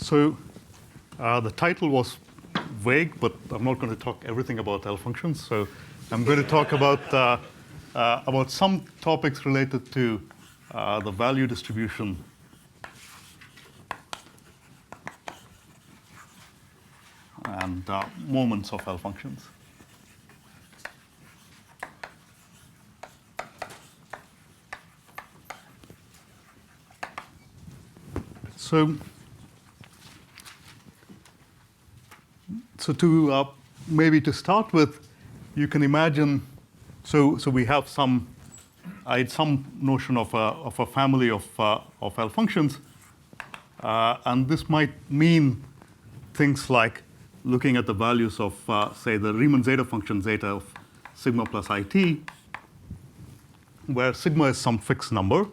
So the title was vague, but I'm not going to talk everything about L functions. So I'm going to talk about some topics related to the value distribution and moments of L functions. So to maybe to start with, you can imagine. So we have I had some notion of a family of L functions, and this might mean things like looking at the values of say the Riemann zeta function zeta of sigma plus it, where sigma is some fixed number.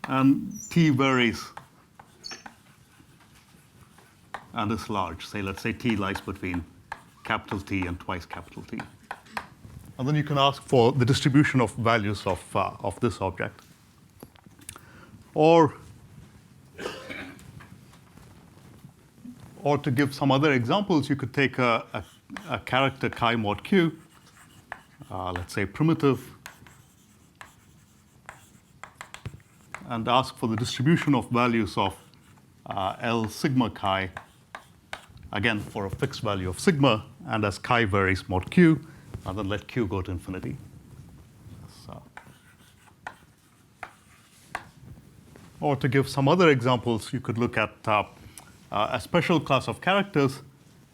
And t varies and is large. Say, let's say t lies between capital T and twice capital T. And then you can ask for the distribution of values of this object. Or to give some other examples, you could take a character chi mod q, let's say primitive, and ask for the distribution of values of L sigma chi, again for a fixed value of sigma, and as chi varies mod q, and then let q go to infinity. Or to give some other examples, you could look at a special class of characters,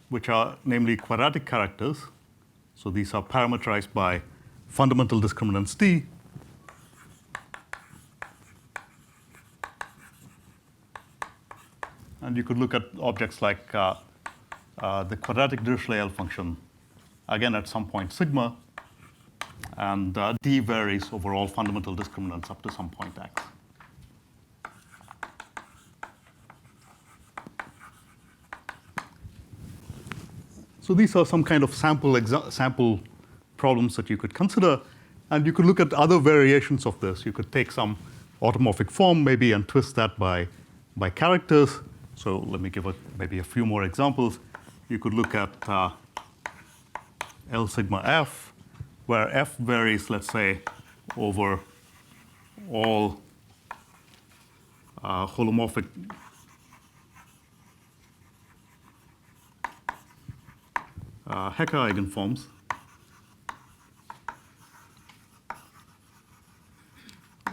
which are namely quadratic characters. So these are parameterized by fundamental discriminants t. And you could look at objects like the quadratic Dirichlet L function, again at some point sigma, and d varies over all fundamental discriminants up to some point x. So these are some kind of sample problems that you could consider, and you could look at other variations of this. You could take some automorphic form maybe and twist that by characters. So let me give maybe a few more examples. You could look at L sigma f, where f varies, let's say, over all holomorphic Hecker eigenforms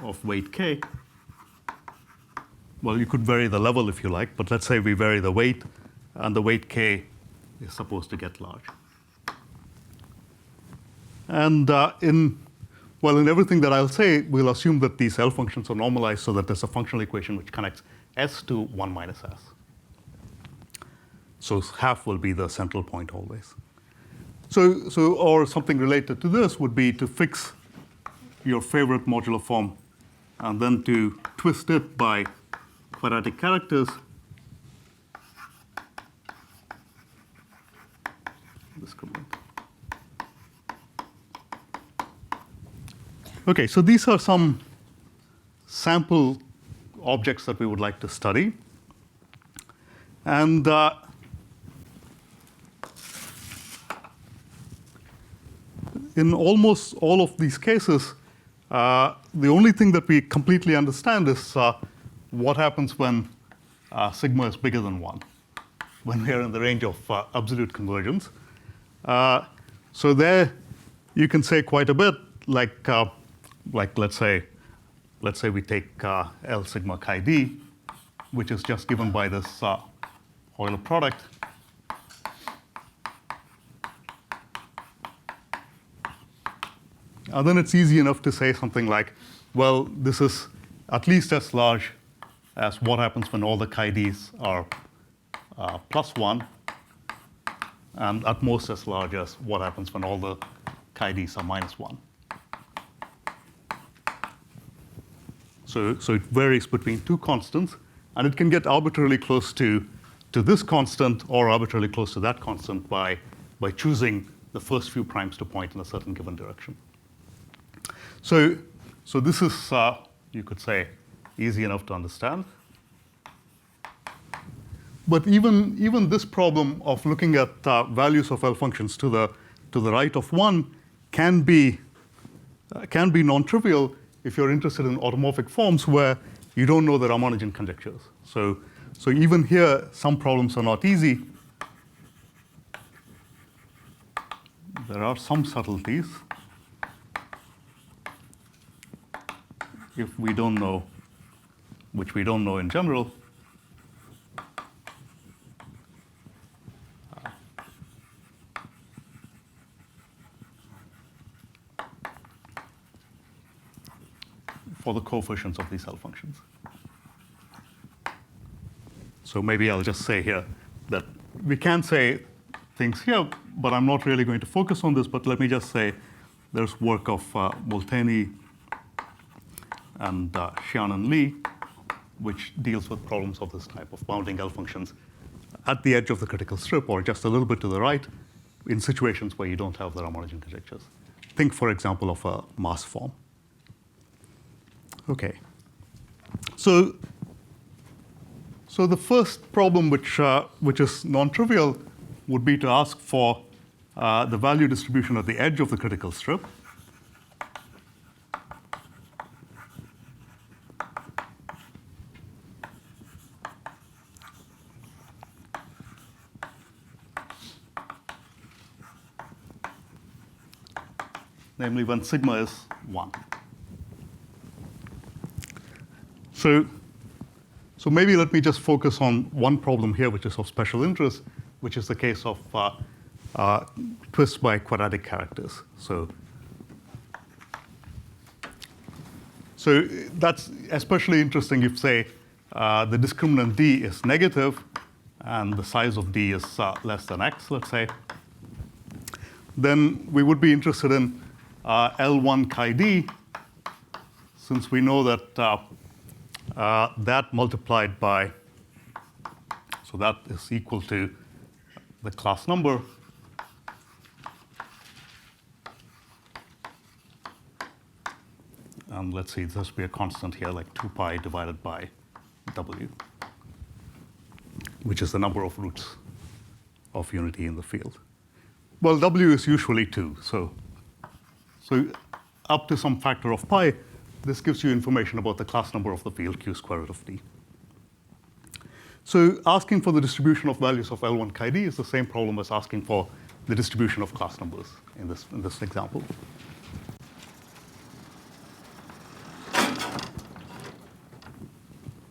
of weight k. Well, you could vary the level if you like, but let's say we vary the weight, and the weight k is supposed to get large. And in everything that I'll say, we'll assume that these L functions are normalized so that there's a functional equation which connects S to 1 minus S. So half will be the central point always. So or something related to this would be to fix your favorite modular form and then to twist it by quadratic characters. Okay, so these are some sample objects that we would like to study. And in almost all of these cases, the only thing that we completely understand is what happens when sigma is bigger than 1, when we are in the range of absolute convergence. So there you can say quite a bit, like let's say we take L sigma chi d, which is just given by this Euler product. And then it's easy enough to say something like, well, this is at least as large as what happens when all the chi d's are plus 1, and at most as large as what happens when all the chi d's are minus 1. So it varies between two constants, and it can get arbitrarily close to this constant or arbitrarily close to that constant by choosing the first few primes to point in a certain given direction. So this is, you could say, easy enough to understand. But even this problem of looking at values of L functions to the right of 1 can be non-trivial if you're interested in automorphic forms where you don't know the Ramanujan conjectures. So even here, some problems are not easy. There are some subtleties. If we don't know, which we don't know in general, for the coefficients of these L functions. So maybe I'll just say here that we can say things here, but I'm not really going to focus on this, but let me just say there's work of Molteni and Xian and Li, which deals with problems of this type of bounding L functions at the edge of the critical strip or just a little bit to the right in situations where you don't have the Ramanujan conjectures. Think, for example, of a mass form. Okay. So the first problem, which is non-trivial, would be to ask for the value distribution at the edge of the critical strip. Namely when sigma is 1. So maybe let me just focus on one problem here, which is of special interest, which is the case of twists by quadratic characters. So that's especially interesting if, say, the discriminant d is negative and the size of d is less than x, let's say. Then we would be interested in L1 chi d, since we know that that multiplied by, so that is equal to the class number and let's see, this has to be a constant here, like 2 pi divided by w, which is the number of roots of unity in the field. Well, w is usually 2, so up to some factor of pi, this gives you information about the class number of the field, q square root of d. So asking for the distribution of values of L1 chi d is the same problem as asking for the distribution of class numbers in this example.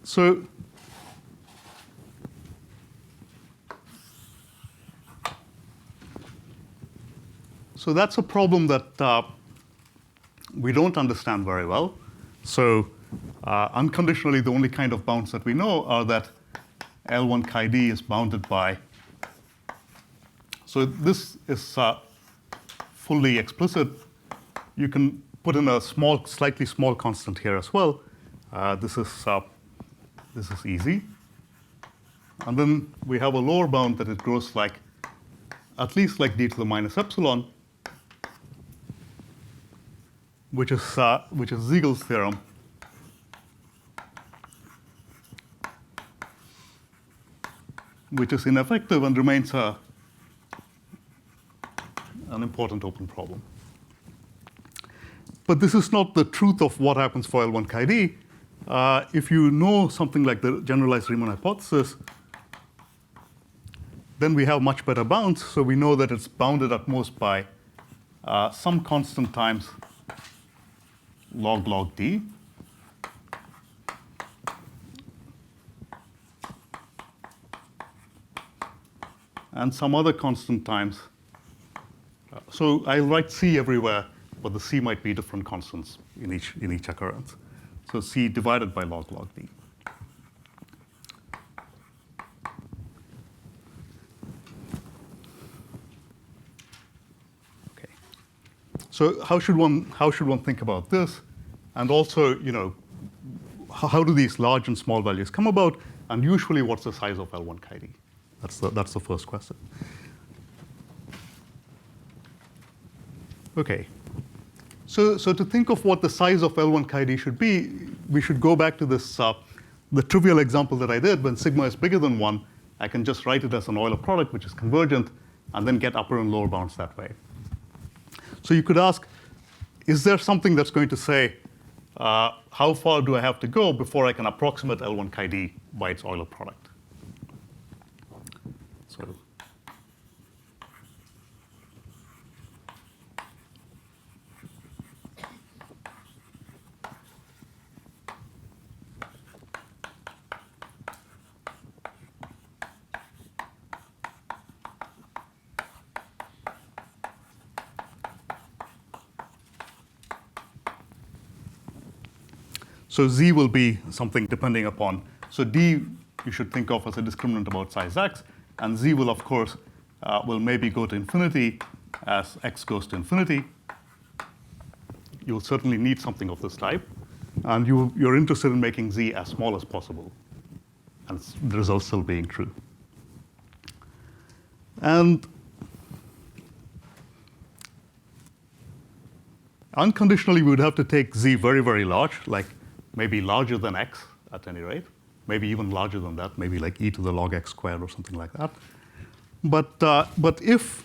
So that's a problem that we don't understand very well. So unconditionally, the only kind of bounds that we know are that L1 chi d is bounded by. So this is fully explicit. You can put in a slightly small constant here as well. This is easy. And then we have a lower bound that it grows like, at least like d to the minus epsilon, which is Siegel's theorem. Which is ineffective and remains an important open problem. But this is not the truth of what happens for L1 chi d. If you know something like the generalized Riemann hypothesis, then we have much better bounds. So we know that it's bounded at most by some constant times log d. And some other constant times. So I'll write c everywhere, but the c might be different constants in each occurrence. So c divided by log d. Okay. So how should one think about this? And also, how do these large and small values come about? And usually, what's the size of L1 chi d? That's the first question. OK. So to think of what the size of L1 chi d should be, we should go back to this the trivial example that I did. When sigma is bigger than 1, I can just write it as an Euler product, which is convergent, and then get upper and lower bounds that way. So you could ask, is there something that's going to say, how far do I have to go before I can approximate L1 chi d by its Euler product? So So z will be something depending upon. So d you should think of as a discriminant about size x, and z will, of course, will maybe go to infinity as x goes to infinity. You'll certainly need something of this type, and you're interested in making z as small as possible, and the result still being true. And unconditionally, we would have to take z very, very large, like maybe larger than x at any rate, maybe even larger than that, maybe like e to the log x squared or something like that. But if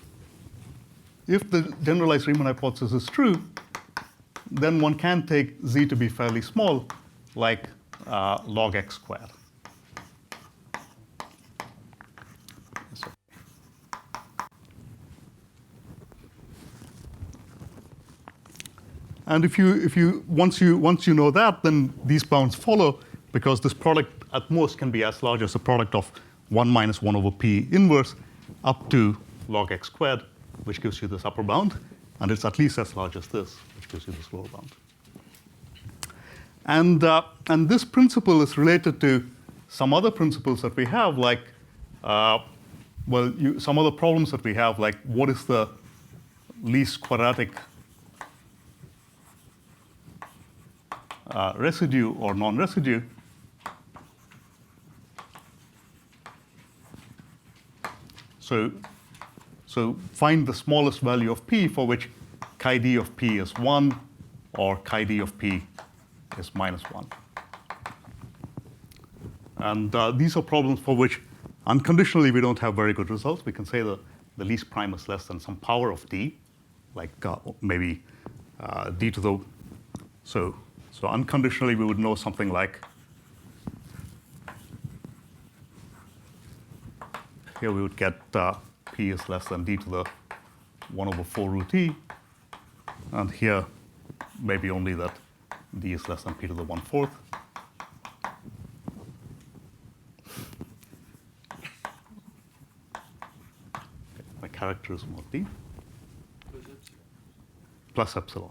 the generalized Riemann hypothesis is true, then one can take z to be fairly small, like log x squared. And once you know that, then these bounds follow, because this product at most can be as large as a product of 1 minus 1 over p inverse up to log x squared, which gives you this upper bound, and it's at least as large as this, which gives you this lower bound. And this principle is related to some other principles that we have, like some other problems that we have, like what is the least quadratic residue or non-residue. So find the smallest value of p for which chi d of p is 1 or chi d of p is minus 1. And these are problems for which unconditionally we don't have very good results. We can say the least prime is less than some power of d, like maybe d to the, so unconditionally we would know something like, here we would get p is less than d to the 1 over 4 root e, and here maybe only that d is less than p to the 1/4. My character is mod d plus epsilon.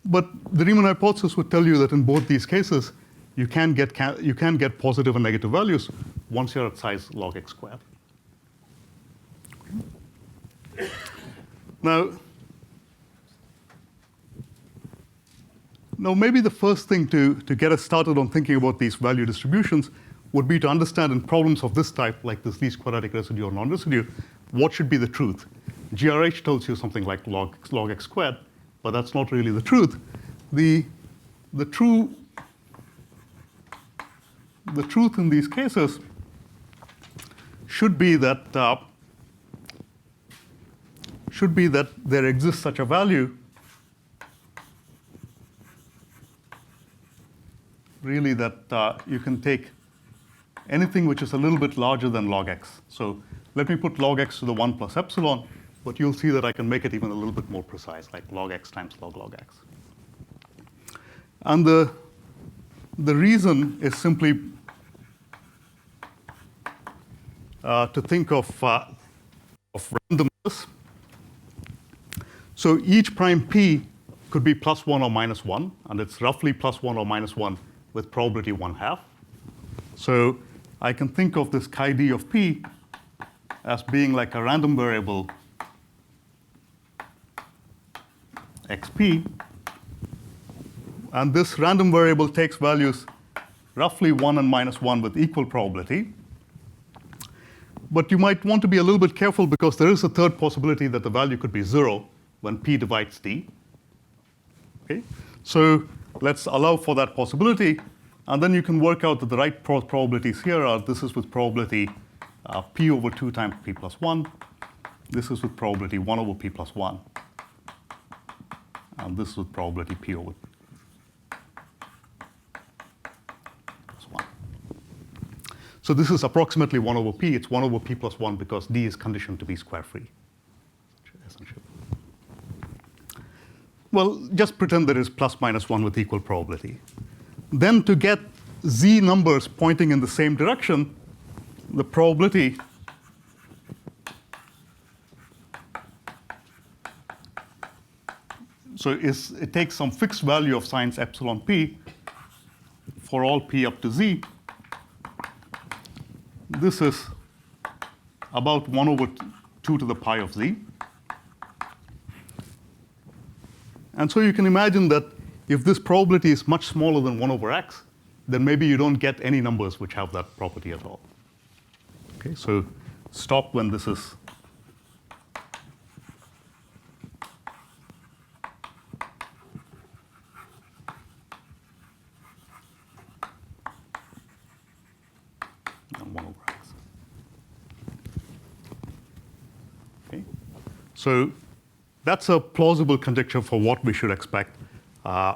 But the Riemann hypothesis would tell you that in both these cases, you can get positive and negative values once you're at size log x squared. Okay. Now maybe the first thing to get us started on thinking about these value distributions would be to understand in problems of this type, like this least quadratic residue or non-residue, what should be the truth. GRH tells you something like log x squared, but that's not really the truth. The truth in these cases should be that there exists such a value, really, that you can take anything which is a little bit larger than log x. So let me put log x to the 1 plus epsilon, but you'll see that I can make it even a little bit more precise, like log x times log x. And the reason is simply to think of randomness. So each prime p could be plus 1 or minus 1, and it's roughly plus 1 or minus 1 with probability 1/2. So I can think of this chi-d of p as being like a random variable xp. And this random variable takes values roughly 1 and -1 with equal probability. But you might want to be a little bit careful because there is a third possibility that the value could be 0 when p divides d. Okay? So let's allow for that possibility. And then you can work out that the right probabilities here are this is with probability p over 2 times p plus 1. This is with probability 1 over p plus 1. And this is with probability p over plus 1. So this is approximately 1 over p. It's 1 over p plus 1 because d is conditioned to be square free, essentially. Well, just pretend there is plus minus 1 with equal probability. Then to get z numbers pointing in the same direction, the probability it takes some fixed value of sines epsilon p for all p up to z. This is about 1 over 2 to the pi of z. And so you can imagine that if this probability is much smaller than 1 over x, then maybe you don't get any numbers which have that property at all. Okay, so stop when this is and 1 over x. Okay, so that's a plausible conjecture for what we should expect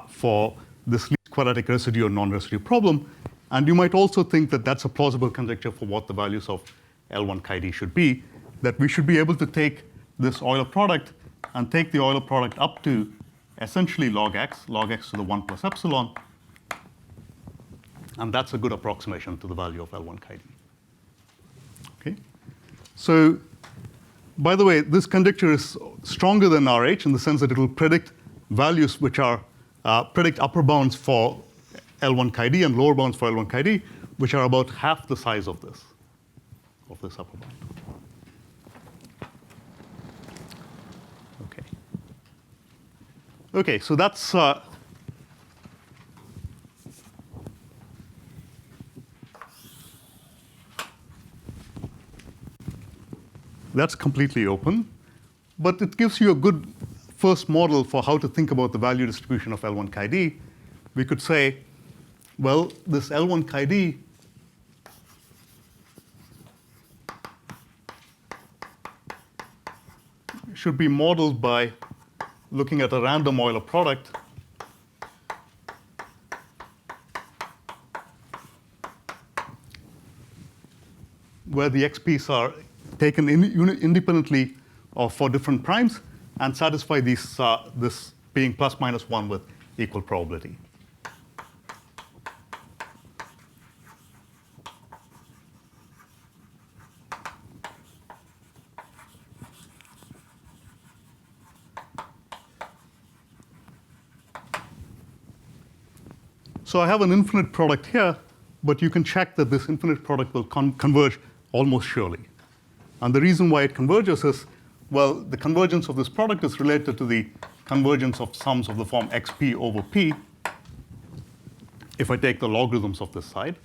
for this least quadratic residue or non-residue problem. And you might also think that that's a plausible conjecture for what the values of L1 chi-d should be, that we should be able to take this Euler product and take the Euler product up to essentially log x to the 1 plus epsilon. And that's a good approximation to the value of L1 chi-d. Okay? So, by the way, this conjecture is stronger than RH in the sense that it will predict values which are predict upper bounds for L1 chi-d and lower bounds for L1 chi-d, which are about half the size of this upper bound. Okay. Okay, so that's completely open, but it gives you a good first model for how to think about the value distribution of L1 chi-d. We could say, well, this L1 chi-d should be modeled by looking at a random Euler product where the xp's are taken independently for different primes and satisfy this being plus minus 1 with equal probability. So I have an infinite product here, but you can check that this infinite product will converge almost surely. And the reason why it converges is, well, the convergence of this product is related to the convergence of sums of the form xp over p, if I take the logarithms of this side.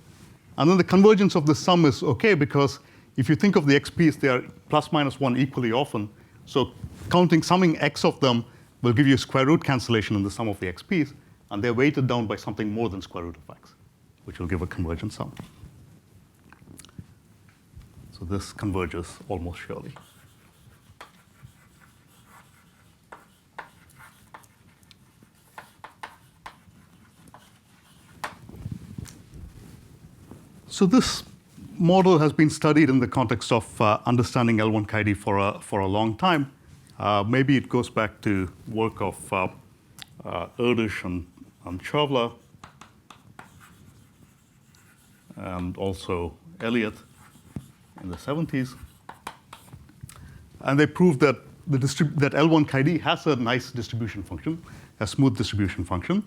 And then the convergence of this sum is OK, because if you think of the xp's, they are plus minus 1 equally often. So summing x of them will give you square root cancellation in the sum of the xp's. And they're weighted down by something more than square root of x, which will give a convergent sum. So this converges almost surely. So this model has been studied in the context of understanding L1 chi-d for a long time. Maybe it goes back to work of Erdős and Chávla, and also Elliott in the 70s. And they proved that that L1 chi-d has a nice distribution function, a smooth distribution function.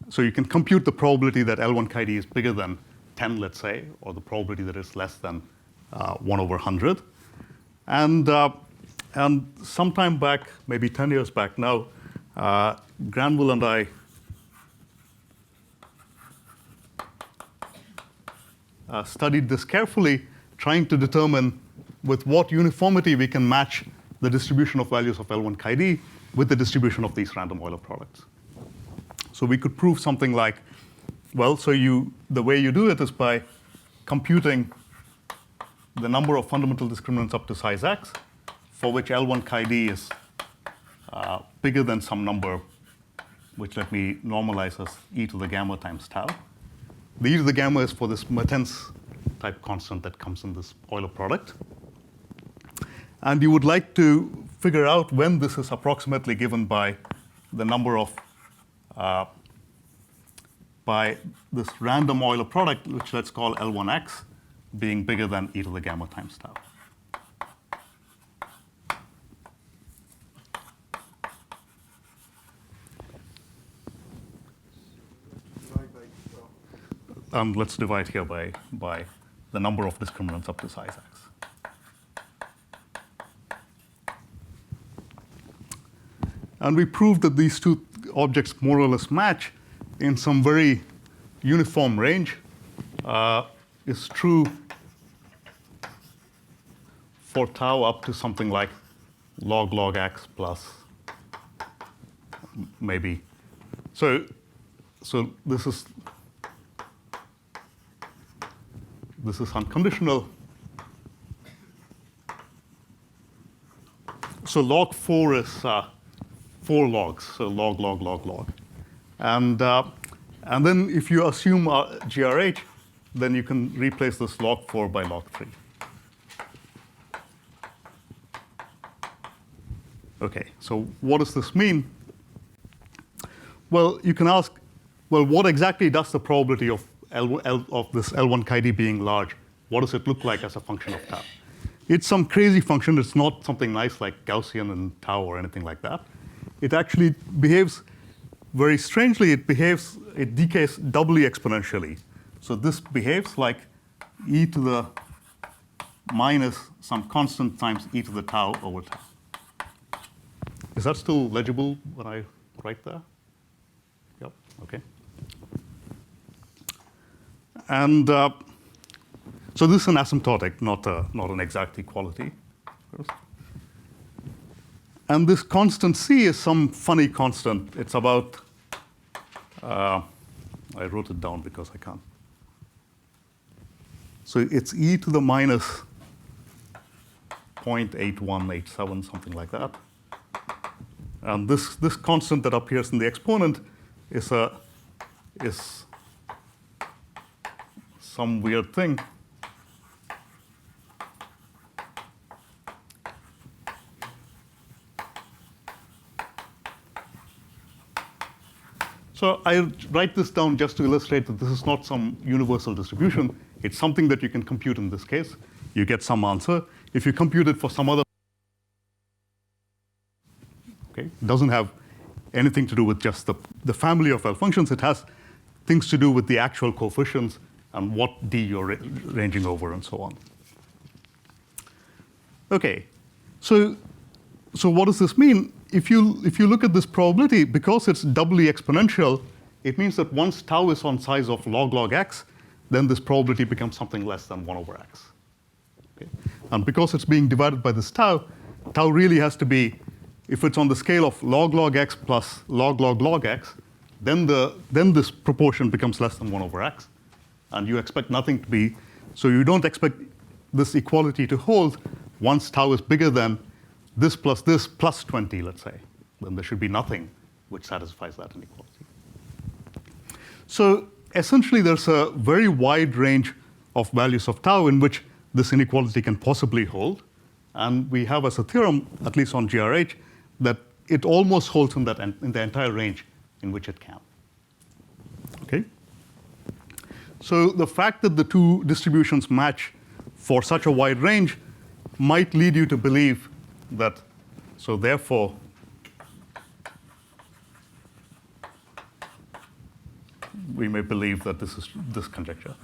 So you can compute the probability that L1 chi-d is bigger than 10, let's say, or the probability that it's less than 1 over 100. And sometime back, maybe 10 years back now, Granville and I studied this carefully, trying to determine with what uniformity we can match the distribution of values of L1 chi-d with the distribution of these random Euler products. So we could prove something like, well, so the way you do it is by computing the number of fundamental discriminants up to size x, for which L1 chi-d is bigger than some number, which let me normalize as e to the gamma times tau. The e to the gamma is for this Mertens type constant that comes in this Euler product. And you would like to figure out when this is approximately given by the number of, by this random Euler product, which let's call L1x, being bigger than e to the gamma times tau. And let's divide here by the number of discriminants up to size x. And we proved that these two objects more or less match in some very uniform range. Is true for tau up to something like log x plus maybe. So this is unconditional. So log 4 is 4 logs, so log. And then if you assume GRH, then you can replace this log 4 by log 3. OK, so what does this mean? Well, you can ask, well, what exactly does the probability of this L1 chi-d being large, what does it look like as a function of tau? It's some crazy function. It's not something nice like Gaussian and tau or anything like that. It actually behaves very strangely. It decays doubly exponentially. So this behaves like e to the minus some constant times e to the tau over tau. Is that still legible when I write there? Yep, OK. And so this is an asymptotic, not an exact equality. And this constant c is some funny constant. It's about, I wrote it down because I can't. So it's e to the minus 0.8187, something like that. And this constant that appears in the exponent is some weird thing. So I write this down just to illustrate that this is not some universal distribution. It's something that you can compute in this case. You get some answer. If you compute it for some other, okay, it doesn't have anything to do with just the family of L functions. It has things to do with the actual coefficients and what d you're ranging over and so on. Okay, so what does this mean? If you look at this probability, because it's doubly exponential, it means that once tau is on size of log x, then this probability becomes something less than 1 over x. Okay? And because it's being divided by this tau really has to be, if it's on the scale of log x plus log x, then this proportion becomes less than 1 over x. And you expect nothing to be, so you don't expect this equality to hold once tau is bigger than this plus 20, let's say. Then there should be nothing which satisfies that inequality. So essentially, there's a very wide range of values of tau in which this inequality can possibly hold. And we have as a theorem, at least on GRH, that it almost holds in the entire range in which it can. Okay? So the fact that the two distributions match for such a wide range might lead you to believe that, so therefore, we may believe that this is this conjecture.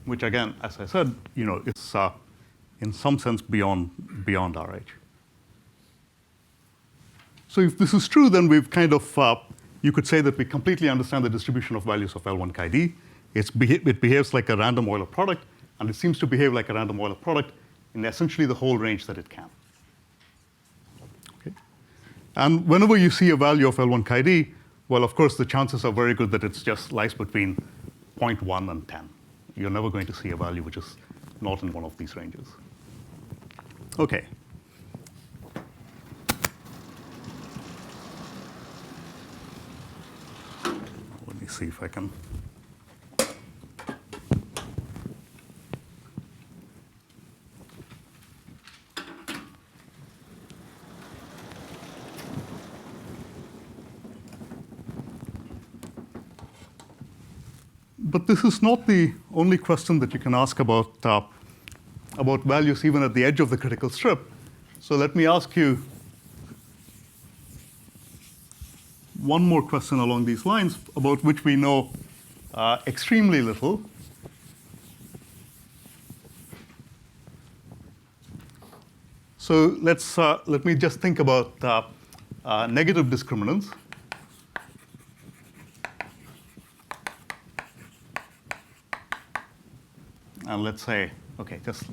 which again, as I said, is in some sense beyond Rh. So if this is true, then we've kind of, you could say that we completely understand the distribution of values of L1 chi d. It behaves like a random Euler product, and it seems to behave like a random Euler product in essentially the whole range that it can. Okay? And whenever you see a value of L1 chi d, well, of course, the chances are very good that it just lies between 0.1 and 10. You're never going to see a value which is not in one of these ranges. Okay. Let me see if I can. But this is not the only question that you can ask about values even at the edge of the critical strip. So let me ask you one more question along these lines about which we know extremely little. So let me just think about negative discriminants. And let's say, okay, just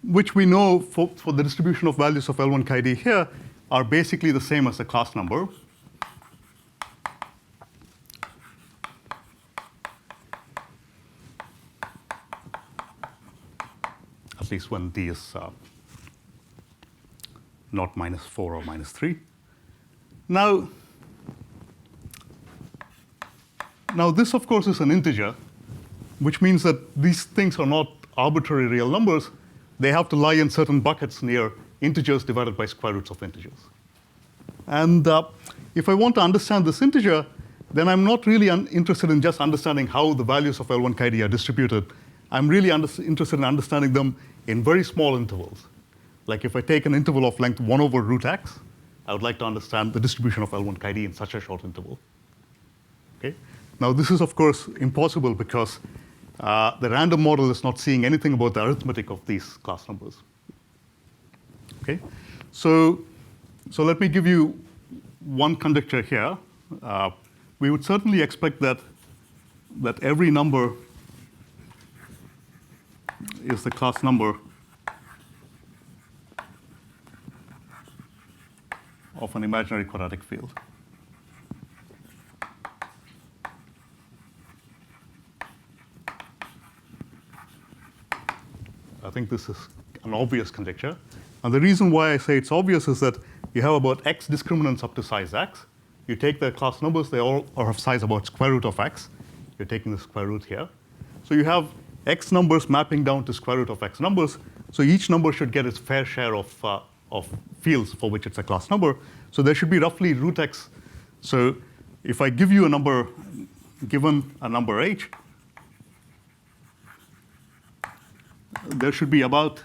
which we know for the distribution of values of L1 chi d here are basically the same as the class number. At least when d is not -4 or -3. Now this, of course, is an integer, which means that these things are not arbitrary real numbers. They have to lie in certain buckets near integers divided by square roots of integers. And if I want to understand this integer, then I'm not really interested in just understanding how the values of L1 chi d are distributed. I'm really interested in understanding them in very small intervals. Like if I take an interval of length 1 over root x, I would like to understand the distribution of L1 chi d in such a short interval. Okay? Now, this is, of course, impossible because the random model is not seeing anything about the arithmetic of these class numbers. Okay? So let me give you one conjecture here. We would certainly expect that every number is the class number of an imaginary quadratic field. I think this is an obvious conjecture. And the reason why I say it's obvious is that you have about x discriminants up to size x. You take the class numbers, they all are of size about square root of x. You're taking the square root here. So you have x numbers mapping down to square root of x numbers. So each number should get its fair share of fields for which it's a class number. So there should be roughly root x. So if I give you a number, given a number h, there should be about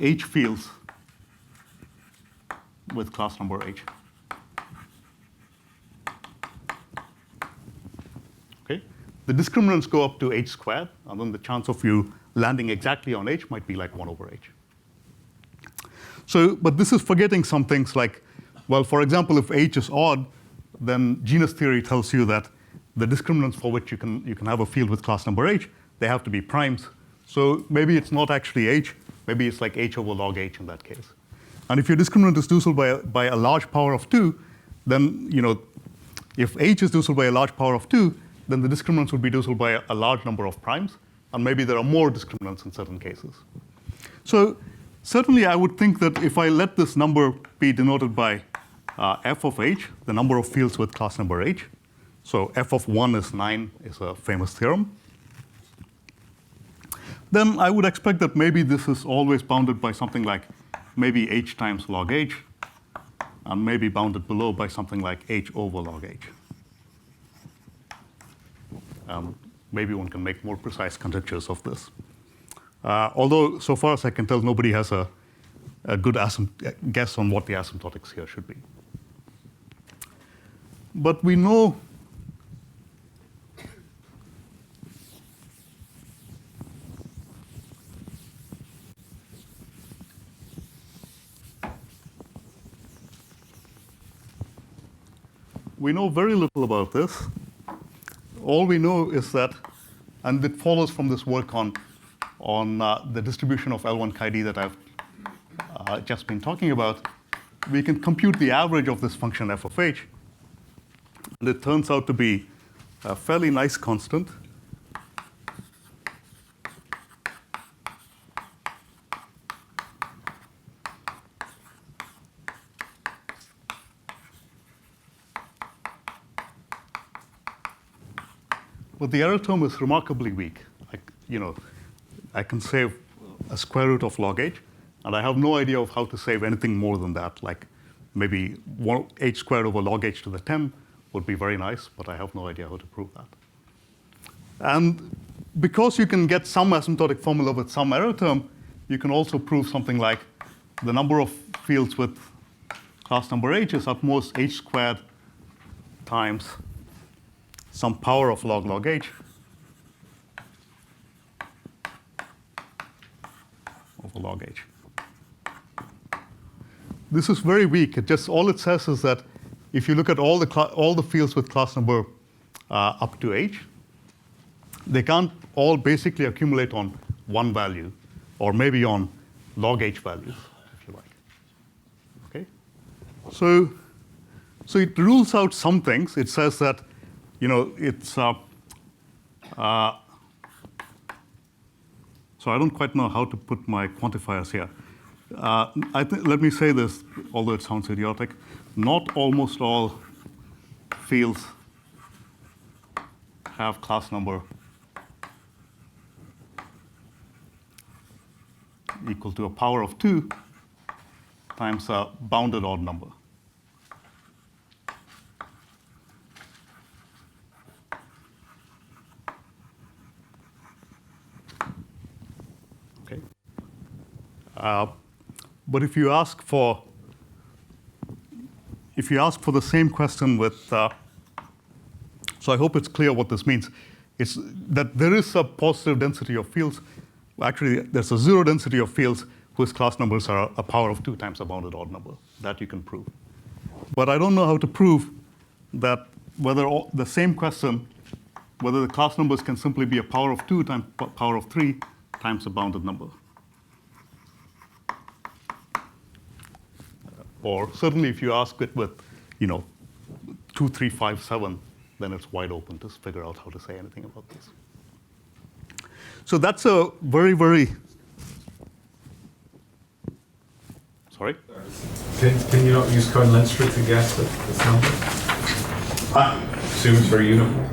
h fields with class number h. Okay? The discriminants go up to h squared, and then the chance of you landing exactly on h might be like 1 over h. So, but this is forgetting some things like, well, for example, if h is odd, then genus theory tells you that the discriminants for which you can have a field with class number h, they have to be primes. So maybe it's not actually h, maybe it's like h over log h in that case. And if your discriminant is dual by a large power of 2, then if h is dual by a large power of 2, then the discriminants would be dual by a large number of primes, and maybe there are more discriminants in certain cases. So certainly I would think that if I let this number be denoted by f of h, the number of fields with class number h. So f of 1 is 9 is a famous theorem. Then I would expect that maybe this is always bounded by something like maybe h times log h, and maybe bounded below by something like h over log h. Maybe one can make more precise conjectures of this. Although, so far as I can tell, nobody has a good guess on what the asymptotics here should be. But we know very little about this. All we know is that, and it follows from this work on the distribution of L1 chi-d that I've just been talking about, we can compute the average of this function f of h. And it turns out to be a fairly nice constant. But the error term is remarkably weak. I can save a square root of log h, and I have no idea of how to save anything more than that. Like maybe h squared over log h to the 10 would be very nice, but I have no idea how to prove that. And because you can get some asymptotic formula with some error term, you can also prove something like the number of fields with class number h is at most h squared times some power of log h over log h. This is very weak. All it says is that if you look at all the fields with class number up to h, they can't all basically accumulate on one value, or maybe on log h values, if you like. Okay? So it rules out some things. It says that it's so I don't quite know how to put my quantifiers here. Let me say this, although it sounds idiotic. Not almost all fields have class number equal to a power of 2 times a bounded odd number. Okay. But if you ask for the same question with, so I hope it's clear what this means. It's that there is a positive density of fields. Actually, there's a zero density of fields whose class numbers are a power of 2 times a bounded odd number. That you can prove. But I don't know how to prove that the same question, whether the class numbers can simply be a power of 2 times power of 3 times a bounded number. Or certainly if you ask it with, 2, 3, 5, 7, then it's wide open to figure out how to say anything about this. So that's a very, very, sorry? Can you not use Cohen-Lenstra to guess this number? Assume it's very uniform.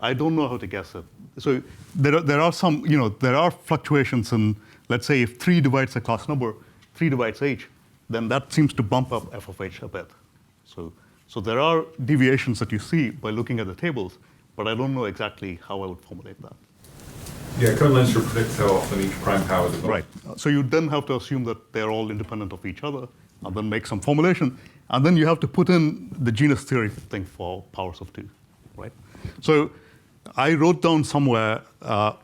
I don't know how to guess it. So there are some, there are fluctuations in, let's say if 3 divides a class number, 3 divides h, then that seems to bump up f of h a bit. So there are deviations that you see by looking at the tables, but I don't know exactly how I would formulate that. Yeah, Cohen-Lenstra predicts how often each prime power is. Right. So you then have to assume that they're all independent of each other, and then make some formulation, and then you have to put in the genus theory thing for powers of 2, right? So I wrote down somewhere a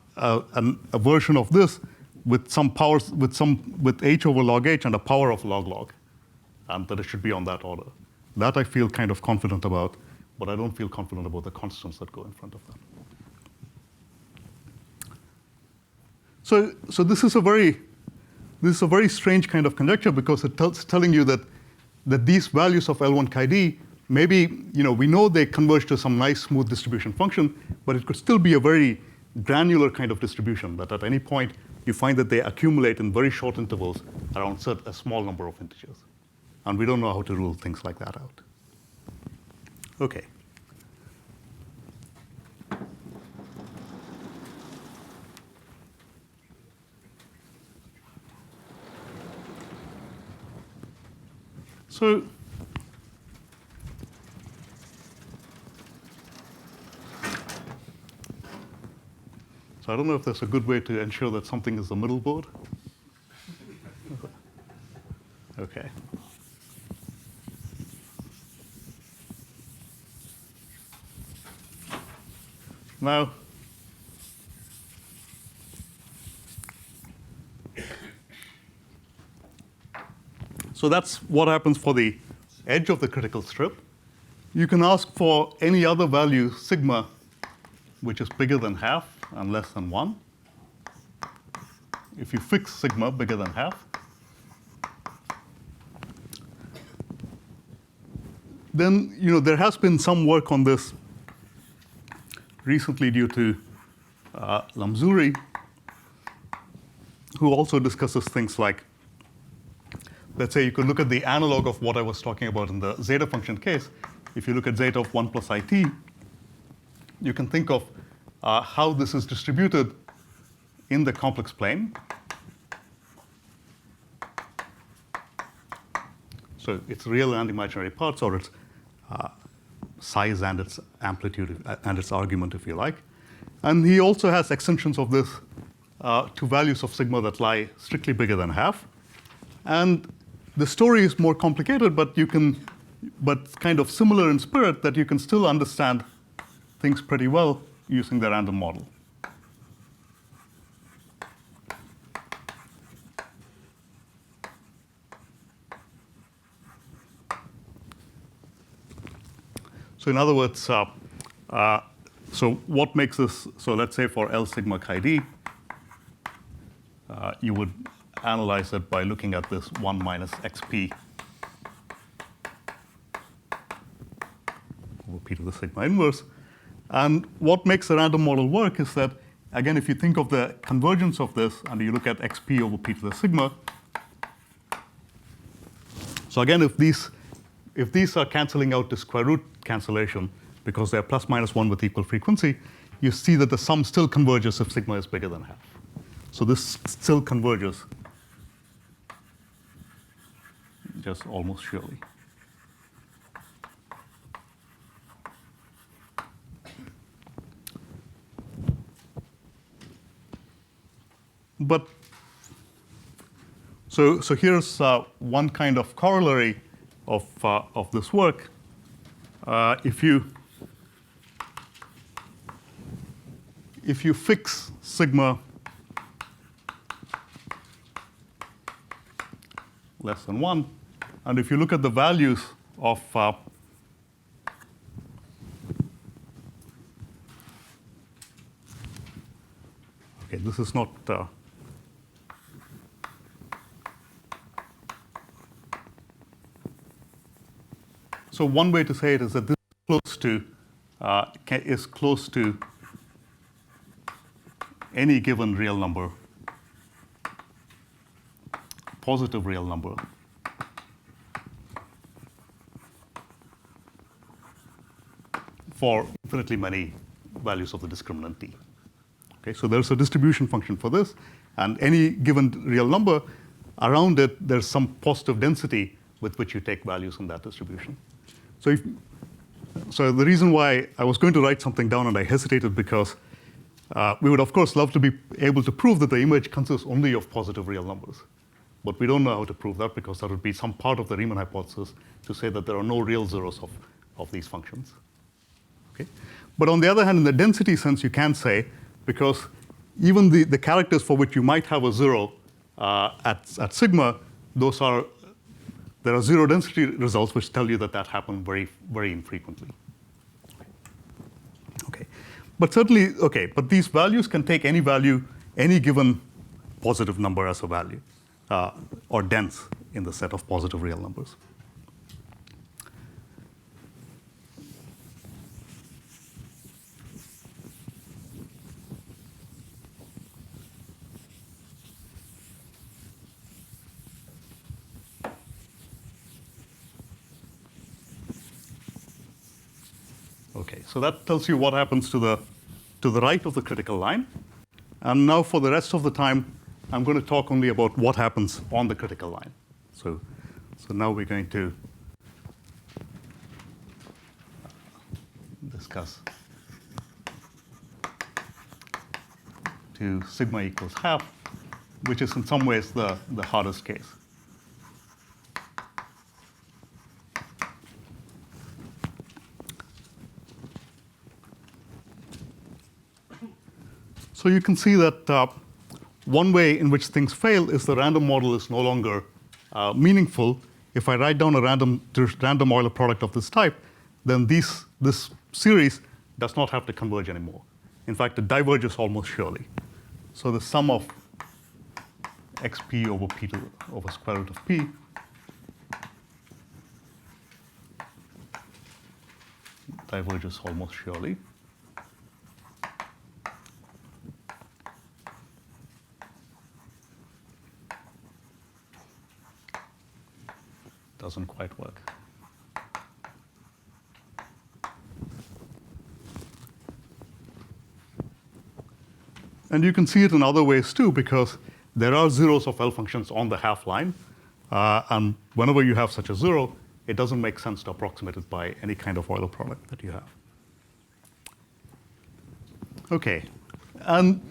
version of this with some powers, with h over log h and a power of log, and that it should be on that order. That I feel kind of confident about, but I don't feel confident about the constants that go in front of that. So this is a very strange kind of conjecture because it's telling you that these values of L1 chi-d, maybe, we know they converge to some nice smooth distribution function, but it could still be a very granular kind of distribution that at any point you find that they accumulate in very short intervals around a small number of integers. And we don't know how to rule things like that out. Okay. So I don't know if there's a good way to ensure that something is the middle board. Okay. Now, so that's what happens for the edge of the critical strip. You can ask for any other value, sigma, which is bigger than half and less than 1. If you fix sigma bigger than half, then there has been some work on this recently due to Lamzouri, who also discusses things like, let's say you could look at the analog of what I was talking about in the zeta function case. If you look at zeta of 1 plus it, you can think of how this is distributed in the complex plane. So it's real and imaginary parts, or its size and its amplitude and its argument, if you like. And he also has extensions of this to values of sigma that lie strictly bigger than half. And the story is more complicated, but kind of similar in spirit, that you can still understand things pretty well using the random model. So in other words, so what makes this, so let's say for L sigma chi d, you would analyze it by looking at this 1 minus xp over p to the sigma inverse. And what makes the random model work is that, again, if you think of the convergence of this and you look at xp over p to the sigma, so again, if these are canceling out to square root cancellation because they're plus minus 1 with equal frequency, you see that the sum still converges if sigma is bigger than half. So this still converges just almost surely. But so here's one kind of corollary of this work. If you fix sigma less than 1, and if you look at the values of okay, this is not so one way to say it is that this is close to any given real number, positive real number, for infinitely many values of the discriminant t. Okay, so there's a distribution function for this, and any given real number, around it, there's some positive density with which you take values in that distribution. So the reason why I was going to write something down and I hesitated because we would, of course, love to be able to prove that the image consists only of positive real numbers. But we don't know how to prove that because that would be some part of the Riemann hypothesis to say that there are no real zeros of these functions. Okay? But on the other hand, in the density sense, you can say, because even the characters for which you might have a zero at sigma, there are zero density results which tell you that happened very, very infrequently. Okay. But certainly, okay, but these values can take any value, any given positive number as a value, or dense in the set of positive real numbers. Okay, so that tells you what happens to the right of the critical line. And now for the rest of the time, I'm going to talk only about what happens on the critical line. So now we're going to discuss to sigma equals half, which is in some ways the hardest case. So you can see that one way in which things fail is the random model is no longer meaningful. If I write down a random Euler product of this type, then this series does not have to converge anymore. In fact, it diverges almost surely. So the sum of xp over over square root of p diverges almost surely. Doesn't quite work. And you can see it in other ways too, because there are zeros of L functions on the half line. And whenever you have such a zero, it doesn't make sense to approximate it by any kind of Euler product that you have. Okay. And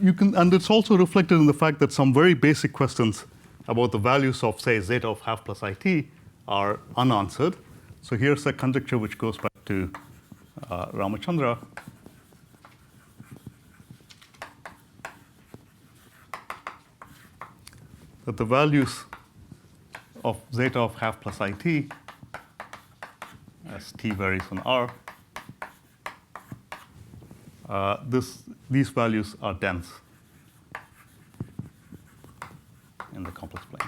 it's also reflected in the fact that some very basic questions about the values of, say, zeta of half plus it are unanswered. So here's a conjecture which goes back to Ramachandra. That the values of zeta of half plus it, as t varies in R, these values are dense in the complex plane.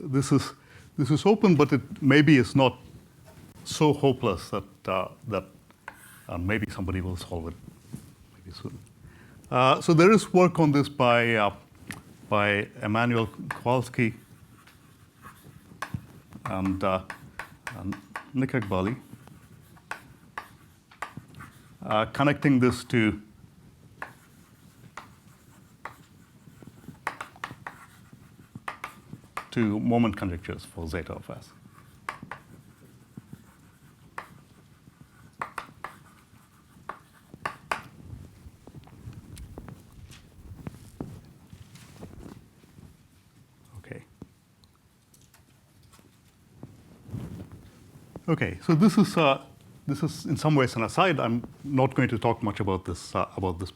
This is open, but it maybe is not so hopeless that maybe somebody will solve it maybe soon. So there is work on this by Emanuel Kowalski and Nick Iqbali, connecting this to moment conjectures for zeta of S. Okay, so this is in some ways an aside. I'm not going to talk much about this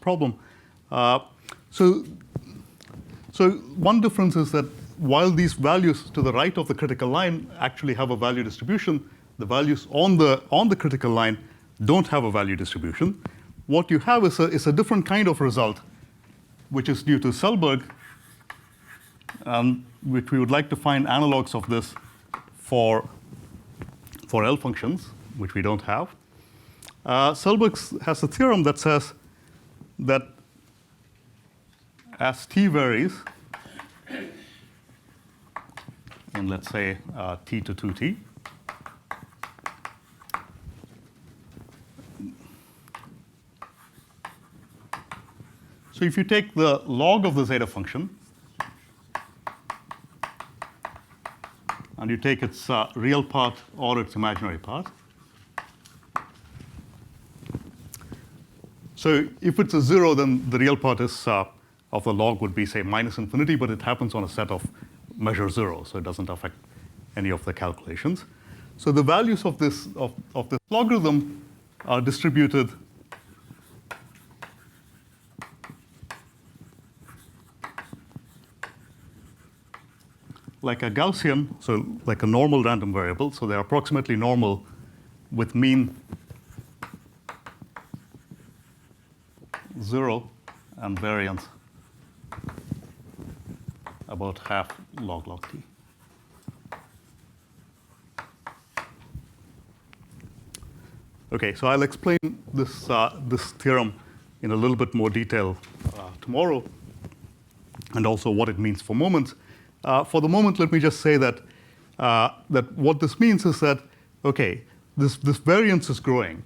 problem. So one difference is that while these values to the right of the critical line actually have a value distribution, the values on the critical line don't have a value distribution. What you have is a different kind of result, which is due to Selberg, which we would like to find analogs of this for L functions, which we don't have. Selberg has a theorem that says that as t varies in, let's say, t to 2t, so if you take the log of the zeta function and you take its real part or its imaginary part. So if it's a zero, then the real part is of the log would be, say, minus infinity, but it happens on a set of measure zero, so it doesn't affect any of the calculations. So the values of this logarithm are distributed like a Gaussian, so like a normal random variable. So they're approximately normal with mean 0 and variance about half log t. Okay, so I'll explain this theorem in a little bit more detail tomorrow, and also what it means for moments. For the moment, let me just say that what this means is that, okay, this variance is growing,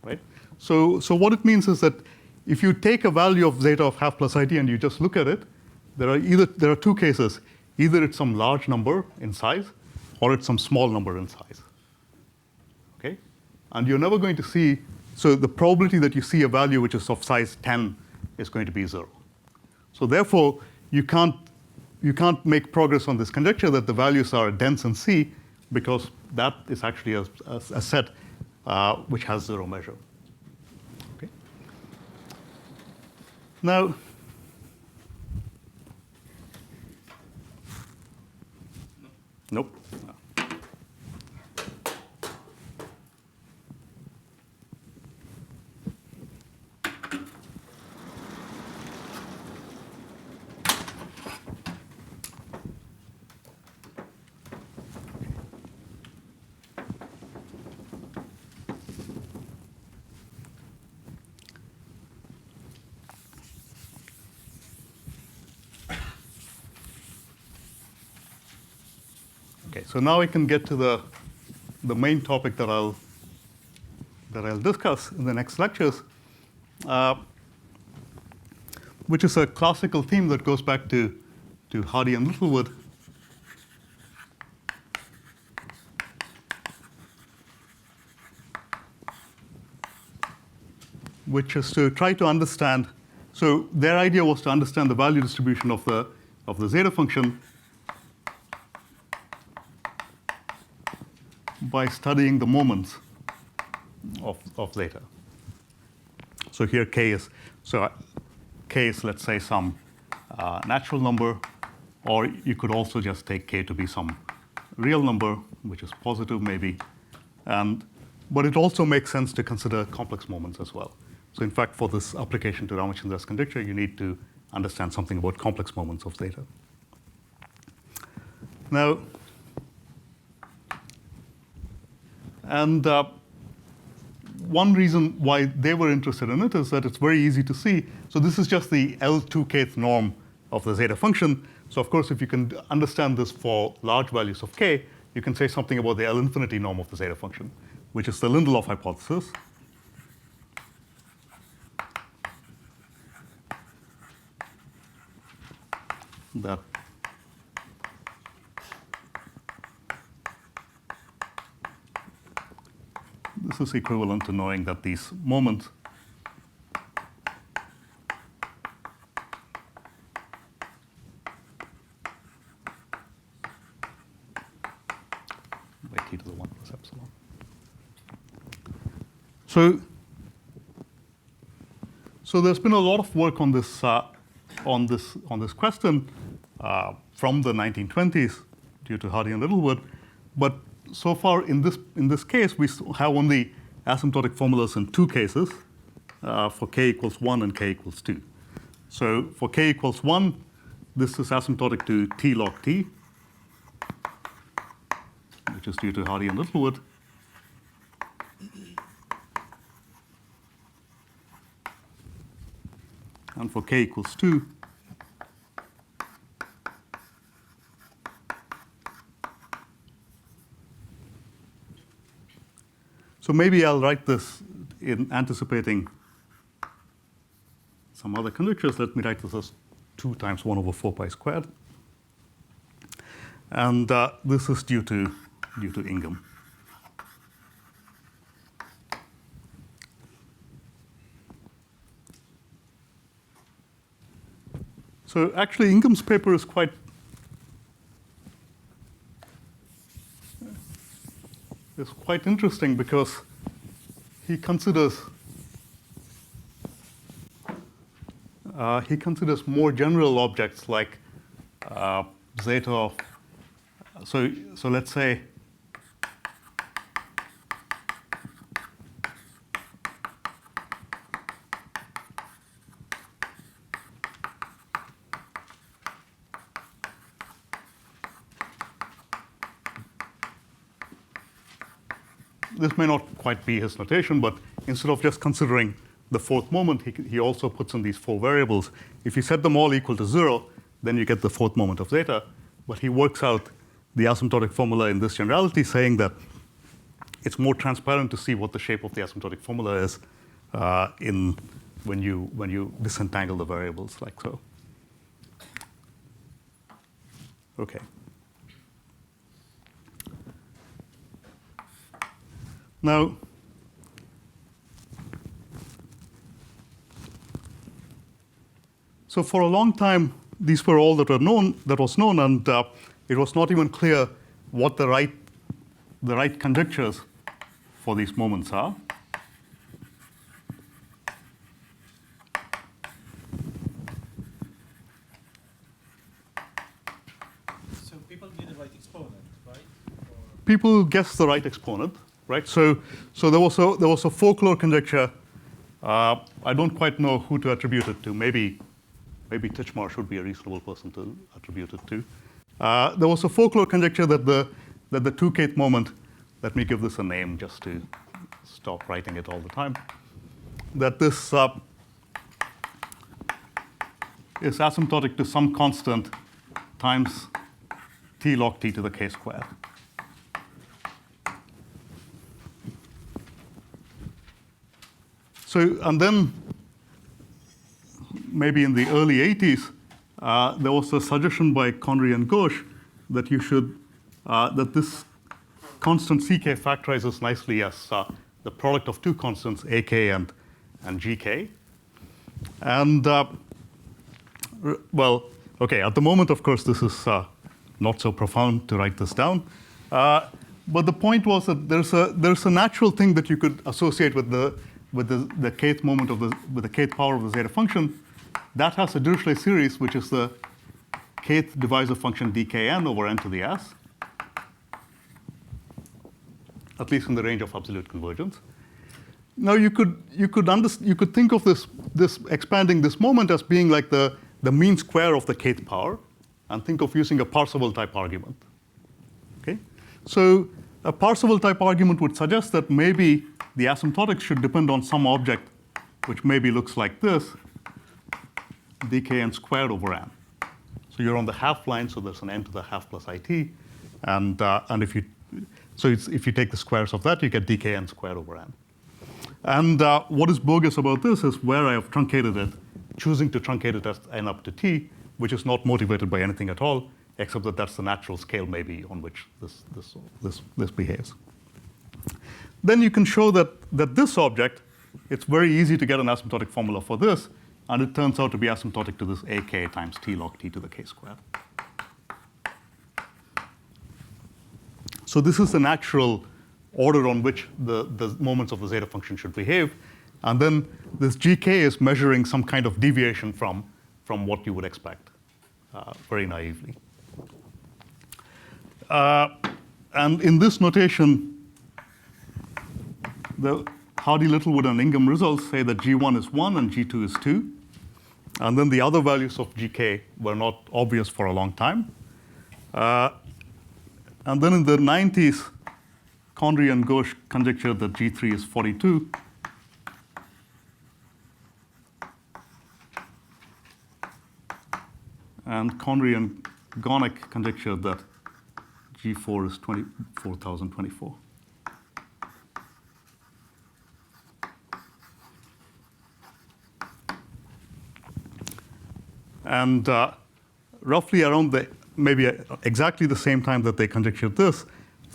right? So what it means is that if you take a value of zeta of half plus it and you just look at it, there are two cases. Either it's some large number in size, or it's some small number in size. Okay, and you're never going to see. So the probability that you see a value which is of size 10 is going to be 0. So therefore, you can't you can't make progress on this conjecture that the values are dense in C, because that is actually a set which has zero measure. Okay. Now, nope. Okay, so now we can get to the main topic that I'll discuss in the next lectures, which is a classical theme that goes back to Hardy and Littlewood. Which is to try to understand, so their idea was to understand the value distribution of the zeta function by studying the moments of zeta. So here k is, let's say, some natural number, or you could also just take k to be some real number, which is positive maybe. But it also makes sense to consider complex moments as well. So in fact, for this application to Ramachandra's conjecture, you need to understand something about complex moments of zeta. Now, one reason why they were interested in it is that it's very easy to see. So this is just the L2kth norm of the zeta function. So of course, if you can understand this for large values of k, you can say something about the L infinity norm of the zeta function, which is the Lindelof hypothesis. That this is equivalent to knowing that these moments by t to the 1 plus epsilon. So there's been a lot of work on this question from the 1920s due to Hardy and Littlewood, but so far in this case we have only asymptotic formulas in two cases, for k equals 1 and k equals 2. So for k equals 1, this is asymptotic to t log t, which is due to Hardy and Littlewood. And for k equals 2, so maybe I'll write this in anticipating some other conjectures. Let me write this as 2 times 1 over 4 pi squared. And this is due to Ingham. So actually, Ingham's paper is quite interesting because he considers more general objects like zeta of, so let's say this may not quite be his notation, but instead of just considering the fourth moment, he also puts in these 4 variables. If you set them all equal to 0, then you get the fourth moment of zeta. But he works out the asymptotic formula in this generality, saying that it's more transparent to see what the shape of the asymptotic formula is when you disentangle the variables like so. Okay. Now, so for a long time, these were all that was known, and it was not even clear what the right conjectures for these moments are. So people need the right exponent, right? People guessed the right exponent, right? So there was a folklore conjecture. I don't quite know who to attribute it to. Maybe Titchmarsh would be a reasonable person to attribute it to. There was a folklore conjecture that the 2kth moment, let me give this a name just to stop writing it all the time, that this is asymptotic to some constant times t log t to the k squared. So, and then maybe in the early 80s, there was a suggestion by Conry and Ghosh that you should, that this constant ck factorizes nicely as the product of two constants, ak and gk. And well, okay, at the moment, of course, this is not so profound to write this down. But the point was that there's a natural thing that you could associate with the kth moment with the kth power of the zeta function. That has a Dirichlet series, which is the kth divisor function dkn over n to the s, at least in the range of absolute convergence. Now you could think of this expanding this moment as being like the mean square of the kth power, and think of using a Parseval type argument. Okay, so a Parseval type argument would suggest that maybe the asymptotics should depend on some object which maybe looks like this, dkn squared over n. So you're on the half line, so there's an n to the half plus it, and if you take the squares of that, you get dkn squared over n. And what is bogus about this is where I have truncated it, choosing to truncate it as n up to t, which is not motivated by anything at all, except that that's the natural scale maybe on which this behaves. Then you can show that this object, it's very easy to get an asymptotic formula for this, and it turns out to be asymptotic to this ak times t log t to the k squared. So this is the natural order on which the moments of the zeta function should behave. And then this gk is measuring some kind of deviation from what you would expect, very naively. And in this notation, the Hardy-Littlewood and Ingham results say that G1 is 1 and G2 is 2. And then the other values of GK were not obvious for a long time. And then in the 90s, Conry and Ghosh conjectured that G3 is 42. And Conry and Gonick conjectured that G4 is 24,024. And roughly around maybe exactly the same time that they conjectured this,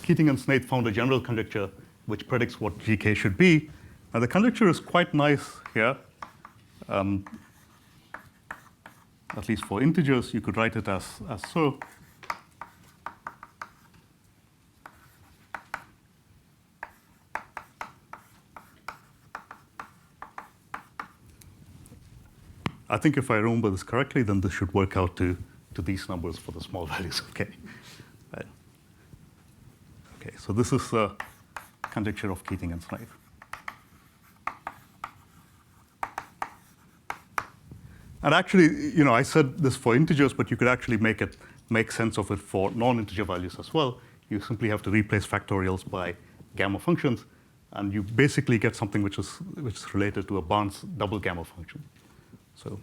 Keating and Snaith found a general conjecture which predicts what GK should be. And the conjecture is quite nice here. At least for integers, you could write it as so. I think if I remember this correctly, then this should work out to these numbers for the small values of k. Right. Okay, so this is the conjecture of Keating and Snaith. And actually, I said this for integers, but you could actually make sense of it for non-integer values as well. You simply have to replace factorials by gamma functions, and you basically get something which is related to a Barnes double gamma function. So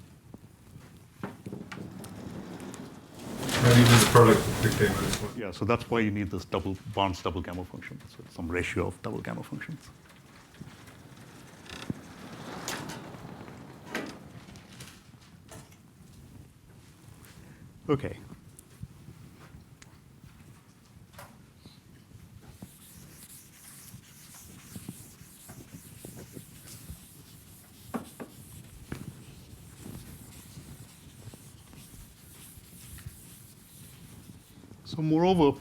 How do you do the product of the k minus 1? yeah, so that's why you need this Barnes double gamma function. So it's some ratio of double gamma functions. Okay. So moreover,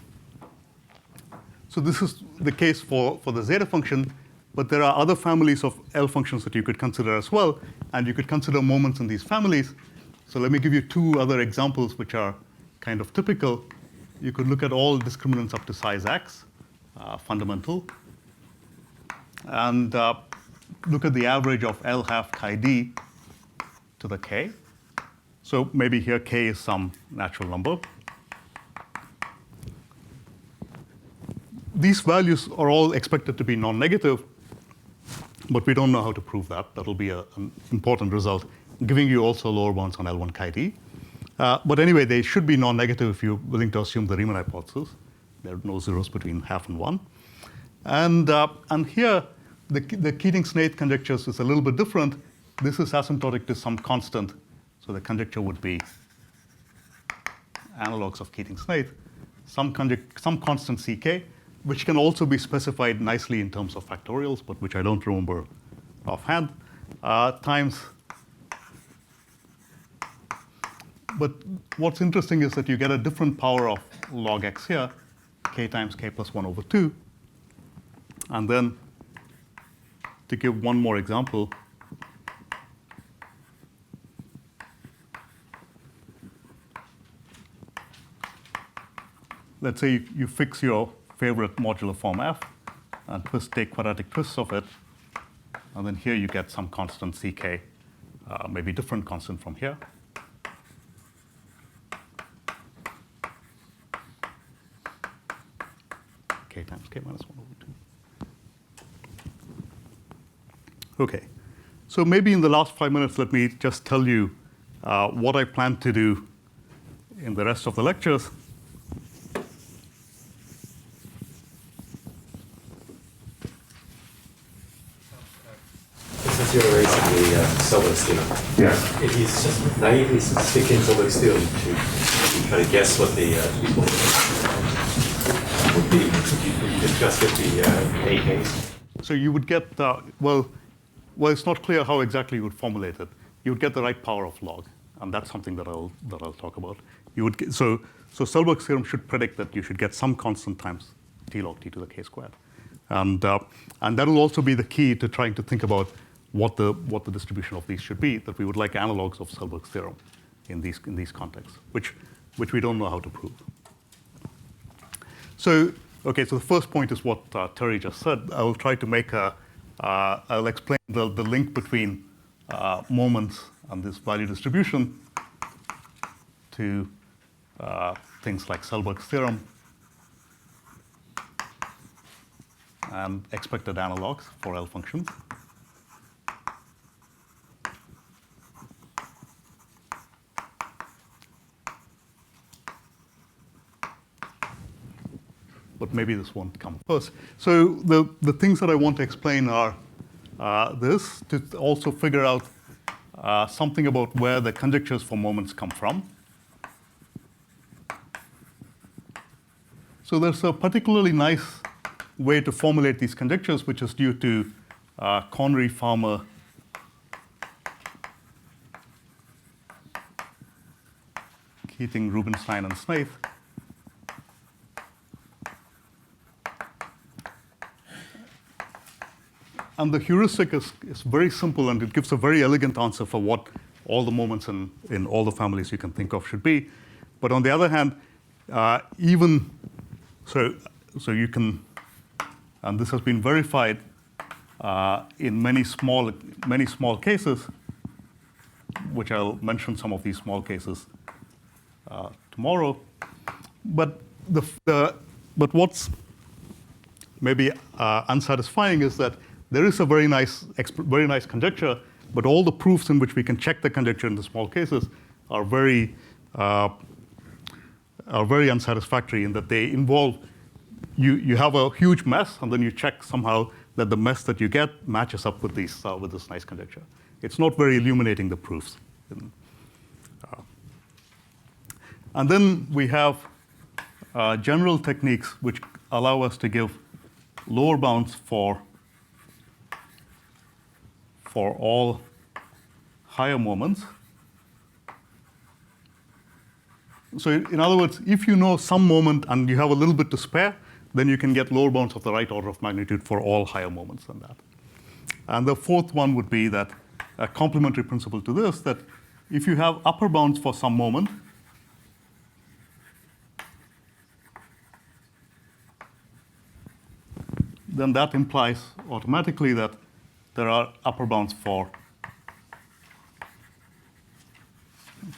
so this is the case for the zeta function, but there are other families of L functions that you could consider as well, and you could consider moments in these families. So let me give you two other examples which are kind of typical. You could look at all discriminants up to size x, fundamental, and look at the average of L half chi d to the k. So maybe here k is some natural number. These values are all expected to be non-negative, but we don't know how to prove that. That'll be an important result, giving you also lower bounds on L1 chi d. But anyway, they should be non-negative if you're willing to assume the Riemann hypothesis. There are no zeros between half and 1. And here, the Keating-Snaith conjectures is a little bit different. This is asymptotic to some constant, so the conjecture would be analogs of Keating-Snaith, some constant ck, which can also be specified nicely in terms of factorials, but which I don't remember offhand, times. But what's interesting is that you get a different power of log x here, k times k plus 1 over 2. And then, to give one more example, let's say you fix your favorite modular form f and take quadratic twists of it. And then here you get some constant ck, maybe different constant from here. K times k minus 1 over 2. OK. So maybe in the last 5 minutes, let me just tell you what I plan to do in the rest of the lectures. Since you're raising the Selberg's theorem, Yeah. if he's just naively sticking Selberg's theorem to try to guess what the people would be, would you just get the AKs? So you would get, well, it's not clear how exactly you would formulate it. You would get the right power of log, and that's something that I'll talk about. You would get, so Selberg's theorem should predict that you should get some constant times t log t to the k squared, and that will also be the key to trying to think about what the distribution of these should be. That we would like analogs of Selberg's theorem in these contexts, which we don't know how to prove. So okay, so the first point is what Terry just said. I will try to make I'll explain the link between moments and this value distribution to things like Selberg's theorem and expected analogs for L functions. But maybe this won't come first. So the things that I want to explain are this, to also figure out something about where the conjectures for moments come from. So there's a particularly nice way to formulate these conjectures, which is due to Connery, Farmer, Keating, Rubinstein, and Snaith. And the heuristic is very simple, and it gives a very elegant answer for what all the moments in all the families you can think of should be. But on the other hand, even so you can, and this has been verified in many small cases, which I'll mention some of these small cases tomorrow. But but what's maybe unsatisfying is that there is a very nice conjecture, but all the proofs in which we can check the conjecture in the small cases are very unsatisfactory in that they involve you have a huge mess, and then you check somehow that the mess that you get matches up with this nice conjecture. It's not very illuminating, the proofs. And then we have general techniques which allow us to give lower bounds for all higher moments. So in other words, if you know some moment and you have a little bit to spare, then you can get lower bounds of the right order of magnitude for all higher moments than that. And the fourth one would be that a complementary principle to this, that if you have upper bounds for some moment, then that implies automatically that there are upper bounds for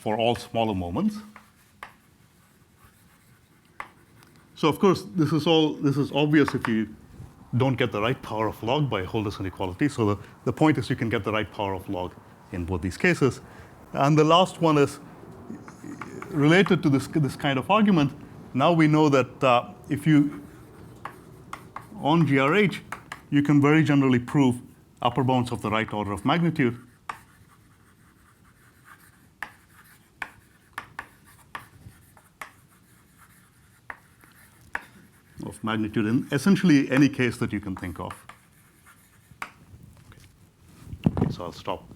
all smaller moments. So of course, this is obvious if you don't get the right power of log by Holder's inequality. So the point is you can get the right power of log in both these cases. And the last one is related to this kind of argument. Now we know that if you, on GRH, you can very generally prove upper bounds of the right order of magnitude. Of magnitude in essentially any case that you can think of. Okay, so I'll stop.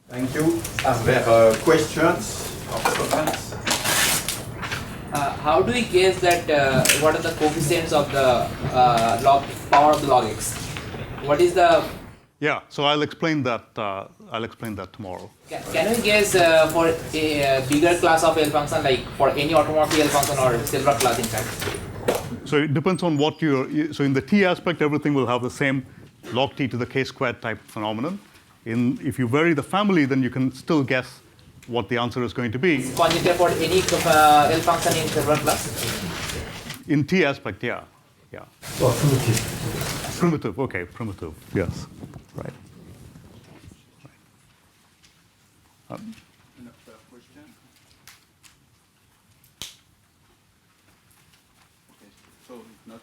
Thank you. Are there questions or comments? How do we guess that what are the coefficients of the power of the log x? What is the Yeah, so I'll explain that. I'll explain that tomorrow. Can we guess for a bigger class of L function, like for any automorphic L function or several class in fact? So it depends on what so in the T aspect, everything will have the same log T to the K squared type phenomenon. If you vary the family, then you can still guess what the answer is going to be. Conjecture for any L function in several class? In T aspect, yeah. Or primitive. Primitive, okay, primitive, yes, right. Question? Okay, so if not.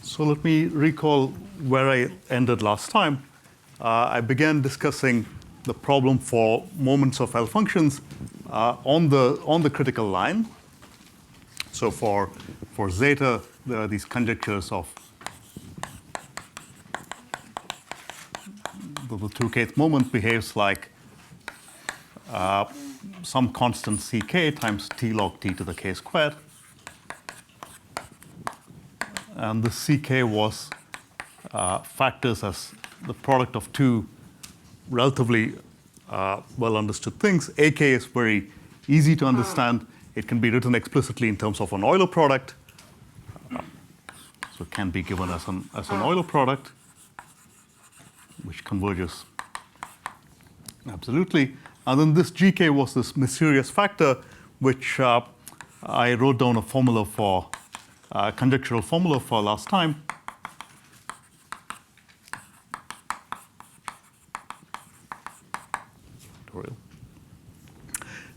So let me recall where I ended last time. I began discussing the problem for moments of L functions on the critical line. So for zeta, there are these conjectures of the 2kth moment behaves like some constant ck times t log t to the k squared. And the ck was factors as the product of two relatively well understood things. AK is very easy to understand. It can be written explicitly in terms of an Euler product. So it can be given as an Euler product, which converges absolutely. And then this GK was this mysterious factor, which I wrote down a formula for, conjectural formula for last time.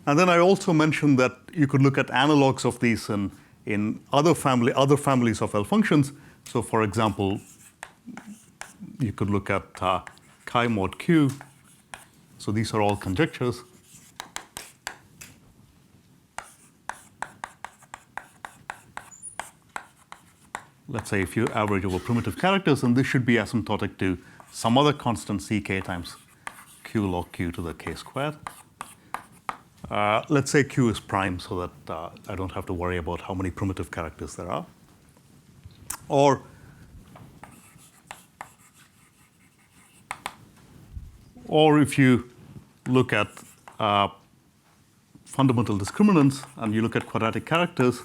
And then I also mentioned that you could look at analogs of these in other families of L functions. So for example, you could look at chi mod q. So these are all conjectures. Let's say if you average over primitive characters, and this should be asymptotic to some other constant ck times q log q to the k squared. Let's say q is prime so that I don't have to worry about how many primitive characters there are. Or if you look at fundamental discriminants and you look at quadratic characters,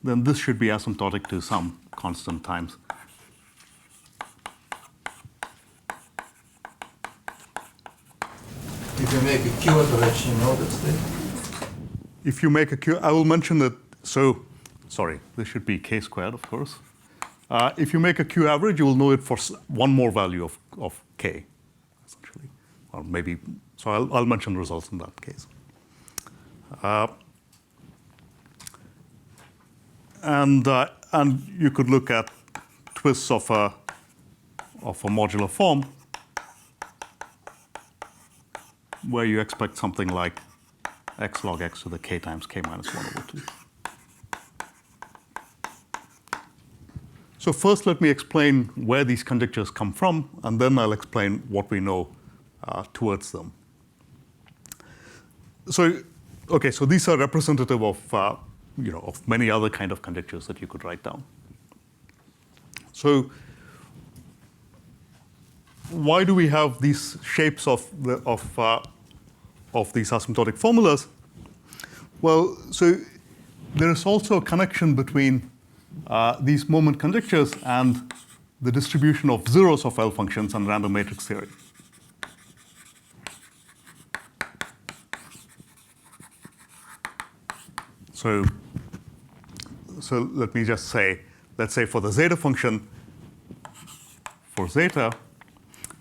then this should be asymptotic to some constant times. If you make a Q average, you know that's it. If you make a Q, I will mention that, so, sorry, this should be k squared, of course. If you make a Q average, you will know it for one more value of K, essentially. Or maybe, so I'll mention results in that case. And you could look at twists of a modular form where you expect something like x log x to the k times k minus 1 over 2. So first, let me explain where these conjectures come from, and then I'll explain what we know towards them. So, okay, so these are representative of, of many other kind of conjectures that you could write down. So, why do we have these shapes of these asymptotic formulas? Well, so there is also a connection between these moment conjectures and the distribution of zeros of L functions and random matrix theory. So let me just say, let's say for the zeta function, for zeta,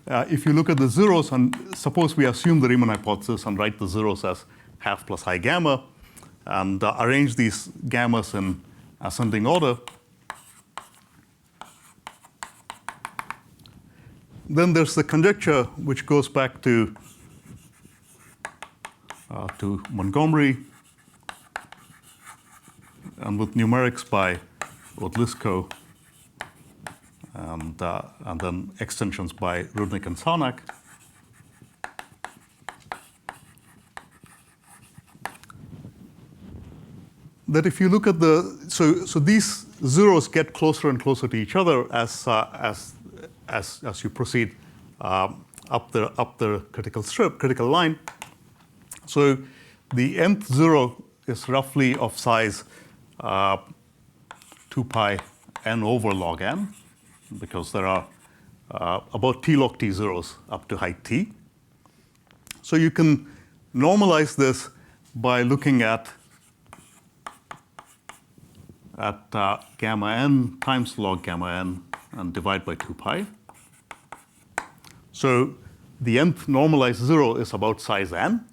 if you look at the zeros, and suppose we assume the Riemann hypothesis and write the zeros as half plus I gamma, and arrange these gammas in ascending order, then there's the conjecture which goes back to Montgomery and with numerics by Odlyzko and then extensions by Rudnick and Sarnak. That if you look at so these zeros get closer and closer to each other as you proceed up the critical line. So the nth zero is roughly of size 2 pi n over log n, because there are about t log t zeros up to height t. So you can normalize this by looking at gamma n times log gamma n and divide by 2 pi. So the nth normalized zero is about size n,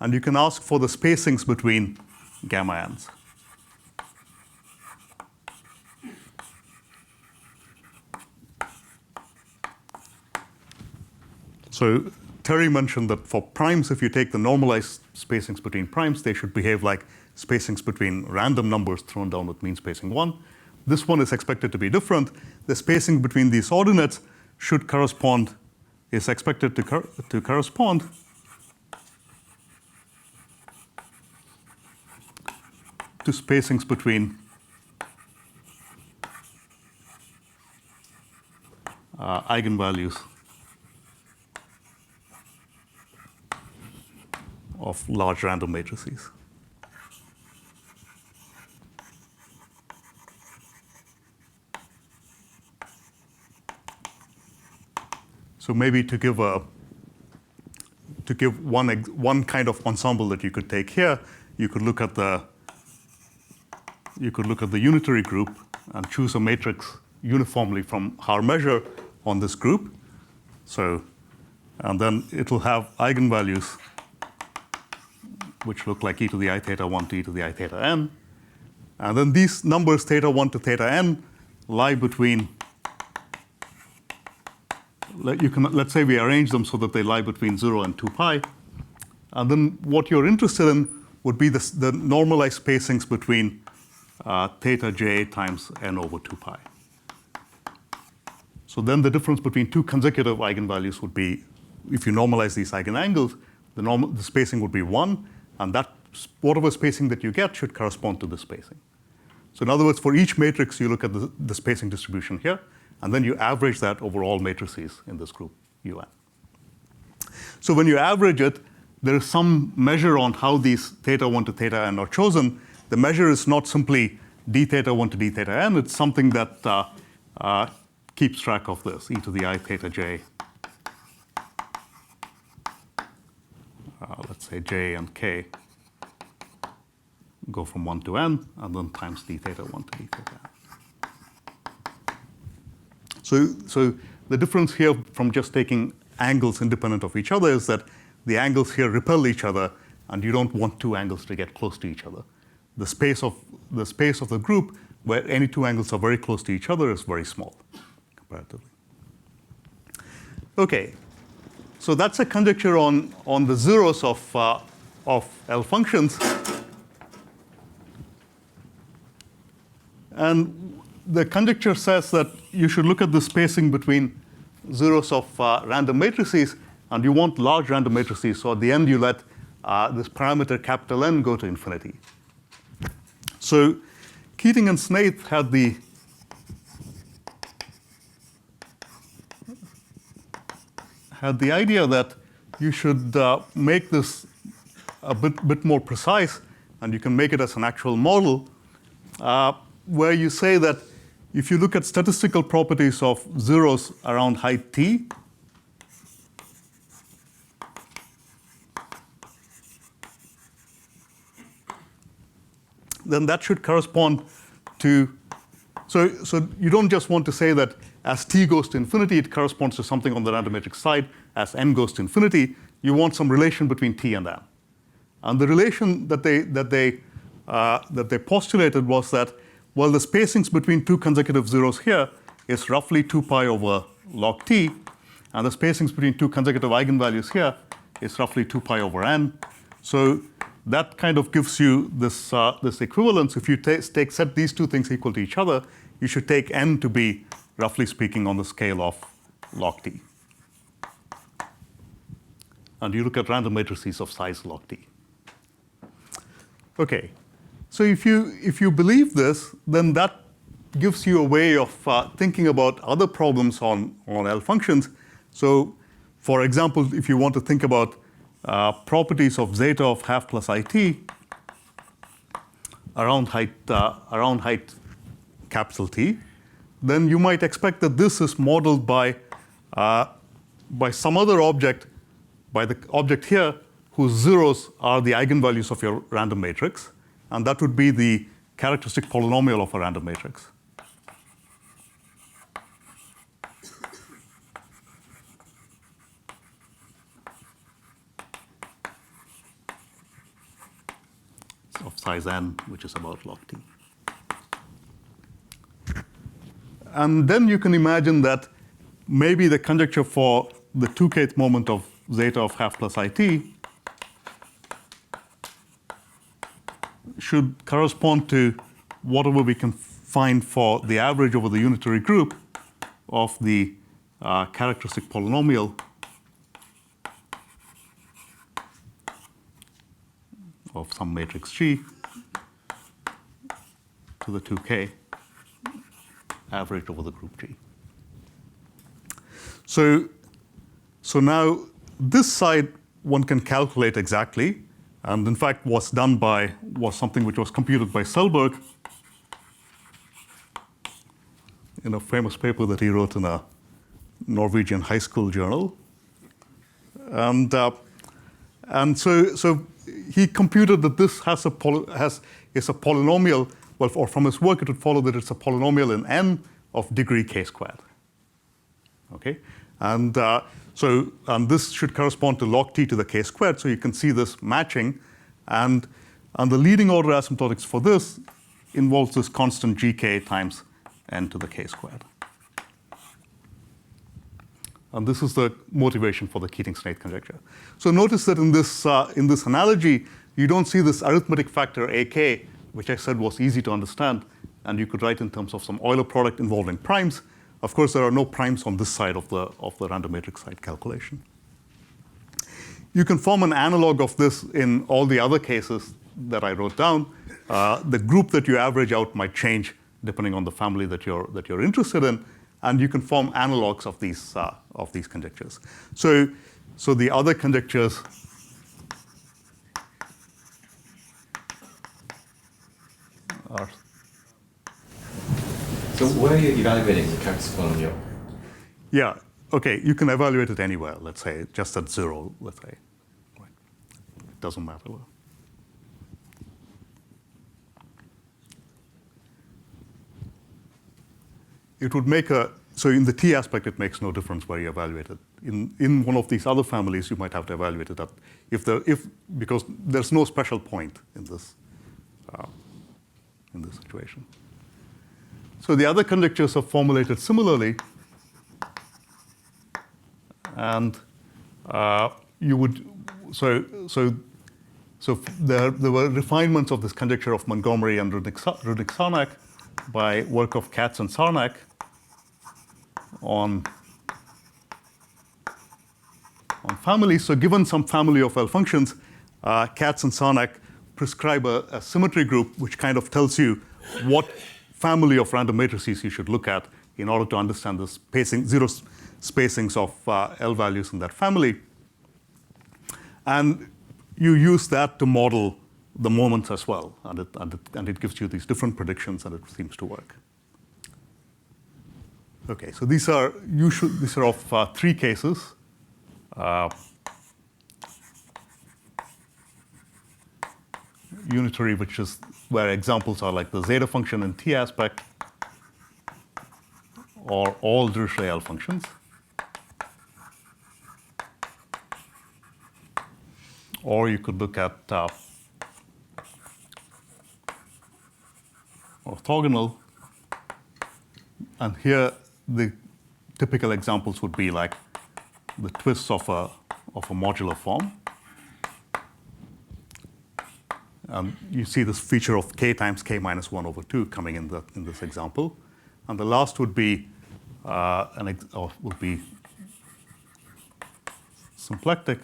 and you can ask for the spacings between gamma n's. So Terry mentioned that for primes, if you take the normalized spacings between primes, they should behave like spacings between random numbers thrown down with mean spacing 1. This one is expected to be different. The spacing between these ordinates is expected to correspond to spacings between eigenvalues of large random matrices. So maybe to give one kind of ensemble that you could take here, you could look at the unitary group and choose a matrix uniformly from Haar measure on this group. So, and then it will have eigenvalues which look like e to the I theta 1 to e to the I theta n. And then these numbers theta 1 to theta n lie between, let's say we arrange them so that they lie between 0 and 2 pi. And then what you're interested in would be the normalized spacings between theta j times n over 2 pi. So then the difference between two consecutive eigenvalues would be, if you normalize these eigenangles, the spacing would be 1, and that whatever spacing that you get should correspond to this spacing. So in other words, for each matrix, you look at the spacing distribution here, and then you average that over all matrices in this group, UN. So when you average it, there is some measure on how these theta 1 to theta n are chosen. The measure is not simply d theta 1 to d theta n, it's something that keeps track of this, e to the I theta j. Let's say j and k go from 1 to n, and then times d theta 1 to d theta n. So the difference here from just taking angles independent of each other is that the angles here repel each other, and you don't want two angles to get close to each other. The space of the group where any two angles are very close to each other is very small, comparatively. Okay, so that's a conjecture on the zeros of L functions. And the conjecture says that you should look at the spacing between zeros of random matrices, and you want large random matrices, so at the end you let this parameter capital N go to infinity. So Keating and Snaith had the idea that you should make this a bit more precise, and you can make it as an actual model, where you say that if you look at statistical properties of zeros around height t, then that should correspond to, so you don't just want to say that as t goes to infinity, it corresponds to something on the random matrix side. As n goes to infinity, you want some relation between t and n. And the relation that they postulated was that, well, the spacings between two consecutive zeros here is roughly 2 pi over log t, and the spacings between two consecutive eigenvalues here is roughly 2 pi over n. So that kind of gives you this, this equivalence. If you set these two things equal to each other, you should take n to be, roughly speaking, on the scale of log t. And you look at random matrices of size log t. Okay, so if you believe this, then that gives you a way of thinking about other problems on L functions. So, for example, if you want to think about properties of zeta of half plus it around height capital T, then you might expect that this is modeled by some other object, by the object here, whose zeros are the eigenvalues of your random matrix, and that would be the characteristic polynomial of a random matrix. Of size n, which is about log t. And then you can imagine that maybe the conjecture for the 2kth moment of zeta of half plus it should correspond to whatever we can find for the average over the unitary group of the characteristic polynomial of some matrix G to the 2k average over the group G. So now this side one can calculate exactly, and in fact was something which was computed by Selberg in a famous paper that he wrote in a Norwegian high school journal. And so he computed that this is a polynomial. Well, or from his work, it would follow that it's a polynomial in n of degree k squared. Okay, and this should correspond to log t to the k squared. So you can see this matching, and the leading order asymptotics for this involves this constant gk times n to the k squared. And this is the motivation for the Keating-Snaith conjecture. So notice that in this analogy, you don't see this arithmetic factor ak, which I said was easy to understand, and you could write in terms of some Euler product involving primes. Of course, there are no primes on this side of the random matrix side calculation. You can form an analog of this in all the other cases that I wrote down. The group that you average out might change depending on the family that you're interested in, and you can form analogs of these conjectures. So the other conjectures are. So where are you evaluating the characteristic polynomial? Yeah, okay, you can evaluate it anywhere, let's say, just at 0, let's say. Right. It doesn't matter. It would make so in the T aspect, it makes no difference where you evaluate it. In one of these other families, you might have to evaluate it because there's no special point in this situation. So the other conjectures are formulated similarly, and you would there were refinements of this conjecture of Montgomery and Rudnick-Sarnak by work of Katz and Sarnak on families. So given some family of L functions, Katz and Sarnak prescribe a symmetry group which kind of tells you what family of random matrices you should look at in order to understand the zero spacings of L values in that family. And you use that to model the moments as well, and it gives you these different predictions, and it seems to work. Okay, so these are of three cases. Unitary, which is where examples are like the zeta function in T aspect, or all Dirichlet L functions. Or you could look at orthogonal, and here the typical examples would be like the twists of a modular form. You see this feature of k times k minus 1 over 2 coming in this example, and the last would be symplectic,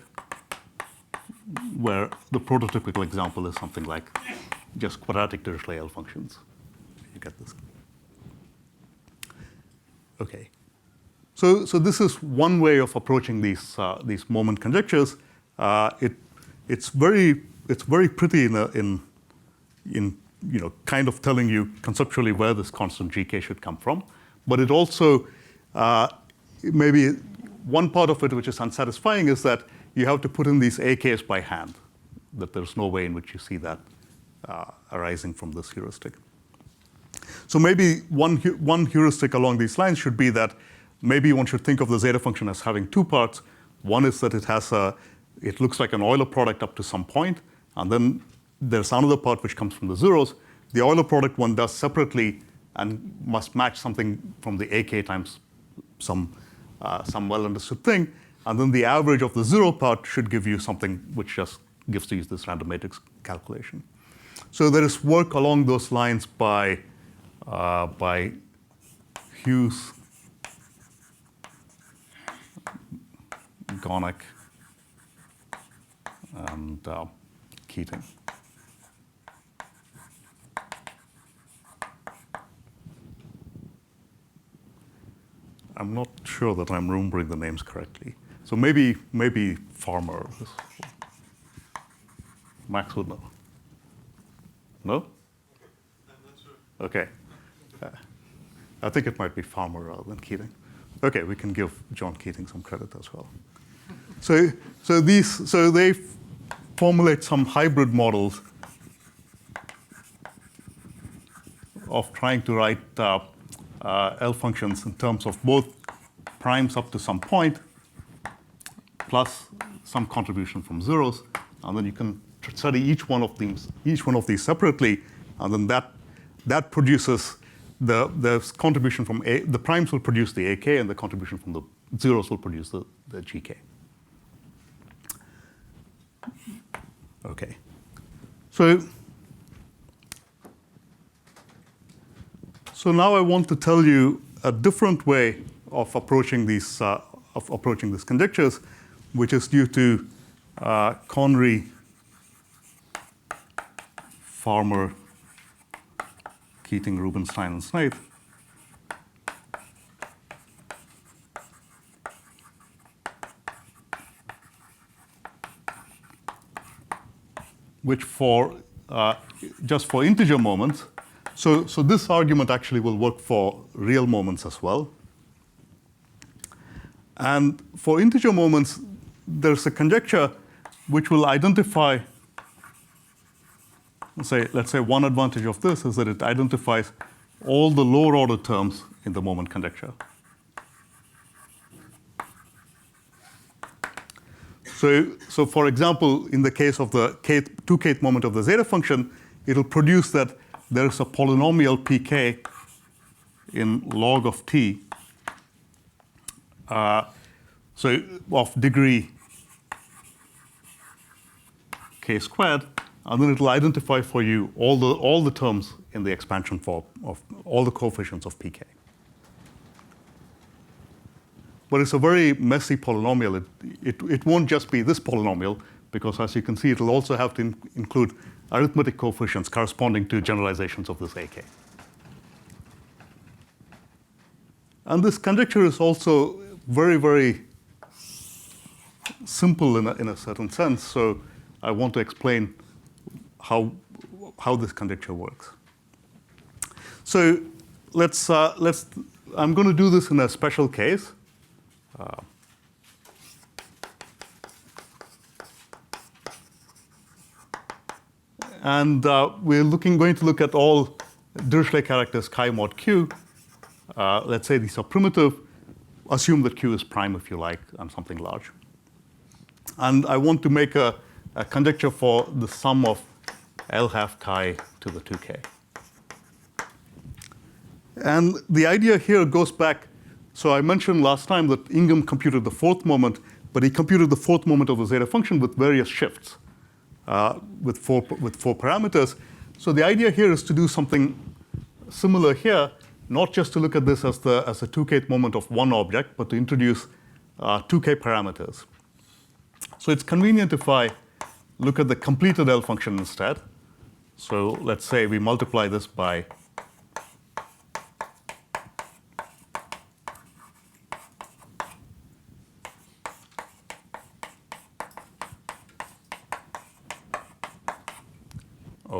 where the prototypical example is something like just quadratic Dirichlet L functions. You get this. Okay. So this is one way of approaching these moment conjectures. It's very pretty in kind of telling you conceptually where this constant gk should come from. But it also maybe one part of it which is unsatisfying is that you have to put in these AKs by hand, that there's no way in which you see that arising from this heuristic. So maybe one heuristic along these lines should be that maybe one should think of the zeta function as having two parts. One is that it looks like an Euler product up to some point, and then there's another part which comes from the zeros. The Euler product one does separately and must match something from the AK times some well-understood thing. And then the average of the zero part should give you something which just gives you this random matrix calculation. So there is work along those lines by Hughes, Gonek, and Keating. I'm not sure that I'm remembering the names correctly. So maybe Farmer. Max would know. No? I'm not sure. Okay. I think it might be Farmer rather than Keating. Okay, we can give John Keating some credit as well. So they formulate some hybrid models of trying to write L functions in terms of both primes up to some point plus some contribution from zeros, and then you can study each one of these separately, and then that produces the contribution from the primes will produce the AK, and the contribution from the zeros will produce the GK. Okay, so now I want to tell you a different way of approaching these conjectures, which is due to Connery, Farmer, Keating, Rubinstein, and Snaith. Which just for integer moments. So this argument actually will work for real moments as well. And for integer moments, there's a conjecture which will identify, let's say one advantage of this is that it identifies all the lower order terms in the moment conjecture. So for example, in the case of the 2kth moment of the zeta function, it'll produce that there is a polynomial pk in log of t, so of degree k squared, and then it'll identify for you all the terms in the expansion form of all the coefficients of pk. But it's a very messy polynomial. It won't just be this polynomial, because as you can see, it'll also have to include arithmetic coefficients corresponding to generalizations of this ak. And this conjecture is also very, very simple in a certain sense. So I want to explain how this conjecture works. So I'm going to do this in a special case. And we're going to look at all Dirichlet characters chi mod q. Let's say these are primitive. Assume that q is prime, if you like, and something large. And I want to make a conjecture for the sum of L half chi to the 2k. And the idea here goes back. So I mentioned last time that Ingham computed the fourth moment, but he computed the fourth moment of the zeta function with various shifts, with four parameters. So the idea here is to do something similar here, not just to look at this as a 2kth moment of one object, but to introduce 2k parameters. So it's convenient if I look at the completed L function instead. So let's say we multiply this by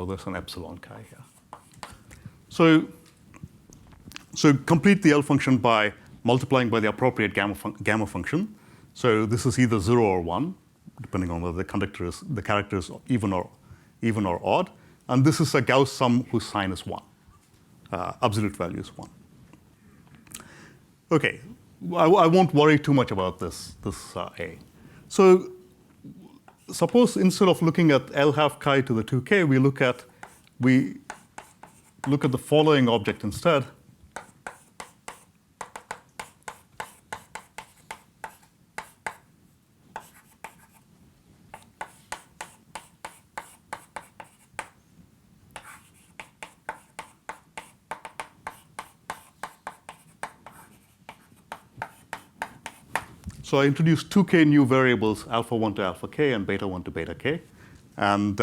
there's an epsilon chi here. So complete the L function by multiplying by the appropriate gamma function. So this is either 0 or 1, depending on whether the character is even or odd. And this is a Gauss sum whose sign is 1. Absolute value is 1. OK, I won't worry too much about this A. So suppose instead of looking at L half chi to the 2k, we look at the following object instead. So I introduced 2k new variables, alpha 1 to alpha k and beta 1 to beta k. And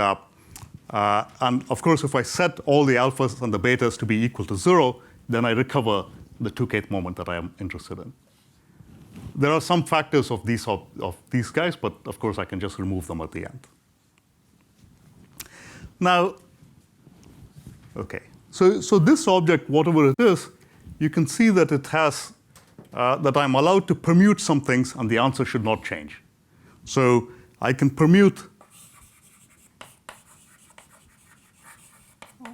of course, if I set all the alphas and the betas to be equal to 0, then I recover the 2kth moment that I am interested in. There are some factors of these guys, but of course, I can just remove them at the end. Now, OK. So this object, whatever it is, you can see that it has that I'm allowed to permute some things, and the answer should not change. So I can permute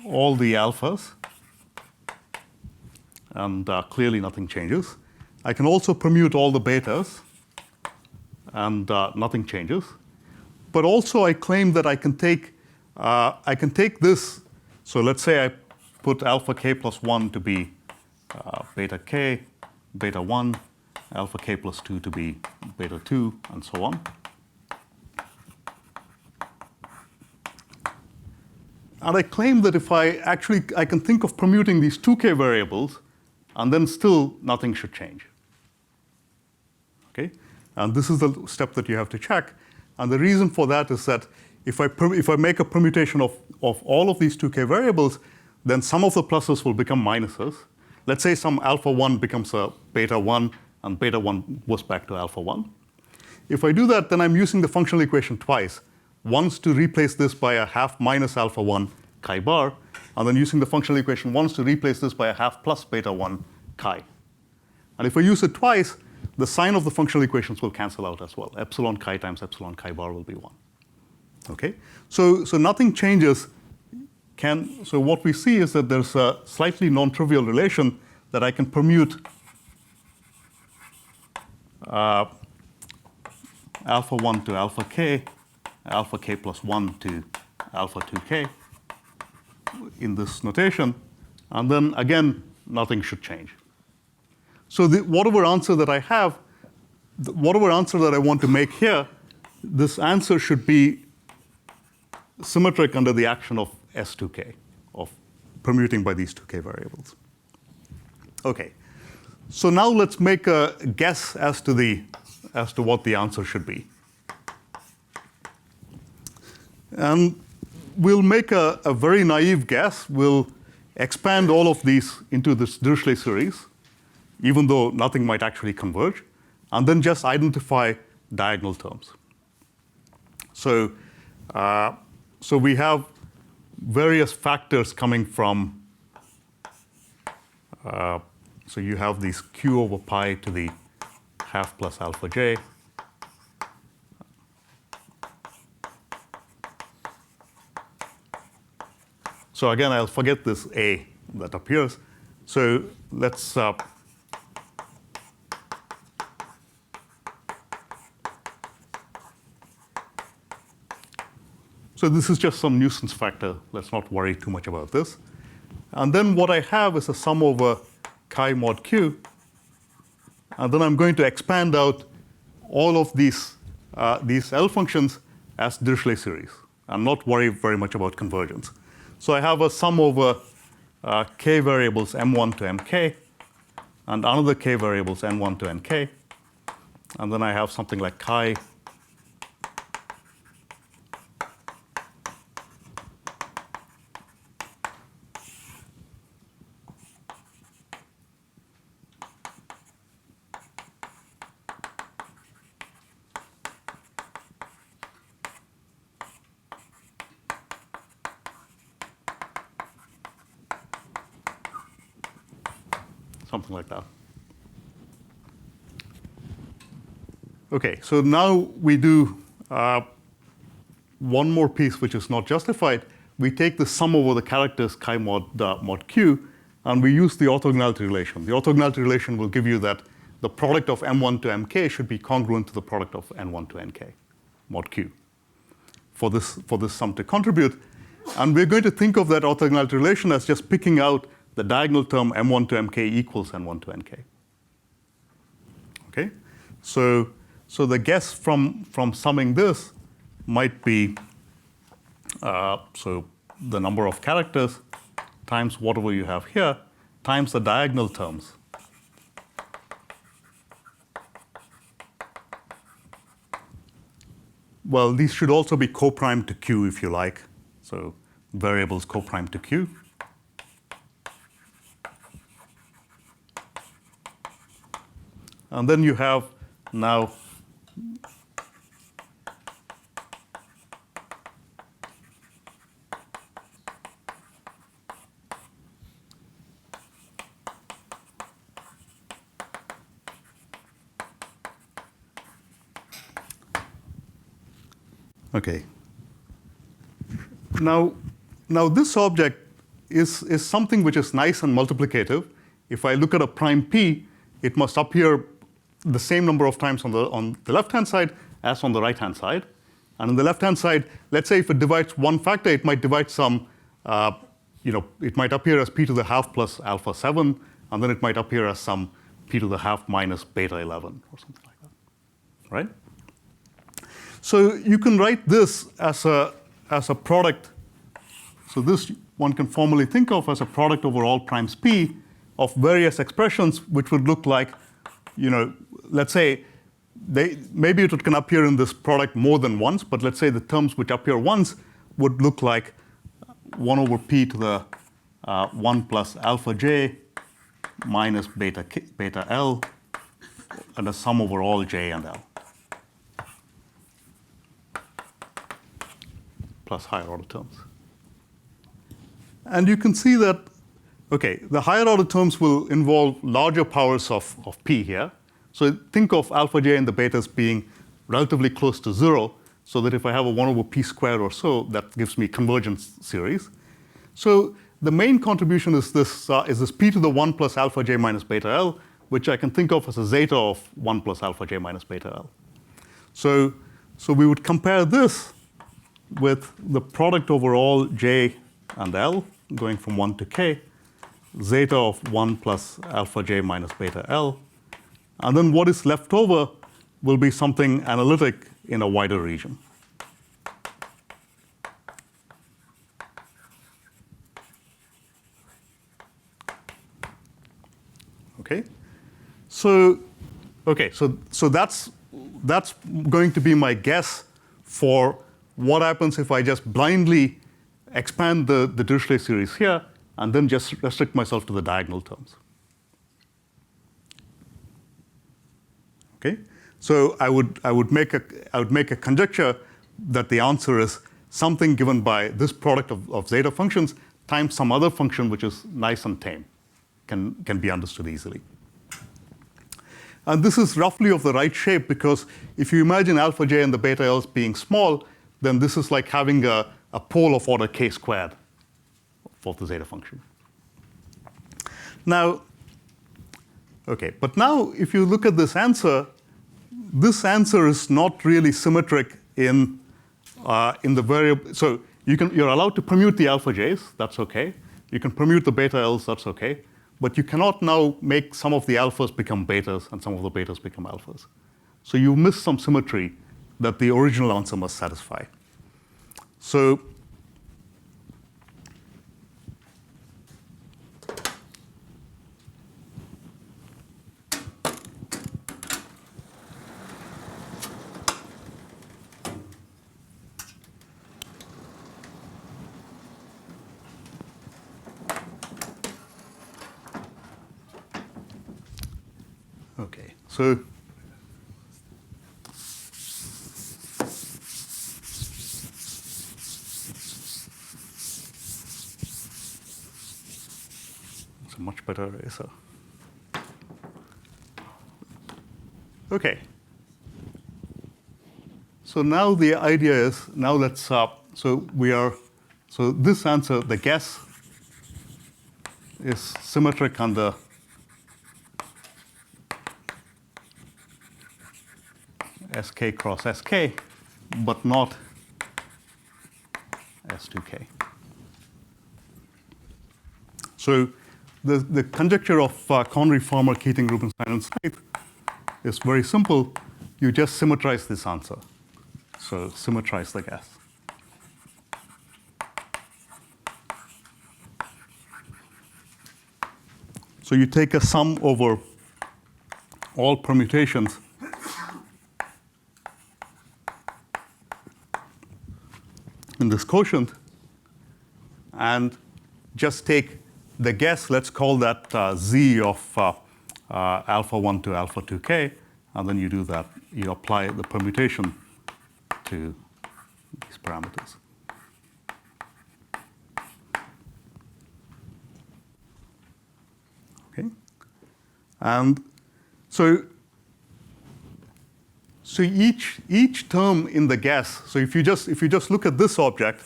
all the alphas, and clearly nothing changes. I can also permute all the betas, and nothing changes. But also, I claim that I can take this. So let's say I put alpha k plus 1 to be beta k, beta 1, alpha k plus 2 to be beta 2, and so on. And I claim that if I can think of permuting these 2k variables, and then still nothing should change. Okay? And this is the step that you have to check. And the reason for that is that if I make a permutation of all of these 2k variables, then some of the pluses will become minuses. Let's say some alpha 1 becomes a beta 1, and beta 1 goes back to alpha 1. If I do that, then I'm using the functional equation twice. Once to replace this by a half minus alpha 1 chi bar, and then using the functional equation once to replace this by a half plus beta 1 chi. And if I use it twice, the sign of the functional equations will cancel out as well. Epsilon chi times epsilon chi bar will be 1. Okay? So nothing changes. So what we see is that there's a slightly non-trivial relation that I can permute alpha 1 to alpha k plus 1 to alpha 2k in this notation. And then again, nothing should change. So whatever answer that I have, whatever answer that I want to make here, this answer should be symmetric under the action of S2k, of permuting by these 2k variables. OK. So now let's make a guess as to what the answer should be. And we'll make a very naive guess. We'll expand all of these into this Dirichlet series, even though nothing might actually converge, and then just identify diagonal terms. So, so we have various factors coming from, so you have these q over pi to the half plus alpha j. So again, I'll forget this a that appears. So let's so this is just some nuisance factor. Let's not worry too much about this. And then what I have is a sum over chi mod q. And then I'm going to expand out all of these L functions as Dirichlet series and not worry very much about convergence. So I have a sum over k variables m1 to mk and another k variables n1 to nk. And then I have something like chi something like that. OK, so now we do one more piece which is not justified. We take the sum over the characters chi mod q, and we use the orthogonality relation. The orthogonality relation will give you that the product of m1 to mk should be congruent to the product of n1 to nk mod q for this sum to contribute. And we're going to think of that orthogonality relation as just picking out the diagonal term m1 to mk equals n1 to nk. Okay, so the guess from summing this might be so the number of characters times whatever you have here times the diagonal terms. Well, these should also be co-primed to q if you like. So variables co-primed to q. And then you have now okay. Now this object is something which is nice and multiplicative. If I look at a prime p, it must appear the same number of times on the left-hand side as on the right-hand side. And on the left-hand side, let's say if it divides one factor, it might divide some, it might appear as p to the half plus alpha 7, and then it might appear as some p to the half minus beta 11 or something like that, right? So you can write this as a product. So this one can formally think of as a product over all primes p of various expressions, which would look like, let's say maybe it can appear in this product more than once, but let's say the terms which appear once would look like 1 over p to the 1 plus alpha j minus beta L and a sum over all j and L plus higher order terms. And you can see that, okay, the higher order terms will involve larger powers of p here. So think of alpha j and the betas being relatively close to 0, so that if I have a 1 over p squared or so, that gives me convergence series. So the main contribution is this p to the 1 plus alpha j minus beta L, which I can think of as a zeta of 1 plus alpha j minus beta L. So we would compare this with the product over all j and L, going from 1 to k, zeta of 1 plus alpha j minus beta L. And then what is left over will be something analytic in a wider region. Okay? So that's going to be my guess for what happens if I just blindly expand the Dirichlet series here and then just restrict myself to the diagonal terms. Okay? So I would make a conjecture that the answer is something given by this product of zeta functions times some other function which is nice and tame, can be understood easily. And this is roughly of the right shape because if you imagine alpha j and the beta L's being small, then this is like having a pole of order k squared for the zeta function. Now, okay, but now if you look at this answer is not really symmetric in the variable. So you're allowed to permute the alpha j's, that's okay. You can permute the beta L's, that's okay. But you cannot now make some of the alphas become betas and some of the betas become alphas. So you miss some symmetry that the original answer must satisfy. So okay, so it's a much better eraser. Okay. So now the idea is, now let's, so this answer, the guess, is symmetric under Sk cross Sk, but not S2k. So the conjecture of Connery, Farmer, Keating, Rubinstein, and Smith is very simple. You just symmetrize this answer. So symmetrize the guess. So you take a sum over all permutations in this quotient and just take the guess, let's call that z of alpha 1 to alpha 2k, and then you do that. You apply the permutation to these parameters. Okay, and so each term in the guess. So if you just look at this object,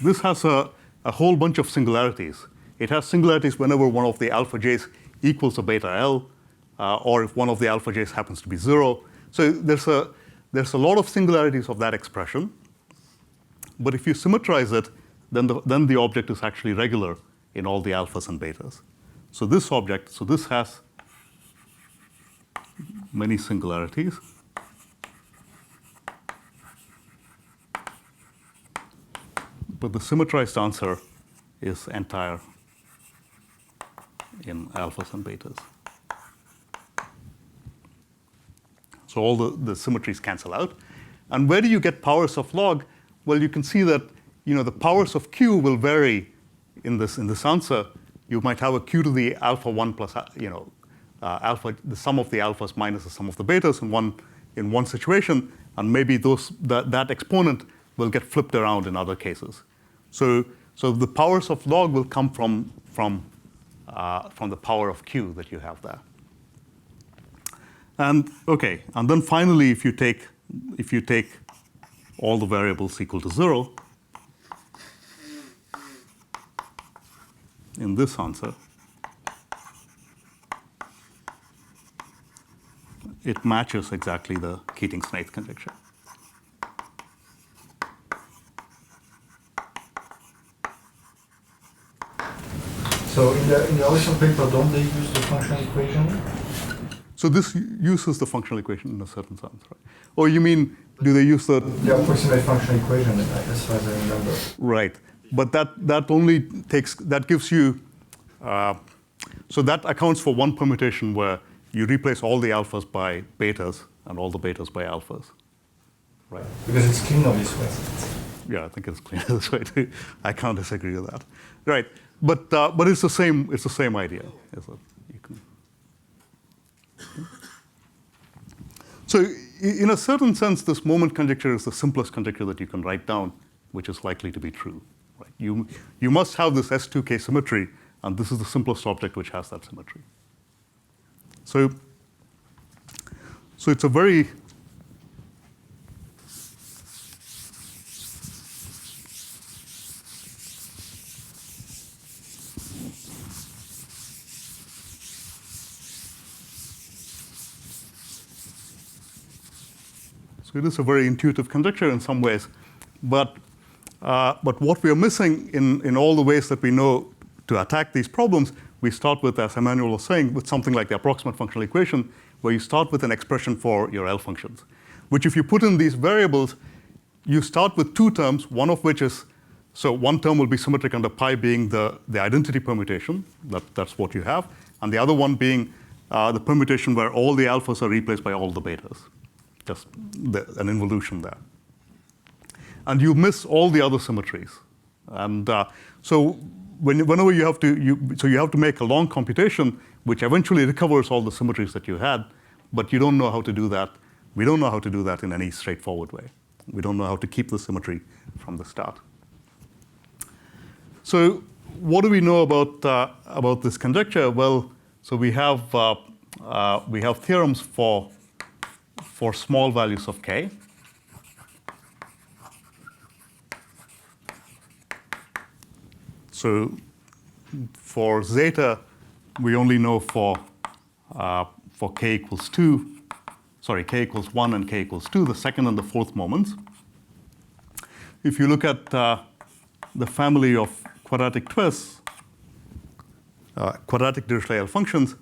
this has a whole bunch of singularities. It has singularities whenever one of the alpha j's equals a beta L, or if one of the alpha j's happens to be 0. So there's a lot of singularities of that expression. But if you symmetrize it, then the object is actually regular in all the alphas and betas. So this object, so this has many singularities. But the symmetrized answer is entire in alphas and betas. So all the symmetries cancel out. And where do you get powers of log? Well, you can see that the powers of q will vary in this answer. You might have a q to the alpha 1 plus alpha, the sum of the alphas minus the sum of the betas in one situation, and maybe that exponent will get flipped around in other cases. So the powers of log will come from the power of q that you have there. And okay, and then finally, if you take all the variables equal to 0 in this answer, it matches exactly the Keating-Snaith conjecture. So in the original paper, don't they use the functional equation? So this uses the functional equation in a certain sense, right? Or you mean, do they use the... The approximate functional equation, as far as I remember. Right, but that only takes, that gives you, so that accounts for one permutation where you replace all the alphas by betas and all the betas by alphas. Right. Because it's cleaner this way. Yeah, I think it's cleaner this way too. I can't disagree with that. Right, but it's the same idea. Is that you can. So in a certain sense, this moment conjecture is the simplest conjecture that you can write down, which is likely to be true. Right? You must have this S2K symmetry, and this is the simplest object which has that symmetry. So it's a very So it is a very intuitive conjecture in some ways, but what we are missing in all the ways that we know to attack these problems, we start with, as Emmanuel was saying, with something like the approximate functional equation, where you start with an expression for your L functions, which if you put in these variables, you start with two terms, one of which is, so one term will be symmetric under pi being the identity permutation, that's what you have, and the other one being the permutation where all the alphas are replaced by all the betas. Just an involution there. And you miss all the other symmetries. And so whenever you have to make a long computation, which eventually recovers all the symmetries that you had, but you don't know how to do that. We don't know how to do that in any straightforward way. We don't know how to keep the symmetry from the start. So what do we know about this conjecture? Well, so we have theorems for small values of k. So for zeta, we only know for k equals 2, sorry, k equals 1 and k equals 2, the second and the fourth moments. If you look at the family of quadratic twists, quadratic Dirichlet L functions,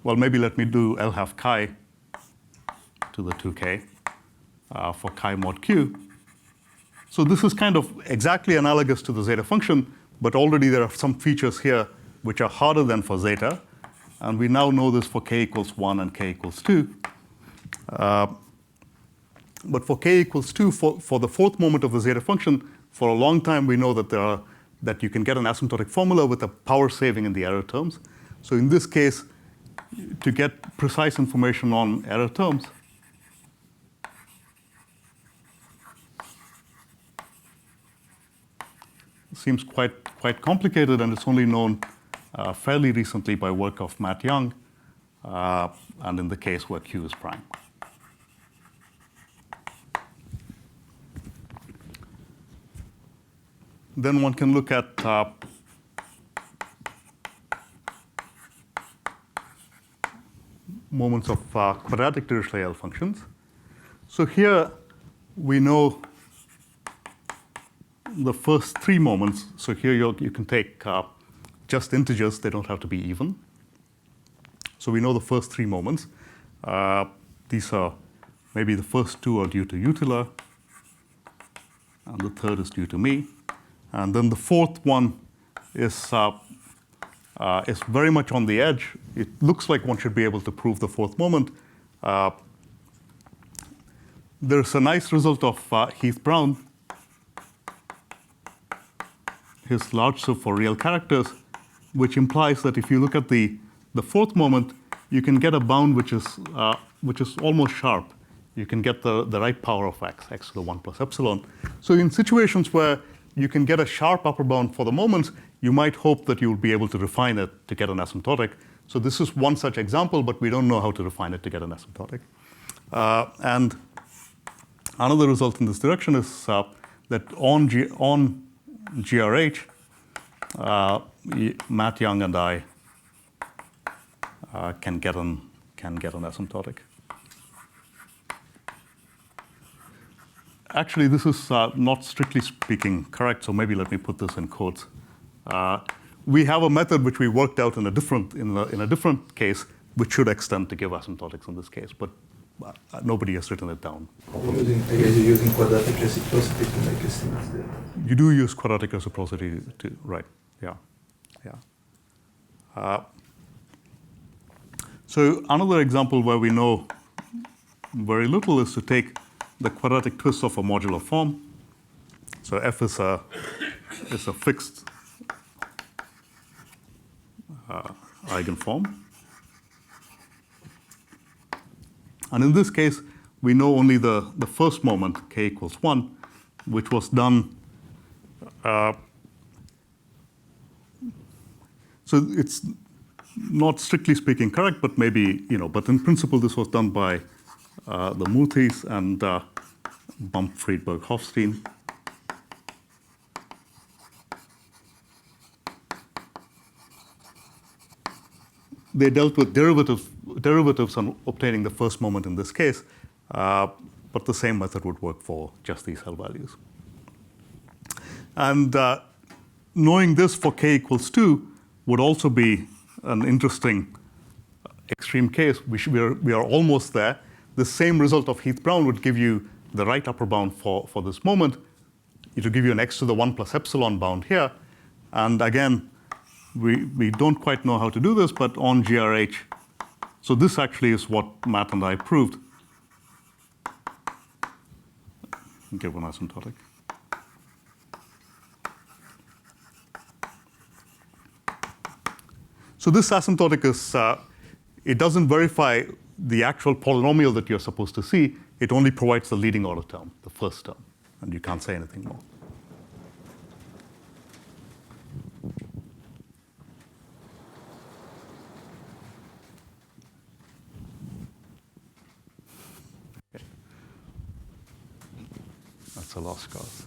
well, maybe let me do L half chi to the 2k for chi mod q. So this is kind of exactly analogous to the zeta function, but already there are some features here which are harder than for zeta. And we now know this for k equals 1 and k equals 2. But for k equals 2, for the fourth moment of the zeta function, for a long time we know that you can get an asymptotic formula with a power saving in the error terms. So in this case, to get precise information on error terms, seems quite complicated, and it's only known fairly recently by work of Matt Young, and in the case where Q is prime. Then one can look at moments of quadratic Dirichlet L functions. So here we know the first three moments. So here you can take just integers, they don't have to be even. So we know the first three moments. These are, maybe the first two are due to Utila, and the third is due to me. And then the fourth one is very much on the edge. It looks like one should be able to prove the fourth moment. There's a nice result of Heath Brown, his large sub for real characters, which implies that if you look at the fourth moment, you can get a bound which is almost sharp. You can get the right power of x to the 1 plus epsilon. So in situations where you can get a sharp upper bound for the moments, you might hope that you will be able to refine it to get an asymptotic. So this is one such example, but we don't know how to refine it to get an asymptotic. And another result in this direction is that on GRH, Matt Young and I can get can get an asymptotic. Actually, this is not strictly speaking correct, so maybe let me put this in quotes. We have a method which we worked out in a different case, which should extend to give asymptotics in this case, but nobody has written it down. I guess you're using quadratic reciprocity to make estimates there. You do use quadratic reciprocity to, right, yeah. So another example where we know very little is to take the quadratic twist of a modular form. So f is a fixed eigenform. And in this case, we know only the first moment, k equals 1, which was done. So it's not strictly speaking correct, but maybe, but in principle, this was done by the Murthys and Bump, Friedberg, Hofstein. They dealt with derivatives on obtaining the first moment in this case, but the same method would work for just these L values. And knowing this for k equals 2 would also be an interesting extreme case. We are almost there. The same result of Heath-Brown would give you the right upper bound for this moment. It would give you an x to the 1 plus epsilon bound here. And again, we don't quite know how to do this, but on GRH. So this actually is what Matt and I proved. Give one asymptotic. So this asymptotic is, it doesn't verify the actual polynomial that you're supposed to see. It only provides the leading order term, the first term, and you can't say anything more. Okay. That's a lost cause.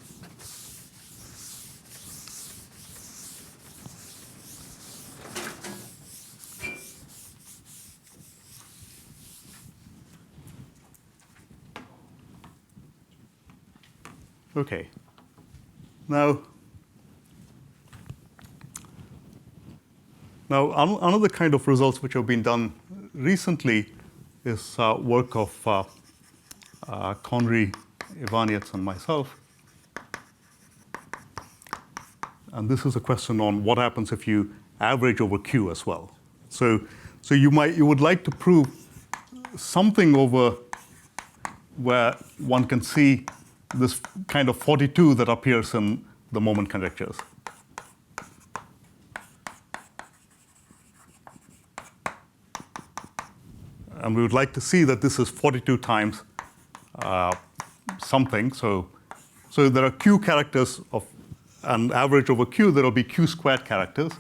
Okay. Now another kind of results which have been done recently is work of Conry, Ivanets, and myself. And this is a question on what happens if you average over Q as well. So you would like to prove something over where one can see this kind of 42 that appears in the moment conjectures. And we would like to see that this is 42 times something. So there are Q characters of an average over Q. There will be Q squared characters.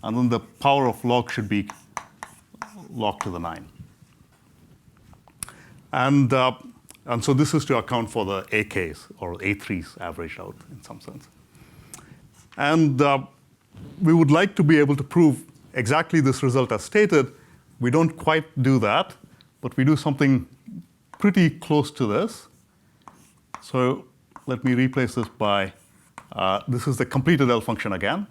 And then the power of log should be log to the 9. And so this is to account for the AKs, or A3s averaged out in some sense. And we would like to be able to prove exactly this result as stated. We don't quite do that, but we do something pretty close to this. So let me replace this by, this is the completed L function again,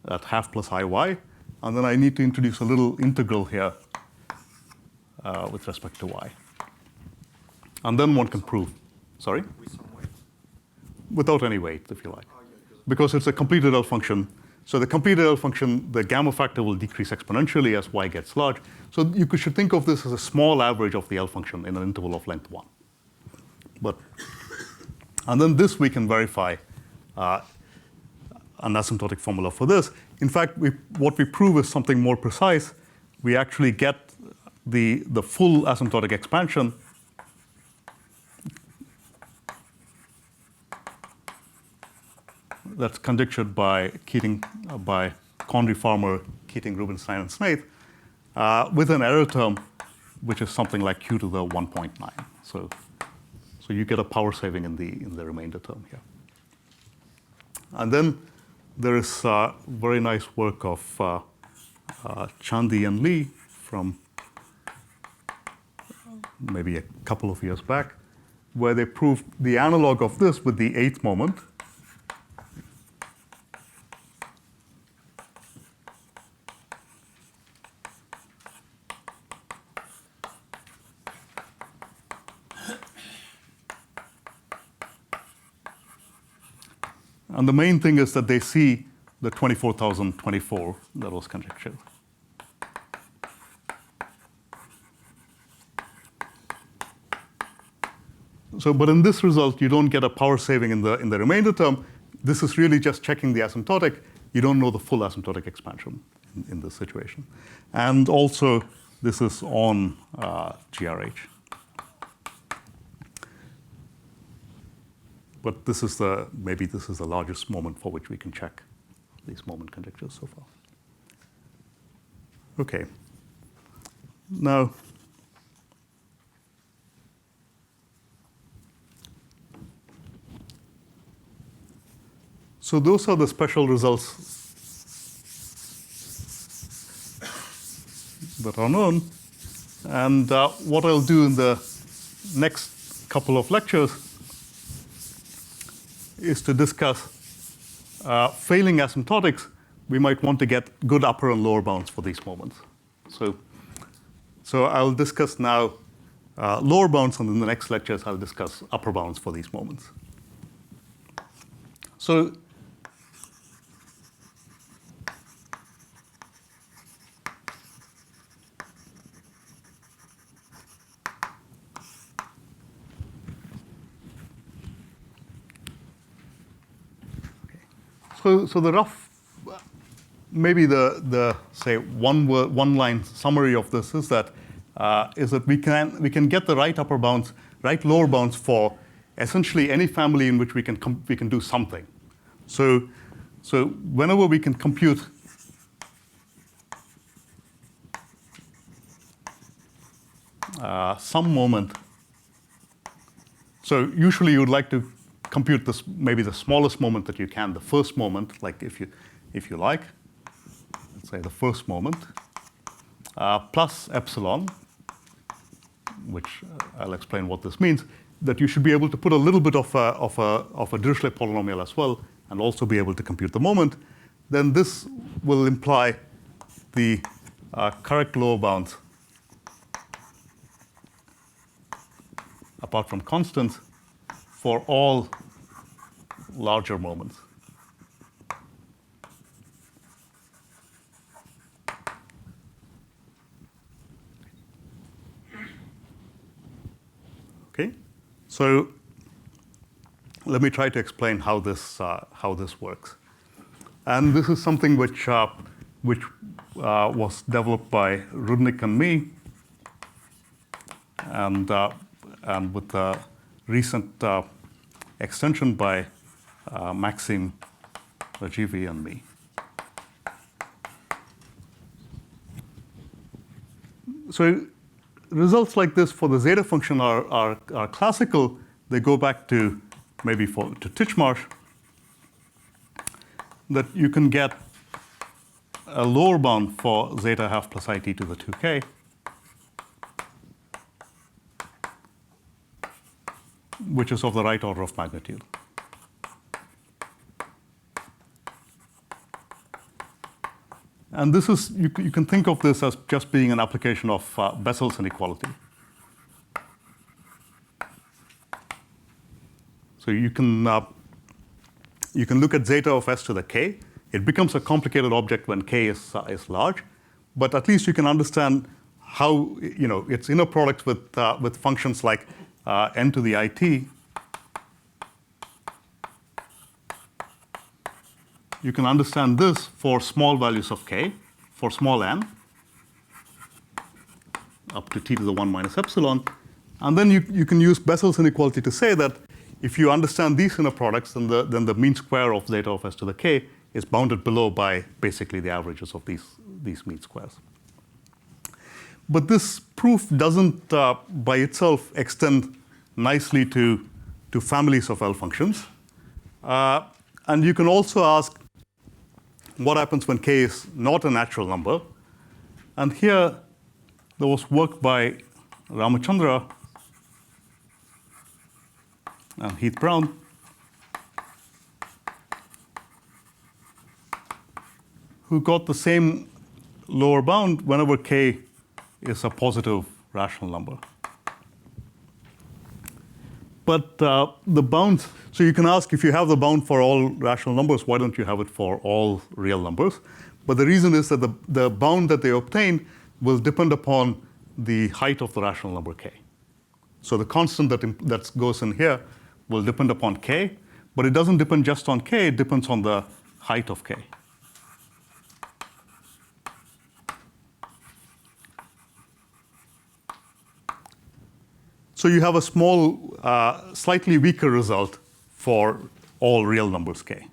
at half plus IY. And then I need to introduce a little integral here with respect to y. And then one can prove, sorry? With some weight. Without any weight, if you like. Because it's a completed L function. So the completed L function, the gamma factor will decrease exponentially as y gets large. So you should think of this as a small average of the L function in an interval of length 1. And then this we can verify an asymptotic formula for this. In fact, what we prove is something more precise. We actually get the full asymptotic expansion that's conjectured by Keating, by Conry, Farmer, Keating, Rubinstein, and Snaith, with an error term which is something like q to the 1.9. So you get a power saving in the remainder term here. And then there is very nice work of Chandy and Lee from maybe a couple of years back, where they proved the analog of this with the 8th moment. And the main thing is that they see the 24,024 that was conjectured. So, but in this result, you don't get a power saving in the remainder term. This is really just checking the asymptotic. You don't know the full asymptotic expansion in this situation. And also, this is on GRH. But this is maybe this is the largest moment for which we can check these moment conjectures so far. Okay. Now, so those are the special results that are known. And what I'll do in the next couple of lectures is to discuss failing asymptotics. We might want to get good upper and lower bounds for these moments. So I'll discuss now lower bounds, and in the next lectures I'll discuss upper bounds for these moments. So So the rough, maybe the say one line summary of this is that we can get the right upper bounds, right lower bounds for essentially any family in which we can do something. So whenever we can compute some moment, so usually you would like to compute this, maybe the smallest moment that you can, the first moment, like if you like, let's say the first moment, plus epsilon, which I'll explain what this means, that you should be able to put a little bit of a Dirichlet polynomial as well, and also be able to compute the moment. Then this will imply the correct lower bounds apart from constants for all larger moments. Okay, so let me try to explain how this works. And this is something which was developed by Rudnick and me, and with the recent extension by Maxime Rajivi and me. So results like this for the zeta function are classical. They go back to maybe to Titchmarsh, that you can get a lower bound for zeta half plus it to the 2k, which is of the right order of magnitude. And this is, you can think of this as just being an application of Bessel's inequality. So you can look at zeta of s to the k. It becomes a complicated object when k is large, but at least you can understand how, its inner product with functions like n to the it. You can understand this for small values of k, for small n, up to t to the 1 minus epsilon. And then you can use Bessel's inequality to say that if you understand these inner products, then the mean square of zeta of s to the k is bounded below by basically the averages of these mean squares. But this proof doesn't, by itself, extend nicely to families of L functions. And you can also ask, what happens when k is not a natural number? And here, there was work by Ramachandra and Heath Brown who got the same lower bound whenever k is a positive rational number. But the bounds, so you can ask if you have the bound for all rational numbers, why don't you have it for all real numbers? But the reason is that the bound that they obtain will depend upon the height of the rational number k. So the constant that goes in here will depend upon k, but it doesn't depend just on k, it depends on the height of k. So you have a small, slightly weaker result for all real numbers k.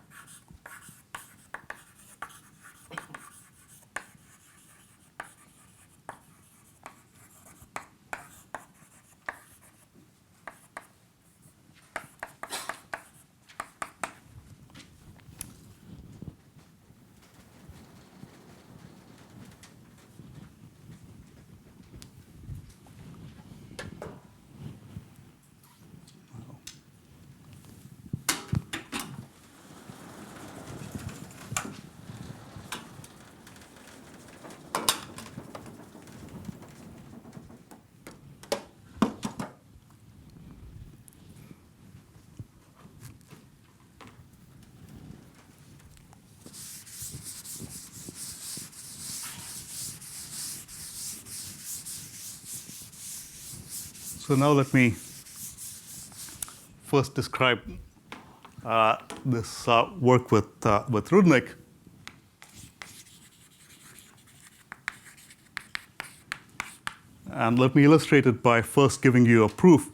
So now let me first describe this work with Rudnick. And let me illustrate it by first giving you a proof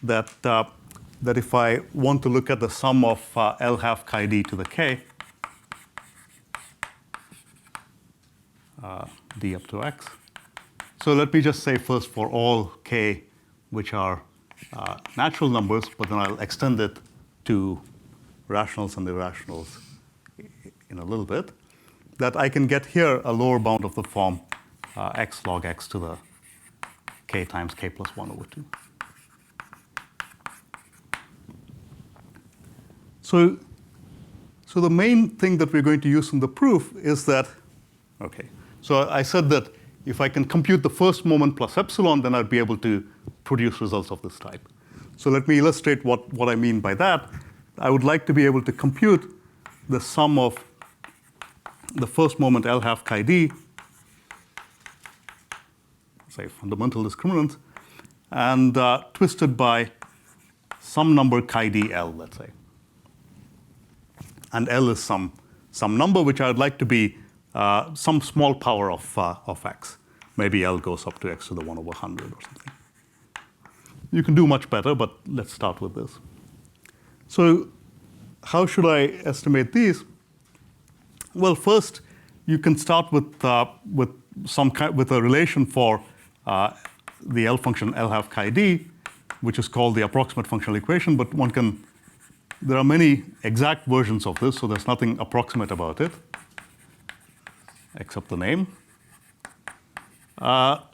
that, that if I want to look at the sum of L half chi d to the k, d up to x. So let me just say first for all k which are natural numbers, but then I'll extend it to rationals and irrationals in a little bit, that I can get here a lower bound of the form x log x to the k times k plus 1 over 2. So the main thing that we're going to use in the proof is that, okay, so I said that if I can compute the first moment plus epsilon, then I'd be able to produce results of this type. So let me illustrate what I mean by that. I would like to be able to compute the sum of the first moment L half chi d, say fundamental discriminants, and twisted by some number chi d L, let's say. And L is some number which I'd like to be some small power of x. Maybe L goes up to x to the 1 over 100 or something. You can do much better, but let's start with this. So how should I estimate these? Well, first, you can start with a relation for the L function L half chi d, which is called the approximate functional equation, but there are many exact versions of this, so there's nothing approximate about it, except the name,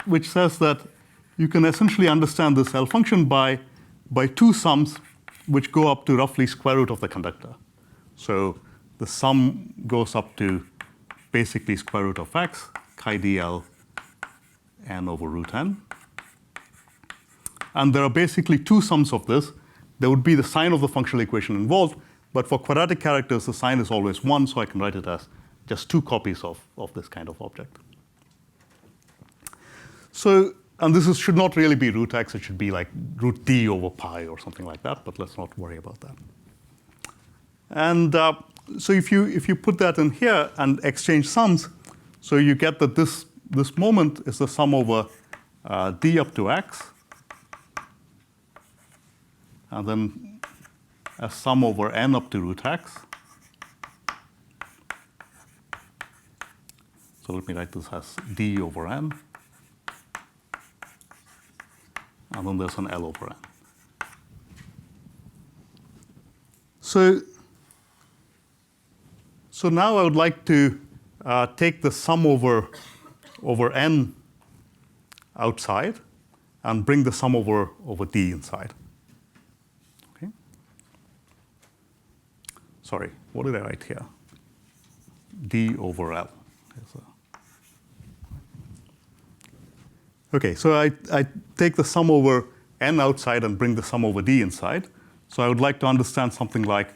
which says that you can essentially understand this L function by two sums which go up to roughly square root of the conductor. So the sum goes up to basically square root of x, chi dl n over root n. And there are basically two sums of this. There would be the sign of the functional equation involved, but for quadratic characters, the sign is always 1, so I can write it as just two copies of this kind of object. So, and this should not really be root x, it should be like root d over pi or something like that, but let's not worry about that. And so if you put that in here and exchange sums, so you get that this moment is the sum over d up to x, and then a sum over n up to root x. So let me write this as d over n. And then there's an L over n. So now I would like to take the sum over n outside and bring the sum over D inside. Okay. Sorry, what did I write here? D over L. Okay, so I take the sum over N outside and bring the sum over D inside. So I would like to understand something like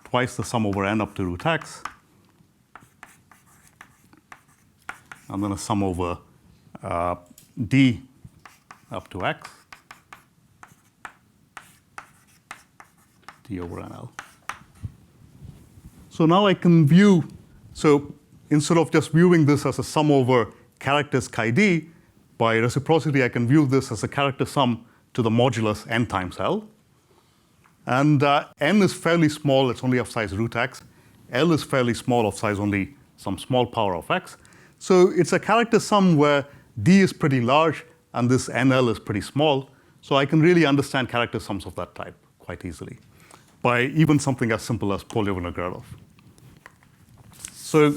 twice the sum over N up to root X, and then a sum over D up to X, D over NL. So now I can view, so instead of just viewing this as a sum over characters chi D, by reciprocity I can view this as a character sum to the modulus N times L. And N is fairly small, it's only of size root X. L is fairly small, of size only some small power of X. So it's a character sum where D is pretty large and this NL is pretty small. So I can really understand character sums of that type quite easily by even something as simple as Polyomino-Gradov. So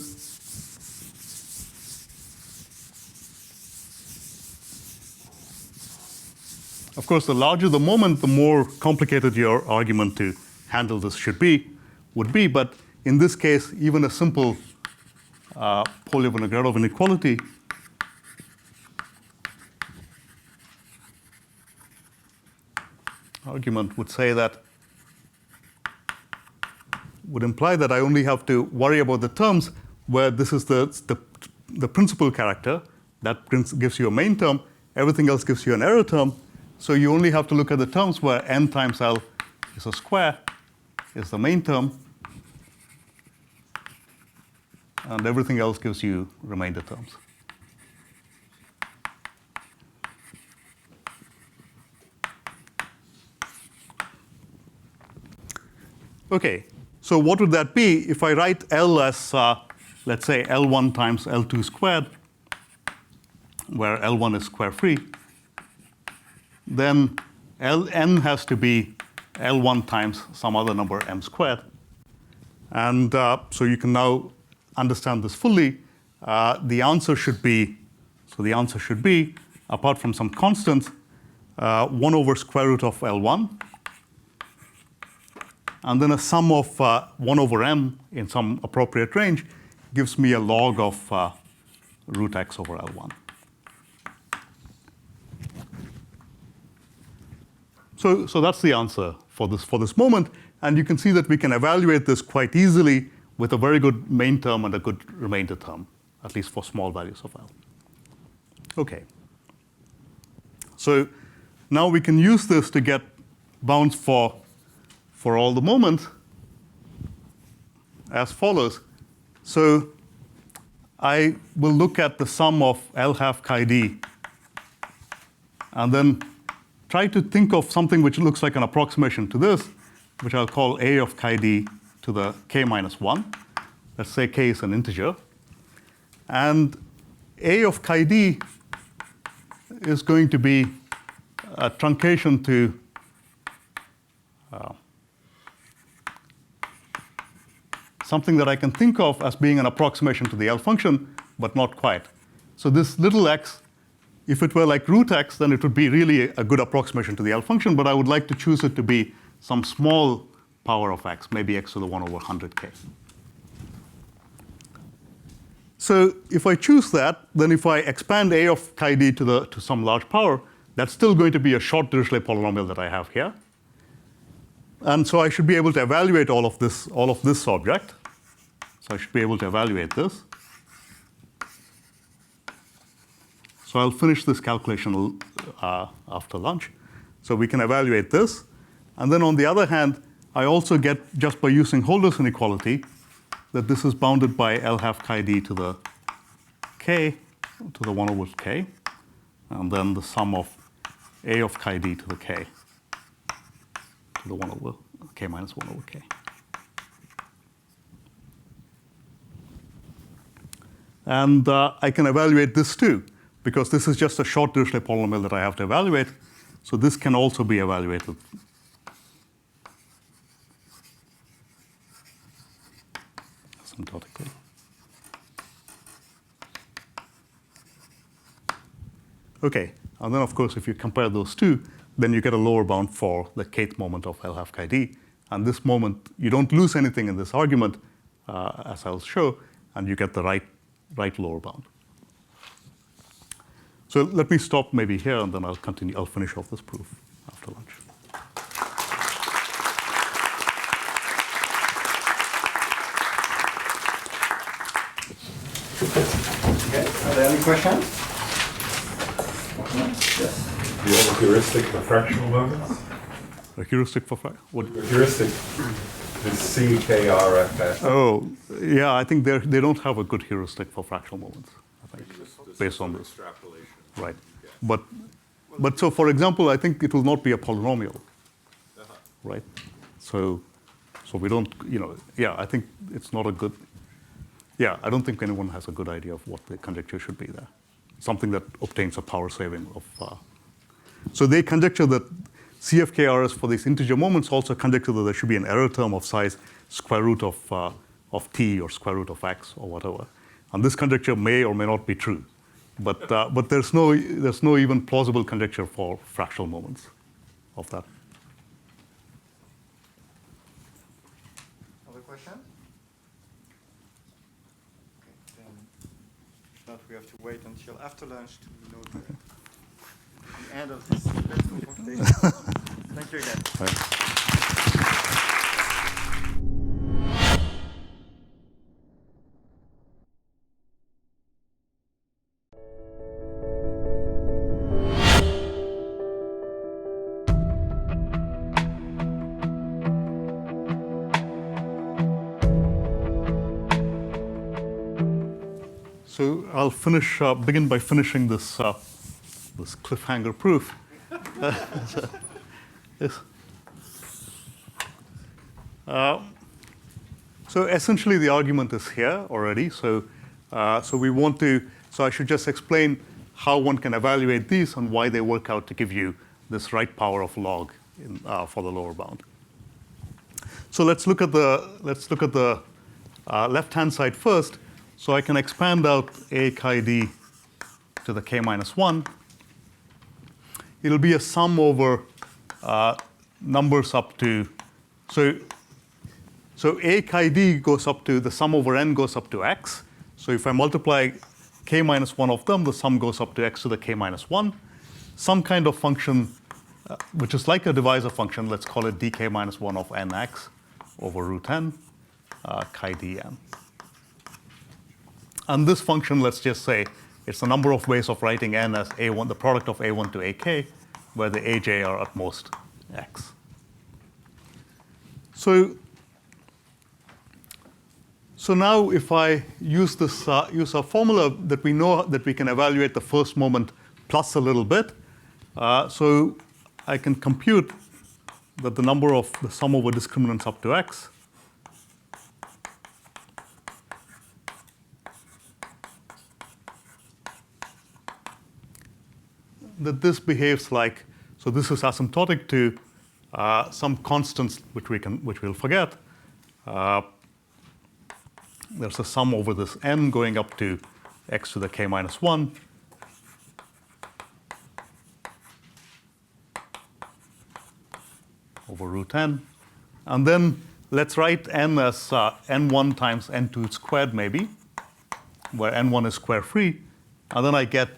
of course, the larger the moment, the more complicated your argument to handle this would be. But in this case, even a simple Polyomino-Gradov inequality argument would say that, would imply that I only have to worry about the terms where this is the principal character that gives you a main term, everything else gives you an error term. So you only have to look at the terms where N times L is a square, is the main term, and everything else gives you remainder terms. Okay, so what would that be if I write L as, let's say, L1 times L2 squared, where L1 is square free? Then Ln has to be L1 times some other number m squared. And so you can now understand this fully. The answer should be, apart from some constants, 1 over square root of L1, and then a sum of 1 over m in some appropriate range gives me a log of root x over L1. So that's the answer for this moment. And you can see that we can evaluate this quite easily with a very good main term and a good remainder term, at least for small values of L. Okay. So now we can use this to get bounds for all the moments as follows. So I will look at the sum of L half chi D and then try to think of something which looks like an approximation to this, which I'll call A of chi D to the k minus 1. Let's say k is an integer. And A of chi D is going to be a truncation to something that I can think of as being an approximation to the L function, but not quite. So this little x, if it were like root x, then it would be really a good approximation to the L function, but I would like to choose it to be some small power of x, maybe x to the 1 over 100k. So if I choose that, then if I expand A of chi D to some large power, that's still going to be a short Dirichlet polynomial that I have here. And so I should be able to evaluate all of this object. So I should be able to evaluate this. So I'll finish this calculation after lunch. So we can evaluate this. And then on the other hand, I also get, just by using Holder's inequality, that this is bounded by L half chi D to the k, to the 1 over k, and then the sum of A of chi D to the k, to the 1 over k minus 1 over k. And I can evaluate this too, because this is just a short Dirichlet polynomial that I have to evaluate. So this can also be evaluated. Asymptotically. Okay, And then, of course, if you compare those two, then you get a lower bound for the kth moment of L half chi d. And this moment, you don't lose anything in this argument, as I'll show, and you get the right lower bound. So let me stop maybe here, and then I'll continue. I'll finish off this proof after lunch. Okay, are there any questions? Yes. Do you have a heuristic for fractional moments? A heuristic for what? The heuristic is CKRFS. Oh, yeah. I think they don't have a good heuristic for fractional moments. I think based on this. Extrapolation. Right. But so, for example, I think it will not be a polynomial, right? So we don't, yeah, I think it's not a good, yeah, I don't think anyone has a good idea of what the conjecture should be there. Something that obtains a power saving of, so they conjecture that CFKRS for these integer moments also conjecture that there should be an error term of size square root of t or square root of x or whatever. And this conjecture may or may not be true. But there's no even plausible conjecture for fractional moments of that. Other questions? Okay, then if not, we have to wait until after lunch to know the end of this dreadful computation. Thank you again. Right. So I'll begin by finishing this cliffhanger proof. Yes. So essentially, the argument is here already. So we want to. So I should just explain how one can evaluate these and why they work out to give you this right power of log for the lower bound. So let's look at the left-hand side first. So I can expand out a chi d to the k minus 1. It'll be a sum over numbers up to, so a chi d goes up to, the sum over n goes up to x. So if I multiply k minus 1 of them, the sum goes up to x to the k minus 1. Some kind of function, which is like a divisor function, let's call it dk minus 1 of nx over root n, chi dn. And this function, let's just say, it's the number of ways of writing n as a1, the product of a1 to ak, where the aj are at most x. So now if I use this, use a formula that we know that we can evaluate the first moment plus a little bit, so I can compute that the number of the sum over discriminants up to x that this behaves like, so this is asymptotic to some constants which we'll forget. There's a sum over this n going up to x to the k minus 1. Over root n. And then let's write n as n1 times n2 squared maybe, where n1 is square free. And then I get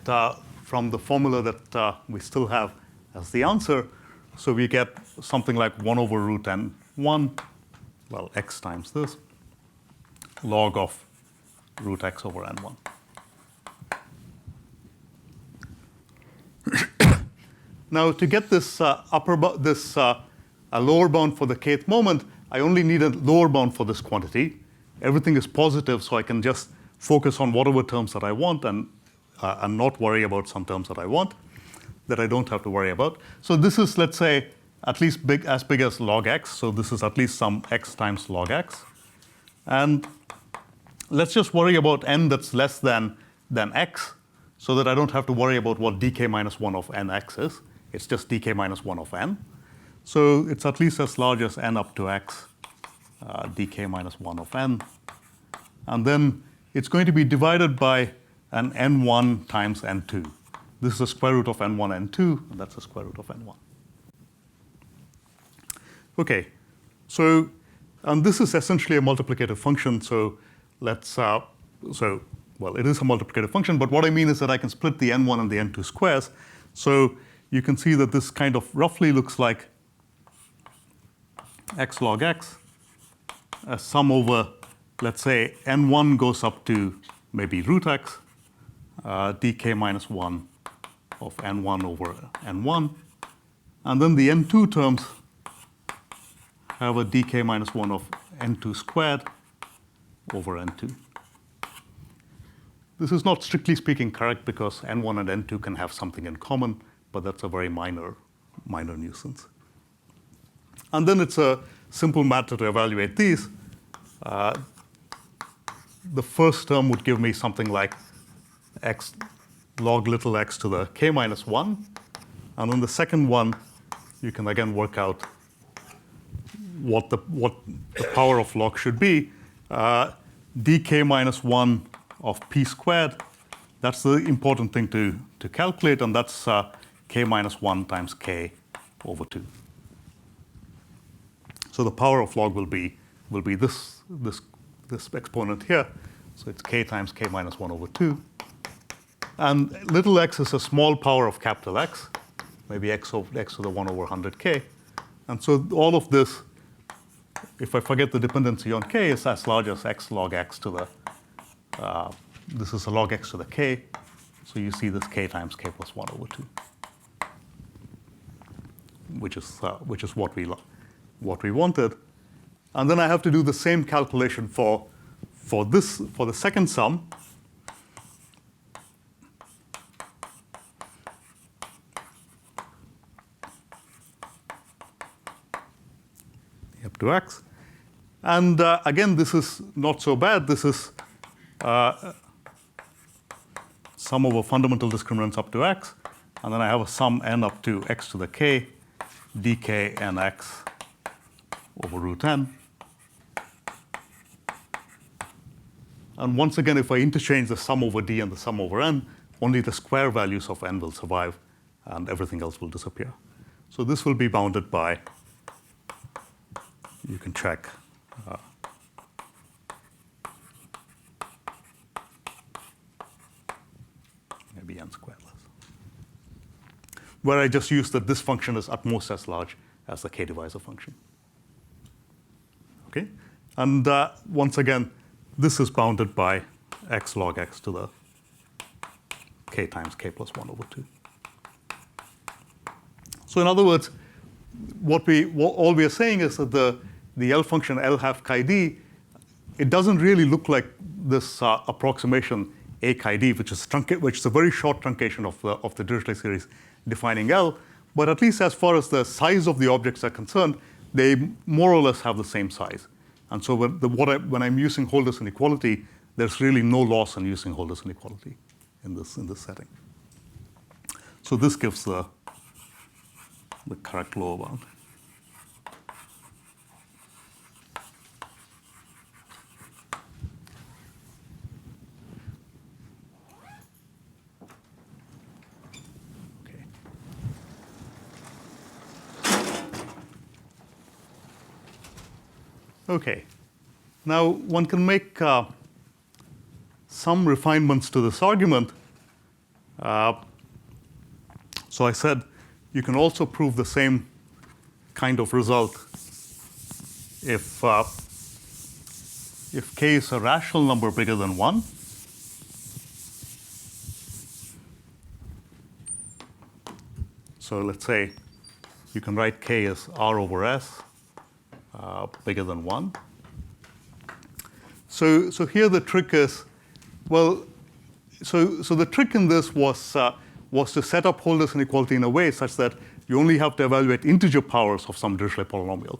from the formula that we still have as the answer, so we get something like 1 over root n1, well, x times this, log of root x over n1. Now, to get this a lower bound for the kth moment, I only need a lower bound for this quantity. Everything is positive, so I can just focus on whatever terms that I want and not worry about some terms that I want, that I don't have to worry about. So this is, let's say, at least as big as log x. So this is at least some x times log x. And let's just worry about n that's less than x, so that I don't have to worry about what dk minus 1 of nx is. It's just dk minus 1 of n. So it's at least as large as n up to x, dk minus 1 of n. And then it's going to be divided by an n1 times n2. This is the square root of n1, n2, and that's the square root of n1. Okay, so, and this is essentially a multiplicative function, so let's, well, it is a multiplicative function, but what I mean is that I can split the n1 and the n2 squares. So you can see that this kind of roughly looks like x log x, a sum over, let's say, n1 goes up to maybe root x, dk minus 1 of n1 over n1. And then the n2 terms have a dk minus 1 of n2 squared over n2. This is not strictly speaking correct because n1 and n2 can have something in common, but that's a very minor nuisance. And then it's a simple matter to evaluate these. The first term would give me something like x log little x to the k minus 1. And then the second one, you can again work out what the power of log should be. Dk minus 1 of p squared, that's the important thing to calculate, and that's k minus 1 times k over 2. So the power of log will be this exponent here. So it's k times k minus 1 over 2. And little x is a small power of capital X, maybe x to the 1 over 100k. And so all of this, if I forget the dependency on k, is as large as x log x to the, this is a log x to the k. So you see this k times k plus 1 over 2, which is what we wanted. And then I have to do the same calculation for the second sum. Up to x. And again, this is not so bad. This is sum over fundamental discriminants up to x. And then I have a sum n up to x to the k, dk nx over root n. And once again, if I interchange the sum over d and the sum over n, only the square values of n will survive, and everything else will disappear. So this will be bounded by, you can check, maybe n squared less, where I just use that this function is at most as large as the k-divisor function. Okay? And once again, this is bounded by x log x to the k times k plus 1 over 2. So in other words, all we are saying is that the L function L half chi d, it doesn't really look like this approximation A chi d, which is a very short truncation of the Dirichlet series defining L. But at least as far as the size of the objects are concerned, they more or less have the same size. And so when I'm using Holder's inequality, there's really no loss in using Holder's inequality in this setting. So this gives the correct lower bound. Okay. Okay. Now one can make some refinements to this argument. So I said you can also prove the same kind of result if k is a rational number bigger than 1. So let's say you can write k as r over s bigger than 1. So here the trick is, well, so the trick in this was to set up Holder's inequality in a way such that you only have to evaluate integer powers of some Dirichlet polynomial.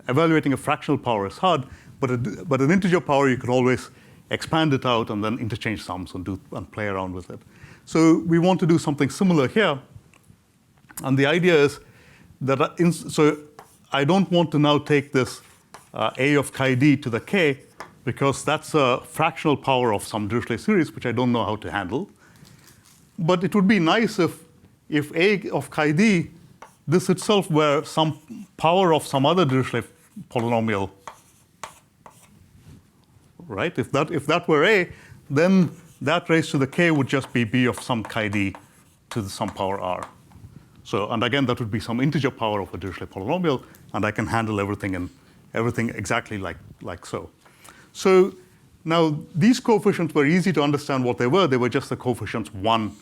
Evaluating a fractional power is hard, but an integer power you can always expand it out and then interchange sums and play around with it. So we want to do something similar here. And the idea is that so I don't want to now take this a of chi d to the k, because that's a fractional power of some Dirichlet series, which I don't know how to handle. but it would be nice if A of chi d, this itself were some power of some other Dirichlet polynomial, right? If that were A, then that raised to the k would just be B of some chi d to some power r. So, and again, that would be some integer power of a Dirichlet polynomial, and I can handle everything exactly like so. So now these coefficients were easy to understand what they were. They were just the coefficients 1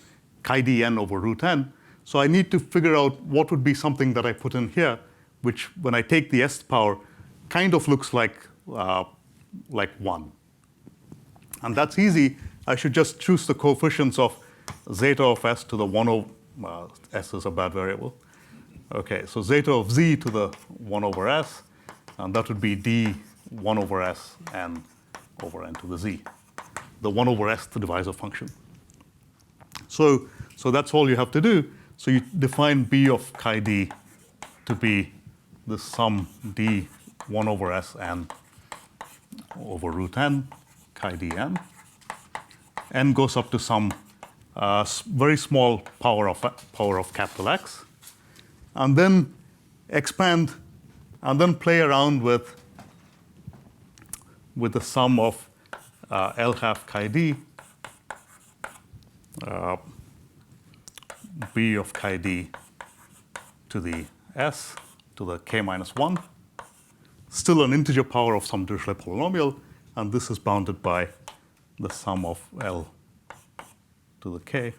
chi dn over root n. So I need to figure out what would be something that I put in here, which when I take the s power, kind of looks like 1. And that's easy. I should just choose the coefficients of zeta of s to the 1 over, s is a bad variable. Okay, so zeta of z to the 1 over s, and that would be d 1 over s n over n to the z. The 1 over s, the divisor function. So that's all you have to do. So you define b of chi d to be the sum d 1 over s n over root n chi dn. N goes up to some very small power of capital X, and then expand, and then play around with the sum of L half chi d, B of chi d to the s to the k minus 1, still an integer power of some Dirichlet polynomial, and this is bounded by the sum of L to the k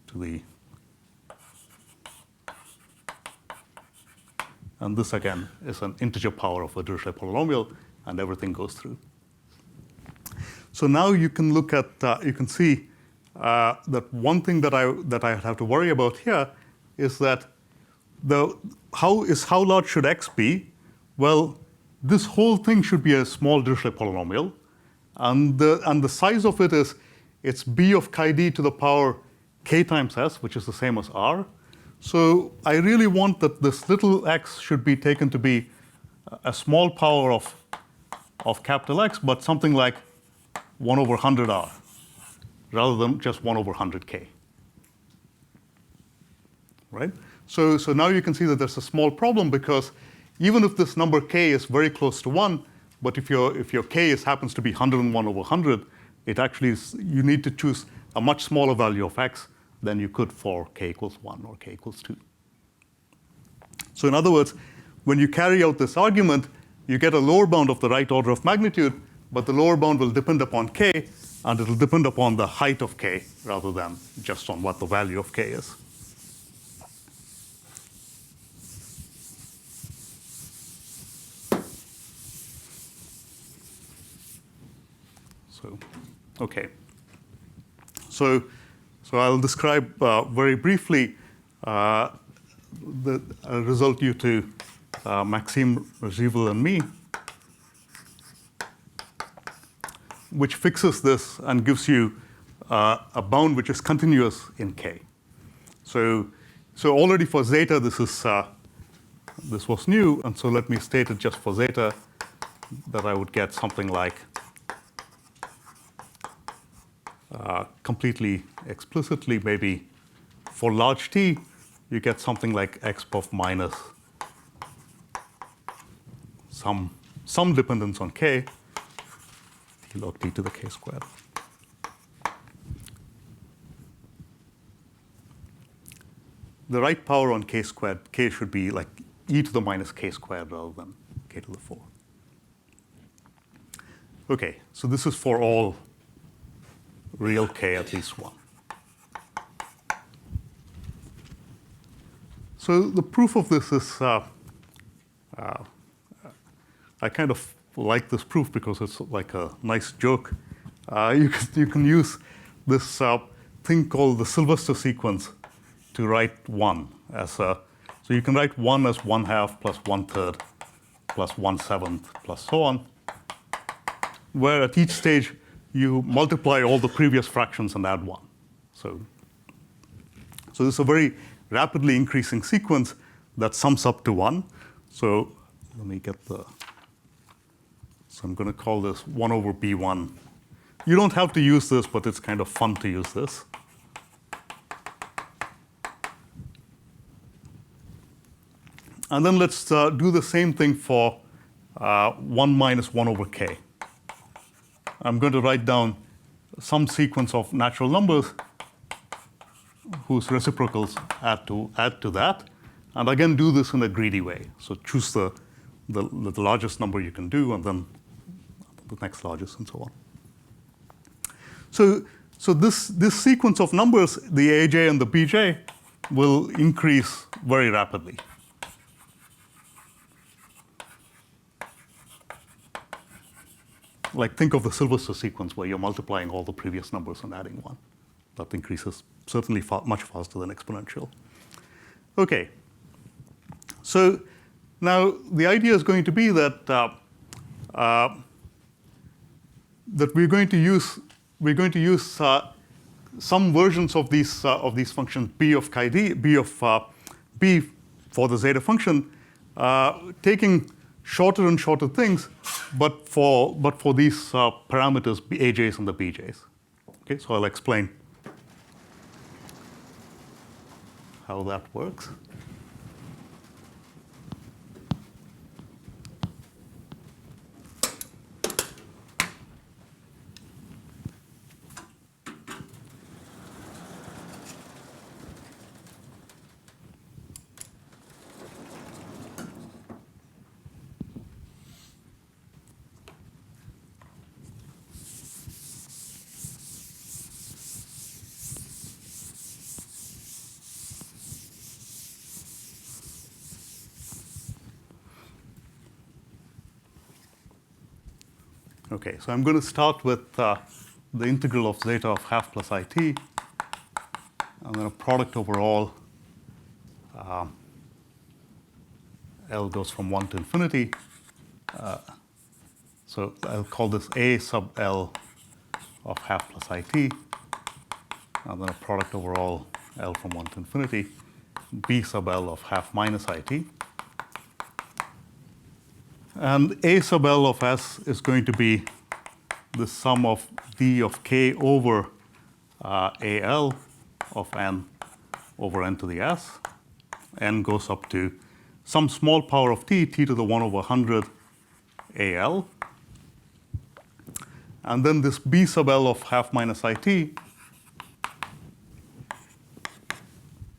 to the, and this again is an integer power of a Dirichlet polynomial, and everything goes through. So now you can look at, you can see that one thing that I have to worry about here is that how large should x be? Well, this whole thing should be a small Dirichlet polynomial, and the size of it is, it's b of chi d to the power k times s, which is the same as r. So I really want that this little x should be taken to be a small power of capital X, but something like 1 over 100r, rather than just 1 over 100k. Right? So now you can see that there's a small problem, because even if this number k is very close to 1, but if your k happens to be 101 over 100, it actually is, you need to choose a much smaller value of x than you could for k equals 1 or k equals 2. So in other words, when you carry out this argument, you get a lower bound of the right order of magnitude, but the lower bound will depend upon k, and it will depend upon the height of k rather than just on what the value of k is. So, okay. So I'll describe very briefly the result due to Maxime Regivel and me, which fixes this and gives you a bound which is continuous in k. So already for zeta, this was new, and so let me state it just for zeta, that I would get something like, completely explicitly, maybe for large t, you get something like x puff minus some dependence on k, t log t to the k squared. The right power on k squared, k should be like e to the minus k squared rather than k to the 4. Okay, so this is for all real k at least 1. So the proof of this is, I kind of like this proof because it's like a nice joke. You can use this thing called the Sylvester sequence to write 1 as a, so you can write 1 as 1/2 plus 1/3 plus 1/7 plus so on, where at each stage you multiply all the previous fractions and add 1. So this is a very rapidly increasing sequence that sums up to 1. So let me get the, so I'm going to call this 1 over B1. You don't have to use this, but it's kind of fun to use this. And then let's do the same thing for 1 minus 1 over k. I'm going to write down some sequence of natural numbers whose reciprocals add to that. And again, do this in a greedy way. So choose the largest number you can do, and then the next largest, and so on. So this sequence of numbers, the aj and the bj, will increase very rapidly. Like, think of the Sylvester sequence where you're multiplying all the previous numbers and adding 1. That increases certainly much faster than exponential. OK. So now the idea is going to be that that we're going to use some versions of these functions b of chi d, b of b for the zeta function, taking shorter and shorter things, but for these parameters, aj's and the bj's. Okay, so I'll explain how that works. Okay, so I'm going to start with the integral of zeta of half plus it, and then a product over all. L goes from 1 to infinity. So I'll call this a sub L of half plus it, and then a product over all L from 1 to infinity, b sub L of half minus it. And a sub L of s is going to be the sum of d of k over al of n over n to the s. N goes up to some small power of t, t to the 1 over 100 al. And then this b sub L of half minus it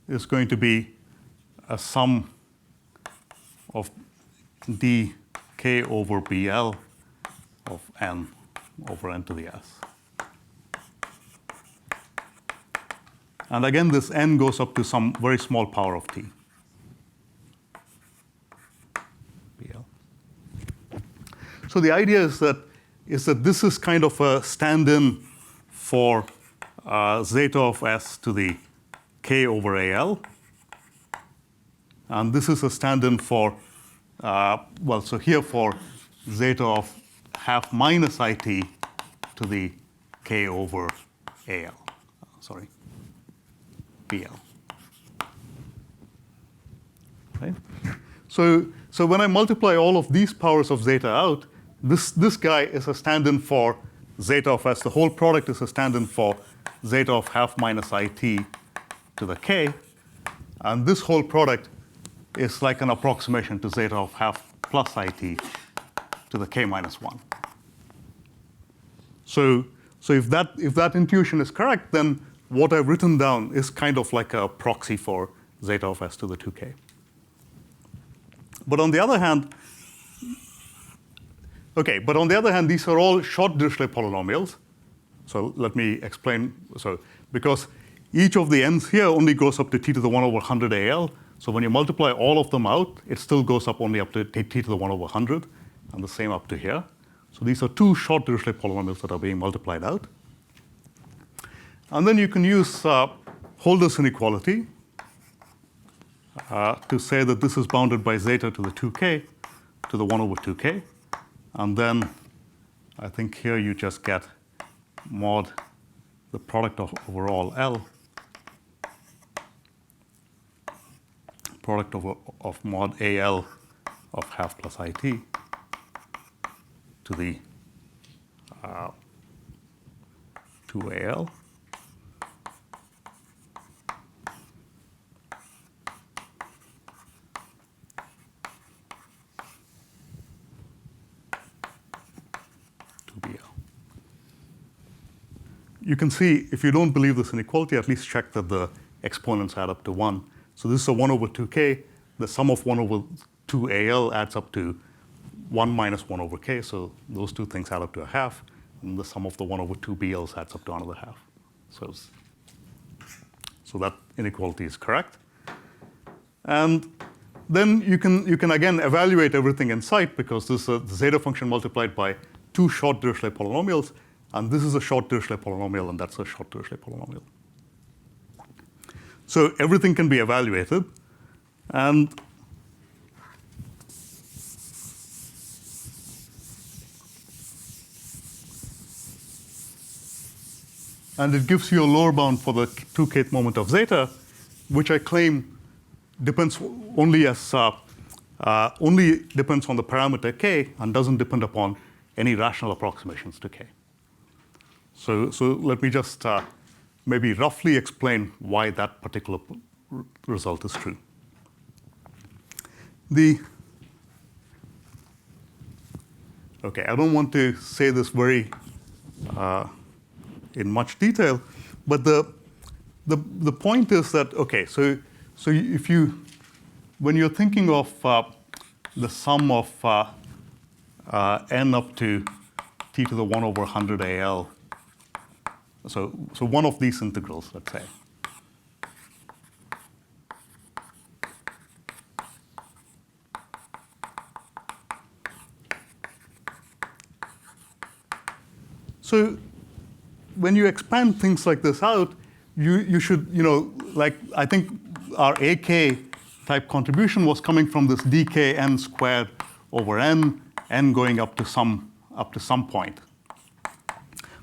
is going to be a sum of d k over bl of n over n to the s. And again, this n goes up to some very small power of t. bl. So the idea is that this is kind of a stand-in for zeta of s to the k over al. And this is a stand-in for well, so here for zeta of half minus it to the k over al, sorry, bl. Right? So when I multiply all of these powers of zeta out, this guy is a stand-in for zeta of s. The whole product is a stand-in for zeta of half minus it to the k. And this whole product is like an approximation to zeta of half plus it to the k minus 1. So if that intuition is correct, then what I've written down is kind of like a proxy for zeta of s to the 2k. But on the other hand, these are all short Dirichlet polynomials. So let me explain. So because each of the n's here only goes up to t to the 1 over 100 al. So when you multiply all of them out, it still goes up only up to t to the 1 over 100, and the same up to here. So these are two short Dirichlet polynomials that are being multiplied out. And then you can use Holder's inequality to say that this is bounded by zeta to the 2k to the 1 over 2k. And then I think here you just get mod the product of over all L, product of mod AL of half plus it to the 2al to bl. You can see, if you don't believe this inequality, at least check that the exponents add up to 1. So this is a 1 over 2k. The sum of 1 over 2al adds up to 1 minus 1 over k. So those two things add up to a half. And the sum of the 1 over 2bls adds up to another half. So that inequality is correct. And then you can again evaluate everything in sight, because this is a zeta function multiplied by two short Dirichlet polynomials. And this is a short Dirichlet polynomial, and that's a short Dirichlet polynomial. So everything can be evaluated. And it gives you a lower bound for the 2kth moment of zeta, which I claim depends only depends on the parameter k and doesn't depend upon any rational approximations to k. So let me just maybe roughly explain why that particular result is true. Okay, I don't want to say this very in much detail, but the point is that, okay, so if when you're thinking of the sum of n up to t to the 1 over 100 al, so one of these integrals, let's say, so when you expand things like this out, you should, like I think our AK type contribution was coming from this dkn squared over n going up to some point.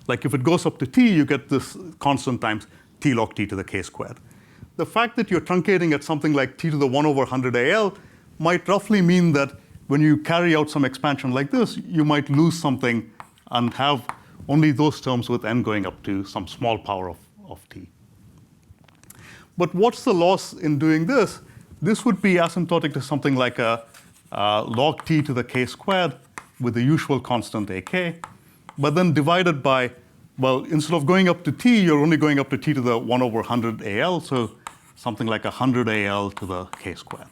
Like if it goes up to t, you get this constant times t log t to the k squared. The fact that you're truncating at something like t to the 1 over 100 al might roughly mean that when you carry out some expansion like this, you might lose something and have only those terms with n going up to some small power of t. But what's the loss in doing this? This would be asymptotic to something like a log t to the k squared with the usual constant ak, but then divided by, well, instead of going up to t, you're only going up to t to the 1 over 100 al, so something like 100 al to the k squared.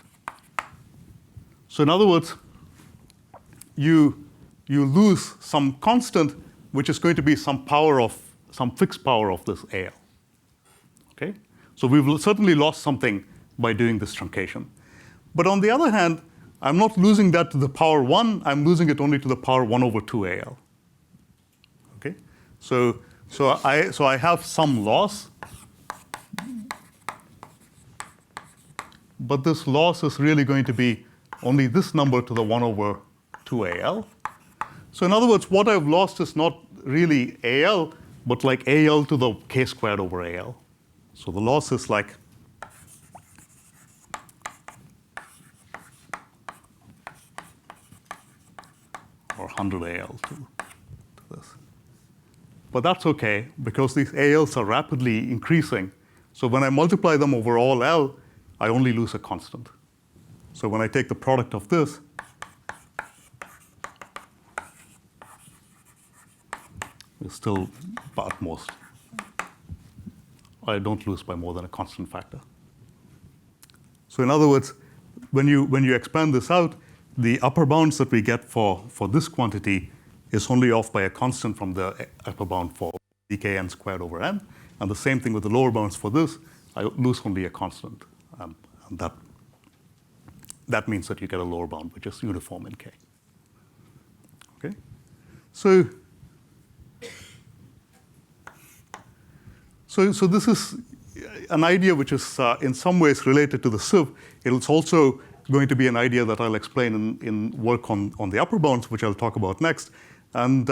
So in other words, you lose some constant, which is going to be some fixed power of this al. Okay? So we've certainly lost something by doing this truncation. But on the other hand, I'm not losing that to the power 1, I'm losing it only to the power 1 over 2 al. Okay? So I have some loss, but this loss is really going to be only this number to the 1 over 2 al. So in other words, what I've lost is not really al, but like al to the k squared over al. So the loss is like or 100 al to this. But that's okay, because these als are rapidly increasing. So when I multiply them over all L, I only lose a constant. So when I take the product of this, it's still at most, I don't lose by more than a constant factor. So in other words, when you expand this out, the upper bounds that we get for this quantity is only off by a constant from the upper bound for dkn squared over n. And the same thing with the lower bounds for this, I lose only a constant. And that means that you get a lower bound, which is uniform in k. Okay? So this is an idea which is in some ways related to the sieve. It's also going to be an idea that I'll explain in work on the upper bounds, which I'll talk about next. And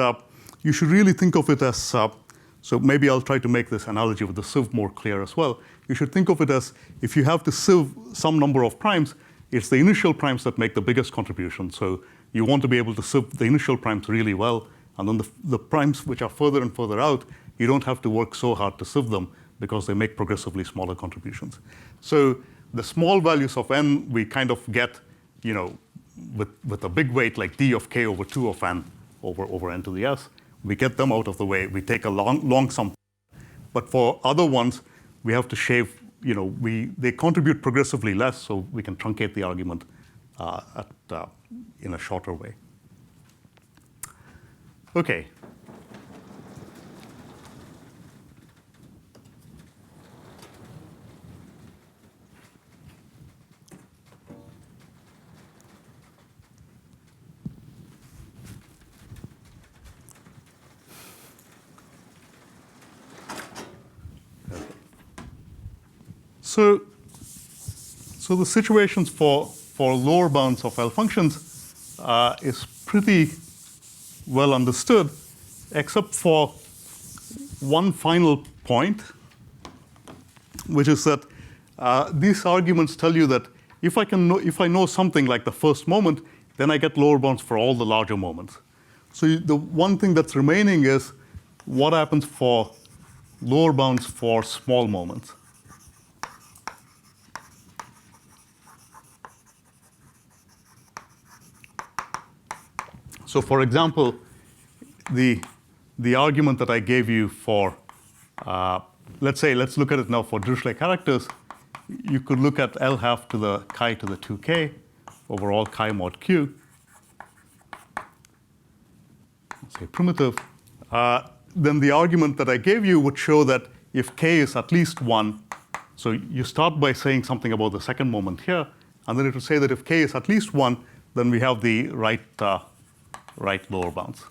you should really think of it as, so maybe I'll try to make this analogy with the sieve more clear as well. You should think of it as, if you have to sieve some number of primes, it's the initial primes that make the biggest contribution. So you want to be able to sieve the initial primes really well, and then the primes which are further and further out, you don't have to work so hard to sieve them because they make progressively smaller contributions. So the small values of n we kind of get, with a big weight like d of k over 2 of n over n to the s. We get them out of the way. We take a long sum. But for other ones, we have to shave. They contribute progressively less, so we can truncate the argument in a shorter way. Okay. So the situations for lower bounds of L functions is pretty well understood, except for one final point, which is that these arguments tell you that if I know something like the first moment, then I get lower bounds for all the larger moments. So the one thing that's remaining is what happens for lower bounds for small moments. So for example, the argument that I gave you for, let's look at it now for Dirichlet characters. You could look at L half to the chi to the 2k over all chi mod q, let's say primitive. Then the argument that I gave you would show that if k is at least 1, so you start by saying something about the second moment here, and then it would say that if k is at least 1, then we have the right lower bounds.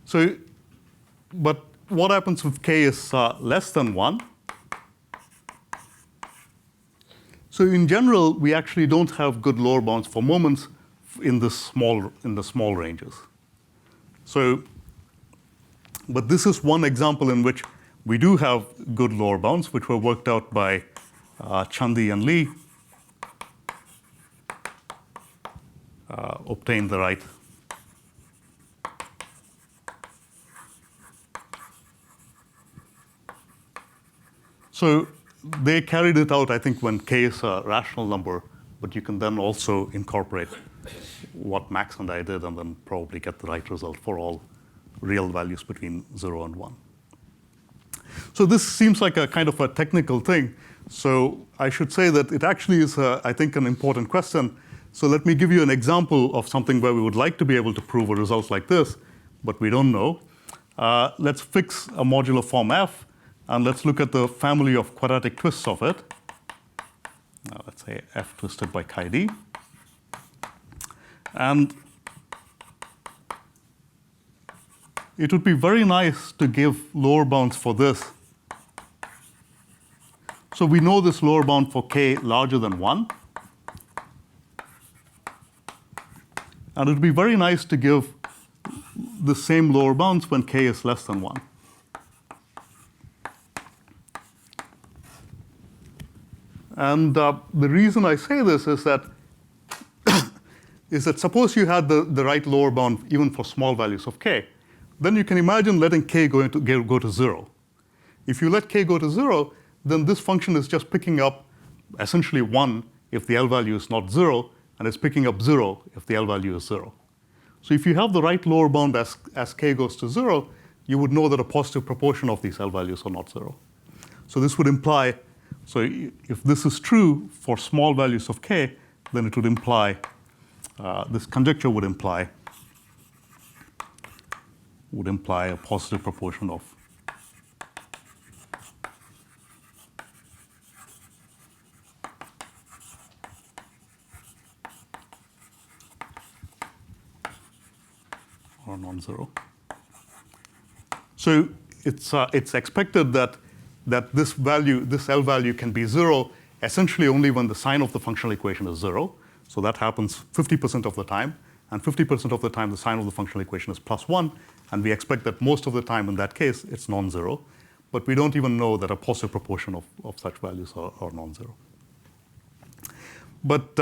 So, but what happens if k is less than 1? So in general, we actually don't have good lower bounds for moments in the small ranges. So, but this is one example in which we do have good lower bounds, which were worked out by Chandi and Lee, obtained the right. So they carried it out, I think, when k is a rational number, but you can then also incorporate what Max and I did and then probably get the right result for all real values between 0 and 1. So this seems like a kind of a technical thing. So I should say that it actually is, I think, an important question. So let me give you an example of something where we would like to be able to prove a result like this, but we don't know. Let's fix a modular form f, and let's look at the family of quadratic twists of it. Now let's say f twisted by chi d. And it would be very nice to give lower bounds for this. So we know this lower bound for k larger than 1. And it would be very nice to give the same lower bounds when k is less than 1. And the reason I say this is that suppose you had the right lower bound even for small values of k, then you can imagine letting k go to 0. If you let k go to 0, then this function is just picking up essentially 1 if the L value is not 0, and it's picking up 0 if the L value is 0. So if you have the right lower bound as k goes to 0, you would know that a positive proportion of these L values are not 0. So this would imply, so if this is true for small values of k, then it would imply, this conjecture would imply a positive proportion of or non-zero. So it's expected that this value, this L value, can be 0 essentially only when the sign of the functional equation is 0. So that happens 50% of the time, and 50% of the time the sign of the functional equation is +1, and we expect that most of the time in that case it's non-zero. but we don't even know that a positive proportion of such values are non-zero. But,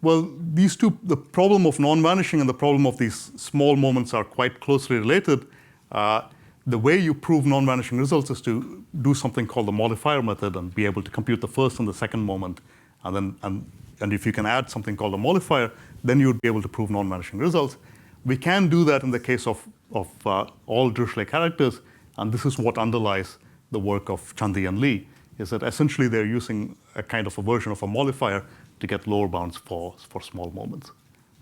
well, these two, the problem of non-vanishing and the problem of these small moments are quite closely related. The way you prove non-vanishing results is to do something called the modifier method and be able to compute the first and the second moment. And if you can add something called a modifier, then you would be able to prove non-vanishing results. We can do that in the case of all Dirichlet characters, and this is what underlies the work of Chandy and Lee, is that essentially they're using a kind of a version of a modifier to get lower bounds for small moments,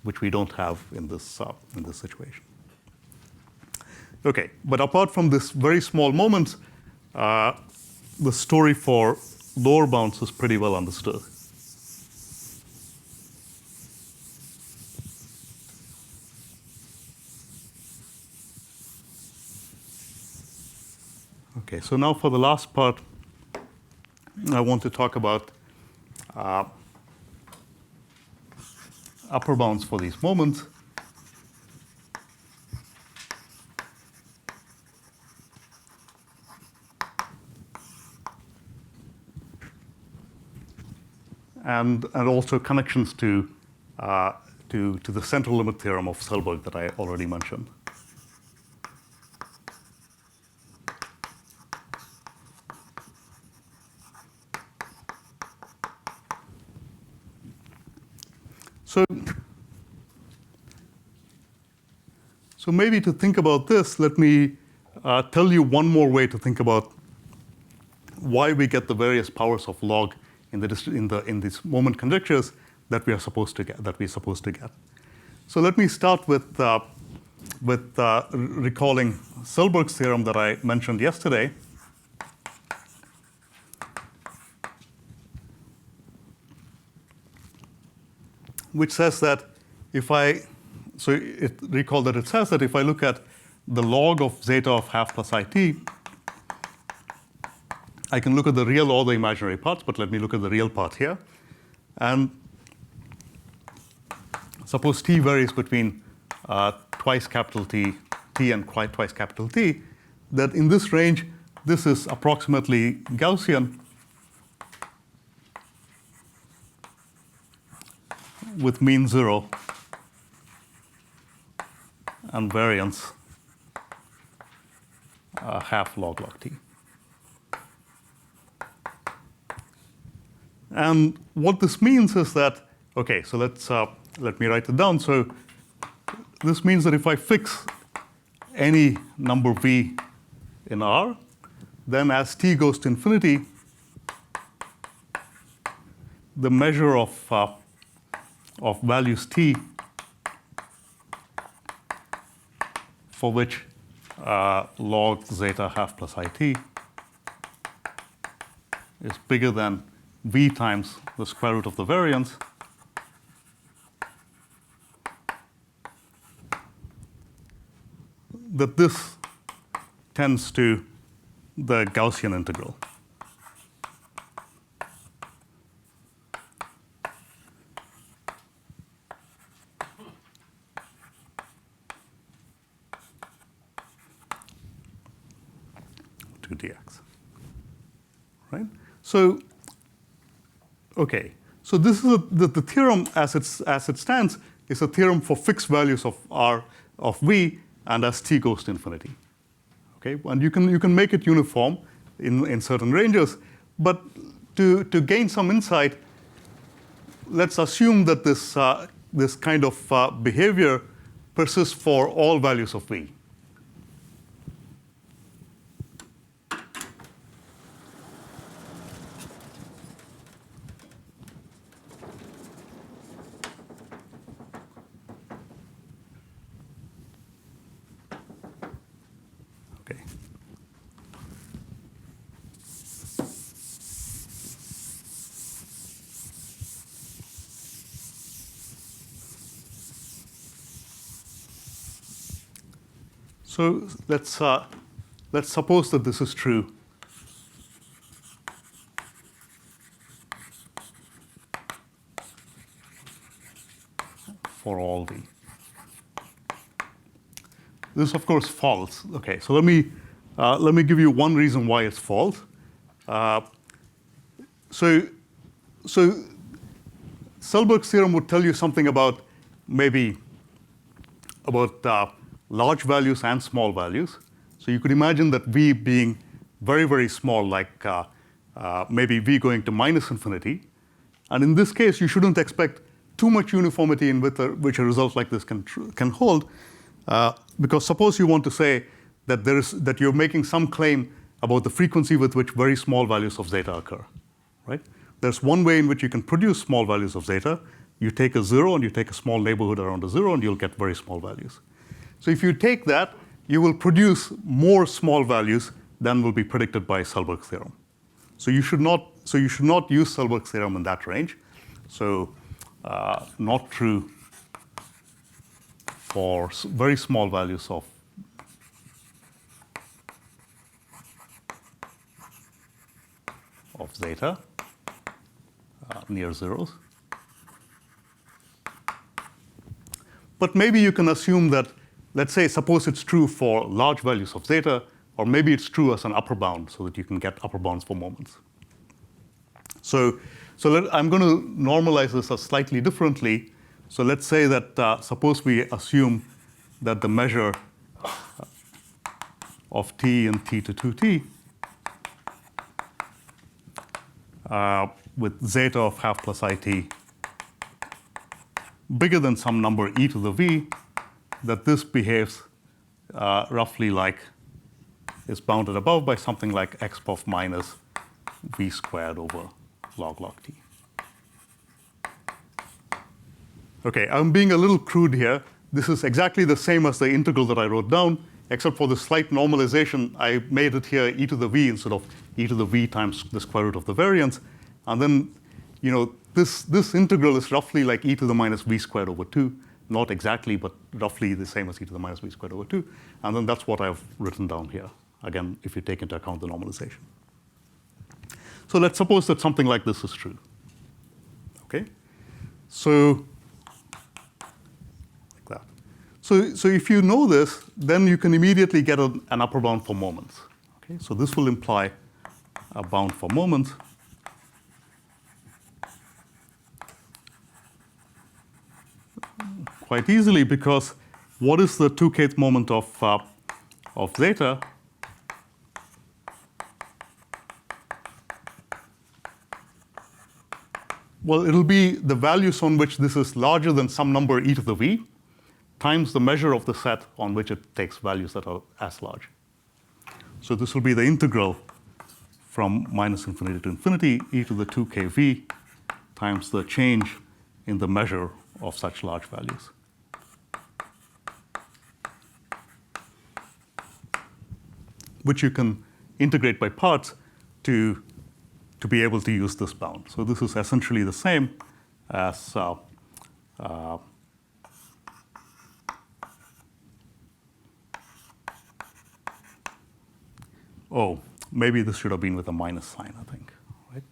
which we don't have in this situation. Okay, but apart from this very small moments, the story for lower bounds is pretty well understood. Okay, so now for the last part, I want to talk about upper bounds for these moments. And also connections to the central limit theorem of Selberg that I already mentioned. So maybe to think about this, let me tell you one more way to think about why we get the various powers of log in these moment conjectures that we're supposed to get. So let me start with recalling Selberg's theorem that I mentioned yesterday. Which says that recall that it says that if I look at the log of zeta of half plus it, I can look at the real or the imaginary parts, but let me look at the real part here. And suppose t varies between twice capital T and twice capital T, that in this range, this is approximately Gaussian with mean 0 and variance half log t. And what this means is that, okay, so let me write it down. So this means that if I fix any number v in R, then as t goes to infinity, the measure of values t for which log zeta half plus it is bigger than v times the square root of the variance, that this tends to the Gaussian integral. To dx, right? So, okay. So this is the theorem as it stands is a theorem for fixed values of R of v and as t goes to infinity. Okay, and you can make it uniform in certain ranges, but to gain some insight, let's assume that this kind of behavior persists for all values of v. So let's suppose that this is true. For all v. This is, of course, false. Okay, so let me let me give you one reason why it's false. So Selberg's theorem would tell you something about maybe about large values and small values. So you could imagine that v being very, very small, like maybe v going to minus infinity. And in this case, you shouldn't expect too much uniformity in which a result like this can hold, because suppose you want to say that you're making some claim about the frequency with which very small values of zeta occur, right? There's one way in which you can produce small values of zeta. You take a 0 and you take a small neighborhood around a 0, and you'll get very small values. So if you take that, you will produce more small values than will be predicted by Selberg's theorem. So you should not use Selberg's theorem in that range. So not true for very small values of zeta near zeros. But maybe you can assume that, let's say, suppose it's true for large values of zeta, or maybe it's true as an upper bound so that you can get upper bounds for moments. So I'm going to normalize this slightly differently. So let's say that suppose we assume that the measure of t in t to 2t with zeta of half plus it bigger than some number e to the v, that this behaves roughly like is bounded above by something like x puff minus v squared over log t. Okay, I'm being a little crude here. This is exactly the same as the integral that I wrote down, except for the slight normalization. I made it here e to the v instead of e to the v times the square root of the variance. And then, this integral is roughly like e to the minus v squared over 2. Not exactly, but roughly the same as e to the minus v squared over 2. And then that's what I've written down here, again, if you take into account the normalization. So let's suppose that something like this is true. Okay? So, like that. So if you know this, then you can immediately get an upper bound for moments. Okay? So this will imply a bound for moments. Quite easily, because what is the 2kth moment of zeta? Well, it'll be the values on which this is larger than some number e to the v times the measure of the set on which it takes values that are as large. So this will be the integral from minus infinity to infinity e to the 2kv times the change in the measure of such large values. Which you can integrate by parts to be able to use this bound. So this is essentially the same as oh, maybe this should have been with a minus sign, I think, right?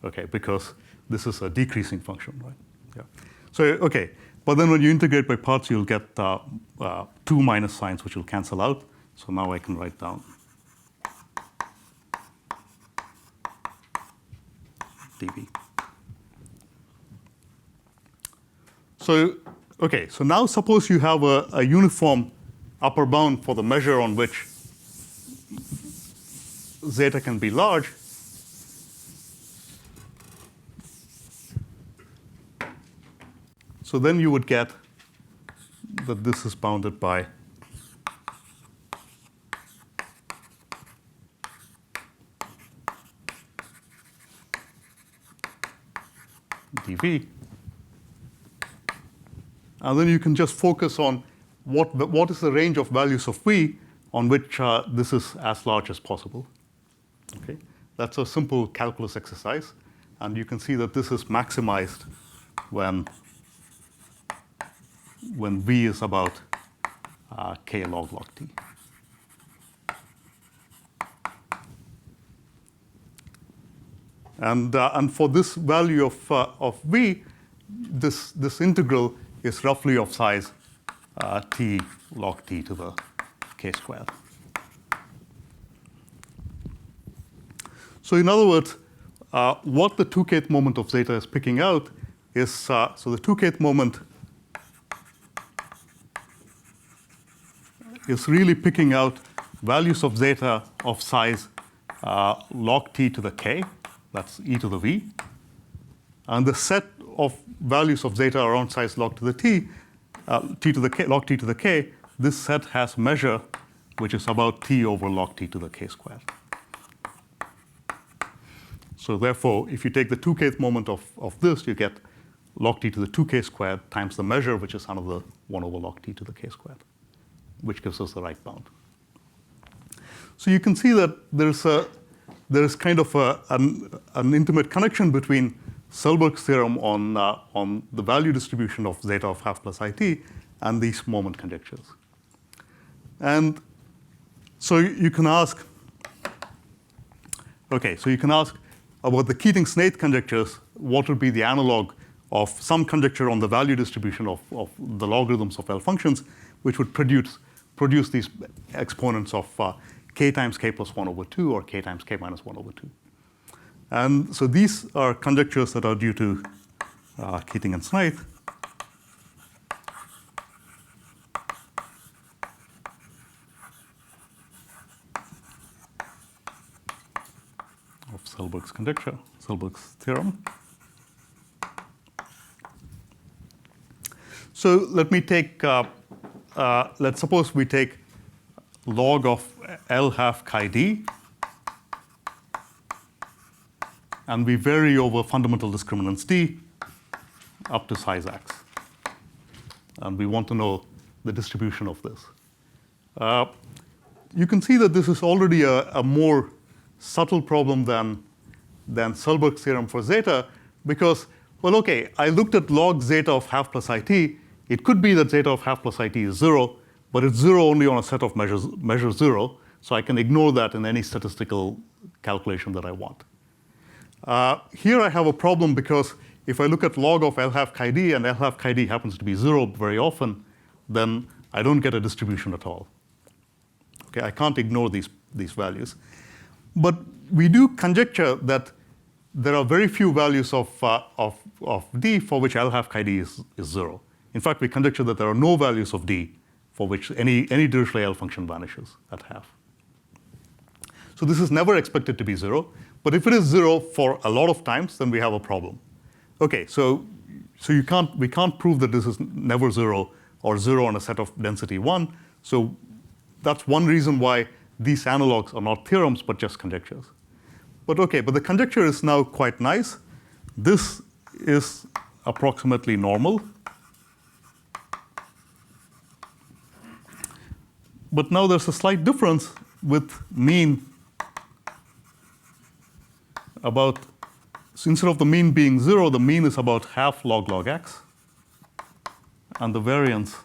Okay, because this is a decreasing function, right? Yeah. So, okay, but then when you integrate by parts, you'll get 2 minus signs, which will cancel out. So now I can write down dv. So, okay, so now suppose you have a uniform upper bound for the measure on which zeta can be large. So then you would get that this is bounded by dv. And then you can just focus on what is the range of values of v on which this is as large as possible. Okay? That's a simple calculus exercise. And you can see that this is maximized when v is about k log t. And for this value of v, this integral is roughly of size t log t to the k squared. So in other words, what the 2kth moment of zeta is picking out is, so the 2kth moment is really picking out values of zeta of size log t to the k, that's e to the v. And the set of values of zeta around size log to the t, t to the k, log t to the k, this set has measure which is about t over log t to the k squared. So therefore, if you take the 2kth moment of this, you get log t to the 2k squared times the measure, which is another 1 over log t to the k squared, which gives us the right bound. So you can see that there is kind of an intimate connection between Selberg's theorem on the value distribution of zeta of half plus it and these moment conjectures. And so you can ask, okay, so you can ask about the Keating-Snaith conjectures, what would be the analog of some conjecture on the value distribution of the logarithms of L functions, which would produce these exponents of k times k plus 1 over 2 or k times k minus 1 over 2. And so these are conjectures that are due to Keating and Snaith. Of Selberg's conjecture, Selberg's theorem. So let me take, let's suppose we take log of L half chi d, and we vary over fundamental discriminants d up to size x. And we want to know the distribution of this. You can see that this is already a more subtle problem than Selberg's theorem for zeta, because, well, okay, I looked at log zeta of half plus it. It could be that zeta of half plus it is 0, but it's 0 only on a set of measure 0, so I can ignore that in any statistical calculation that I want. Here I have a problem because if I look at log of L half chi d and L half chi d happens to be 0 very often, then I don't get a distribution at all. Okay, I can't ignore these values. But we do conjecture that there are very few values of d for which L half chi d is 0. In fact, we conjecture that there are no values of d for which any Dirichlet L function vanishes at half. So this is never expected to be 0. But if it is 0 for a lot of times, then we have a problem. Okay, so we can't prove that this is never 0 or 0 on a set of density 1. So that's one reason why these analogs are not theorems, but just conjectures. But okay, but the conjecture is now quite nice. This is approximately normal. But now there's a slight difference with mean about, so instead of the mean being 0, the mean is about half log x. And the variance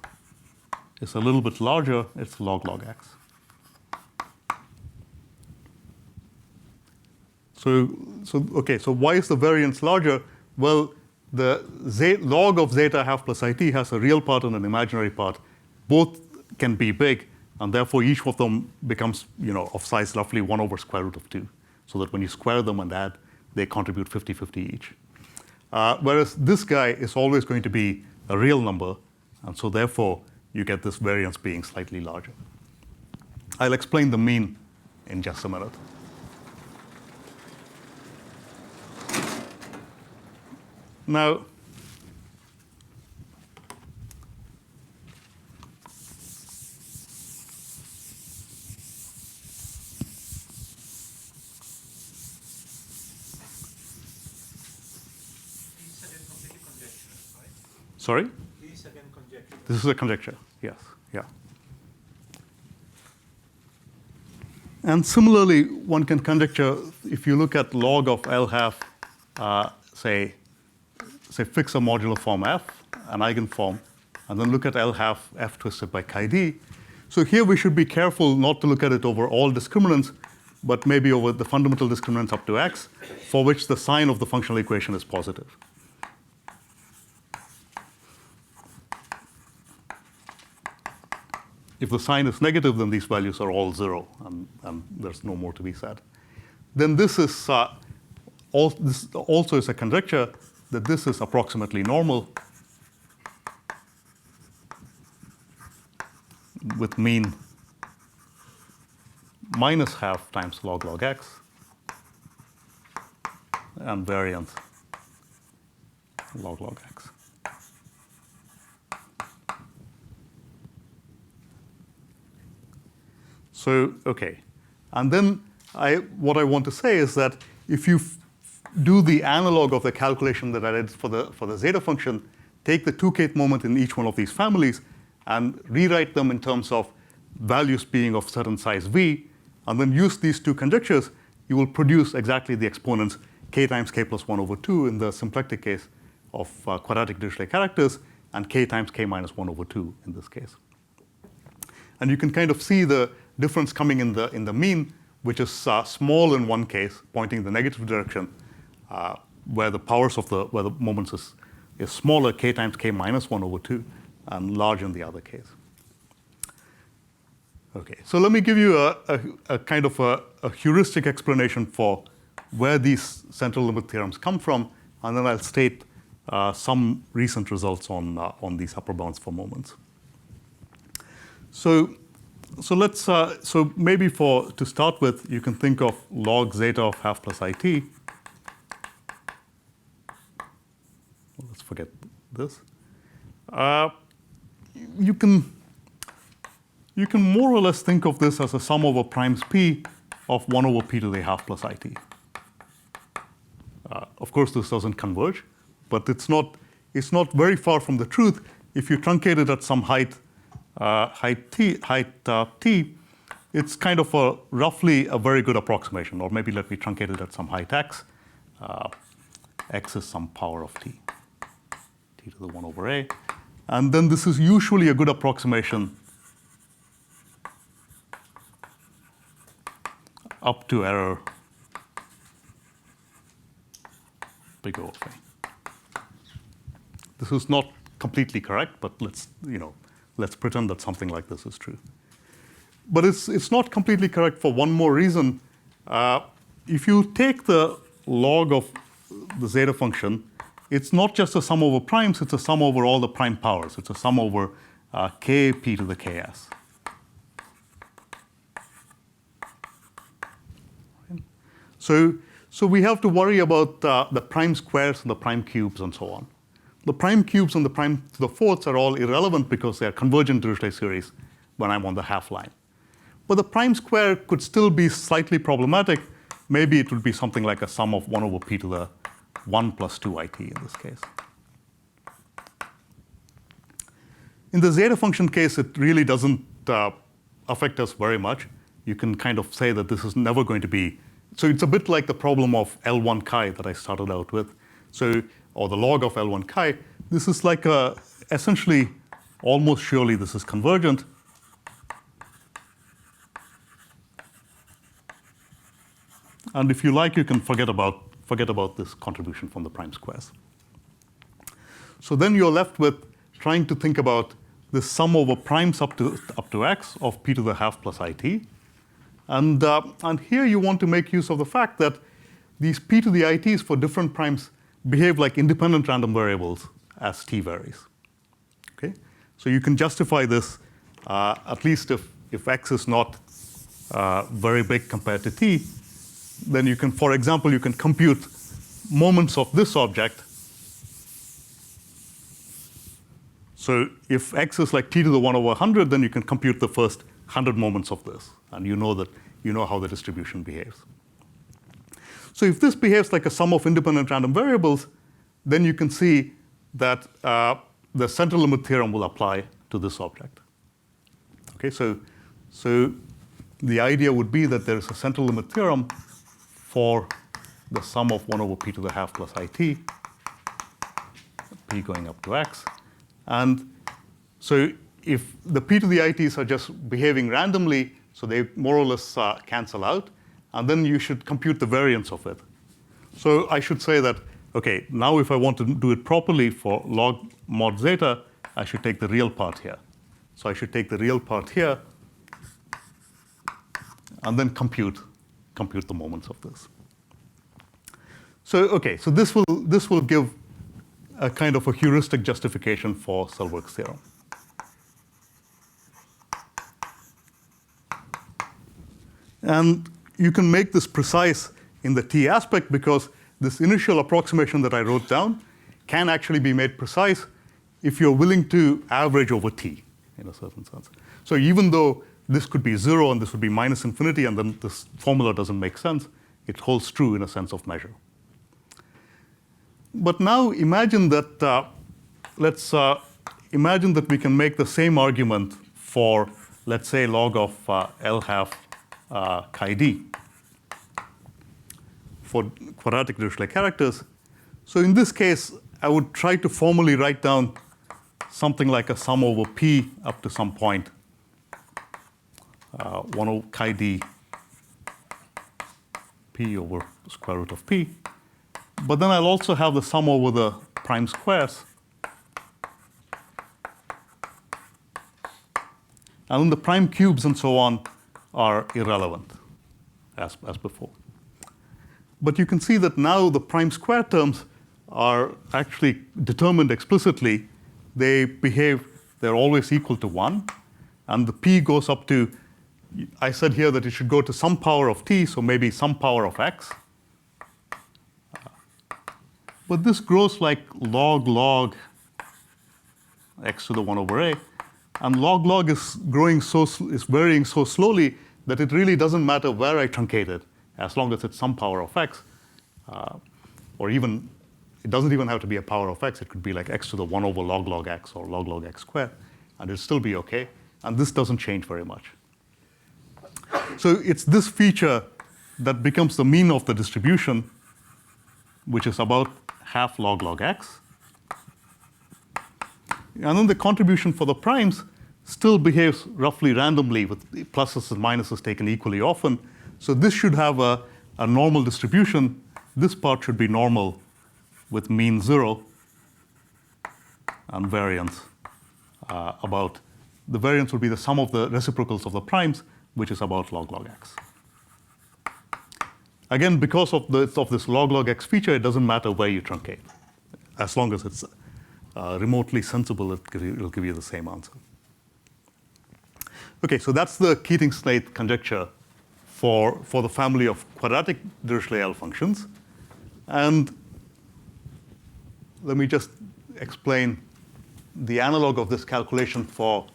is a little bit larger, it's log x. So why is the variance larger? Well, the log of zeta half plus it has a real part and an imaginary part. Both can be big, and therefore each of them becomes, of size roughly 1 over square root of 2. So that when you square them and add, they contribute 50-50 each. Whereas this guy is always going to be a real number, and so therefore you get this variance being slightly larger. I'll explain the mean in just a minute. Now, sorry? This is a conjecture, yes, yeah. And similarly, one can conjecture, if you look at log of L half, say fix a modular form f, an eigenform, and then look at L half f twisted by chi d. So here we should be careful not to look at it over all discriminants, but maybe over the fundamental discriminants up to x, for which the sign of the functional equation is positive. If the sign is negative, then these values are all 0, and there's no more to be said. then this is this also is a conjecture that this is approximately normal with mean minus half times log x and variance log x. So, okay. And then what I want to say is that if you do the analog of the calculation that I did for the zeta function, take the 2kth moment in each one of these families and rewrite them in terms of values being of certain size v, and then use these two conjectures, you will produce exactly the exponents k times k plus 1 over 2 in the symplectic case of quadratic Dirichlet characters, and k times k minus 1 over 2 in this case. And you can kind of see the difference coming in the mean, which is small in one case, pointing in the negative direction, where the powers of where the moments is smaller, k times k minus 1 over 2, and large in the other case. Okay, so let me give you a kind of a heuristic explanation for where these central limit theorems come from, and then I'll state some recent results on these upper bounds for moments. So let's so maybe to start with, you can think of log zeta of half plus it. Well, let's forget this. You can more or less think of this as a sum over primes p of 1 over p to the half plus it. Of course, this doesn't converge, but it's not very far from the truth. If you truncate it at some height t, it's kind of roughly a very good approximation. Or maybe let me truncate it at some height x. X is some power of t to the 1 over a. And then this is usually a good approximation up to error big O of a. This is not completely correct, but let's pretend that something like this is true. But it's not completely correct for one more reason. If you take the log of the zeta function, it's not just a sum over primes, it's a sum over all the prime powers. It's a sum over k p to the ks. So we have to worry about the prime squares and the prime cubes and so on. The prime cubes and the prime to the fourths are all irrelevant because they are convergent Dirichlet series when I'm on the half line. But the prime square could still be slightly problematic. Maybe it would be something like a sum of 1 over p to the 1 plus 2 it in this case. In the zeta function case, it really doesn't affect us very much. You can kind of say that this is never going to be. So it's a bit like the problem of L1 chi that I started out with. So, or the log of L1 chi. This is like essentially, almost surely this is convergent. And if you like, you can forget about this contribution from the prime squares. So then you're left with trying to think about the sum over primes up to x of p to the half plus it. And here you want to make use of the fact that these p to the its for different primes behave like independent random variables as t varies. Okay? So you can justify this at least if x is not very big compared to t, then you can, for example, you can compute moments of this object. So if x is like t to the 1 over 100, then you can compute the first 100 moments of this, and you know how the distribution behaves. So if this behaves like a sum of independent random variables, then you can see that the central limit theorem will apply to this object. Okay, so the idea would be that there is a central limit theorem for the sum of 1 over p to the half plus it, p going up to x. And so if the p to the its are just behaving randomly, so they more or less cancel out, and then you should compute the variance of it. So I should say that, okay, now if I want to do it properly for log mod zeta, I should take the real part here. So I should take the real part here, and then compute compute the moments of this. So okay, so this will give a kind of a heuristic justification for Selberg's theorem. And you can make this precise in the t aspect because this initial approximation that I wrote down can actually be made precise if you're willing to average over t in a certain sense. So even though this could be 0 and this would be minus infinity and then this formula doesn't make sense, it holds true in a sense of measure. But now imagine that, imagine that we can make the same argument for, let's say, log of L half chi d for quadratic Dirichlet characters. So in this case, I would try to formally write down something like a sum over p up to some point, 1 over chi d p over square root of p. But then I'll also have the sum over the prime squares. And then the prime cubes and so on are irrelevant, as before. But you can see that now the prime square terms are actually determined explicitly. They're always equal to 1. And the p goes up to, I said here that it should go to some power of t, so maybe some power of x. But this grows like log x to the 1 over a. And log is varying so slowly that it really doesn't matter where I truncate it, as long as it's some power of x. Or even, it doesn't even have to be a power of x. It could be like x to the 1 over log x or log x squared. And it'll still be OK. And this doesn't change very much. So it's this feature that becomes the mean of the distribution, which is about half log x. And then the contribution for the primes still behaves roughly randomly with pluses and minuses taken equally often. So this should have a normal distribution. This part should be normal with mean 0 and variance about. The variance would be the sum of the reciprocals of the primes, which is about log x. Again, because of this log x feature, it doesn't matter where you truncate. As long as it's remotely sensible, it'll give you the same answer. OK, so that's the Keating-Snaith conjecture for the family of quadratic Dirichlet L functions. And let me just explain the analog of this calculation for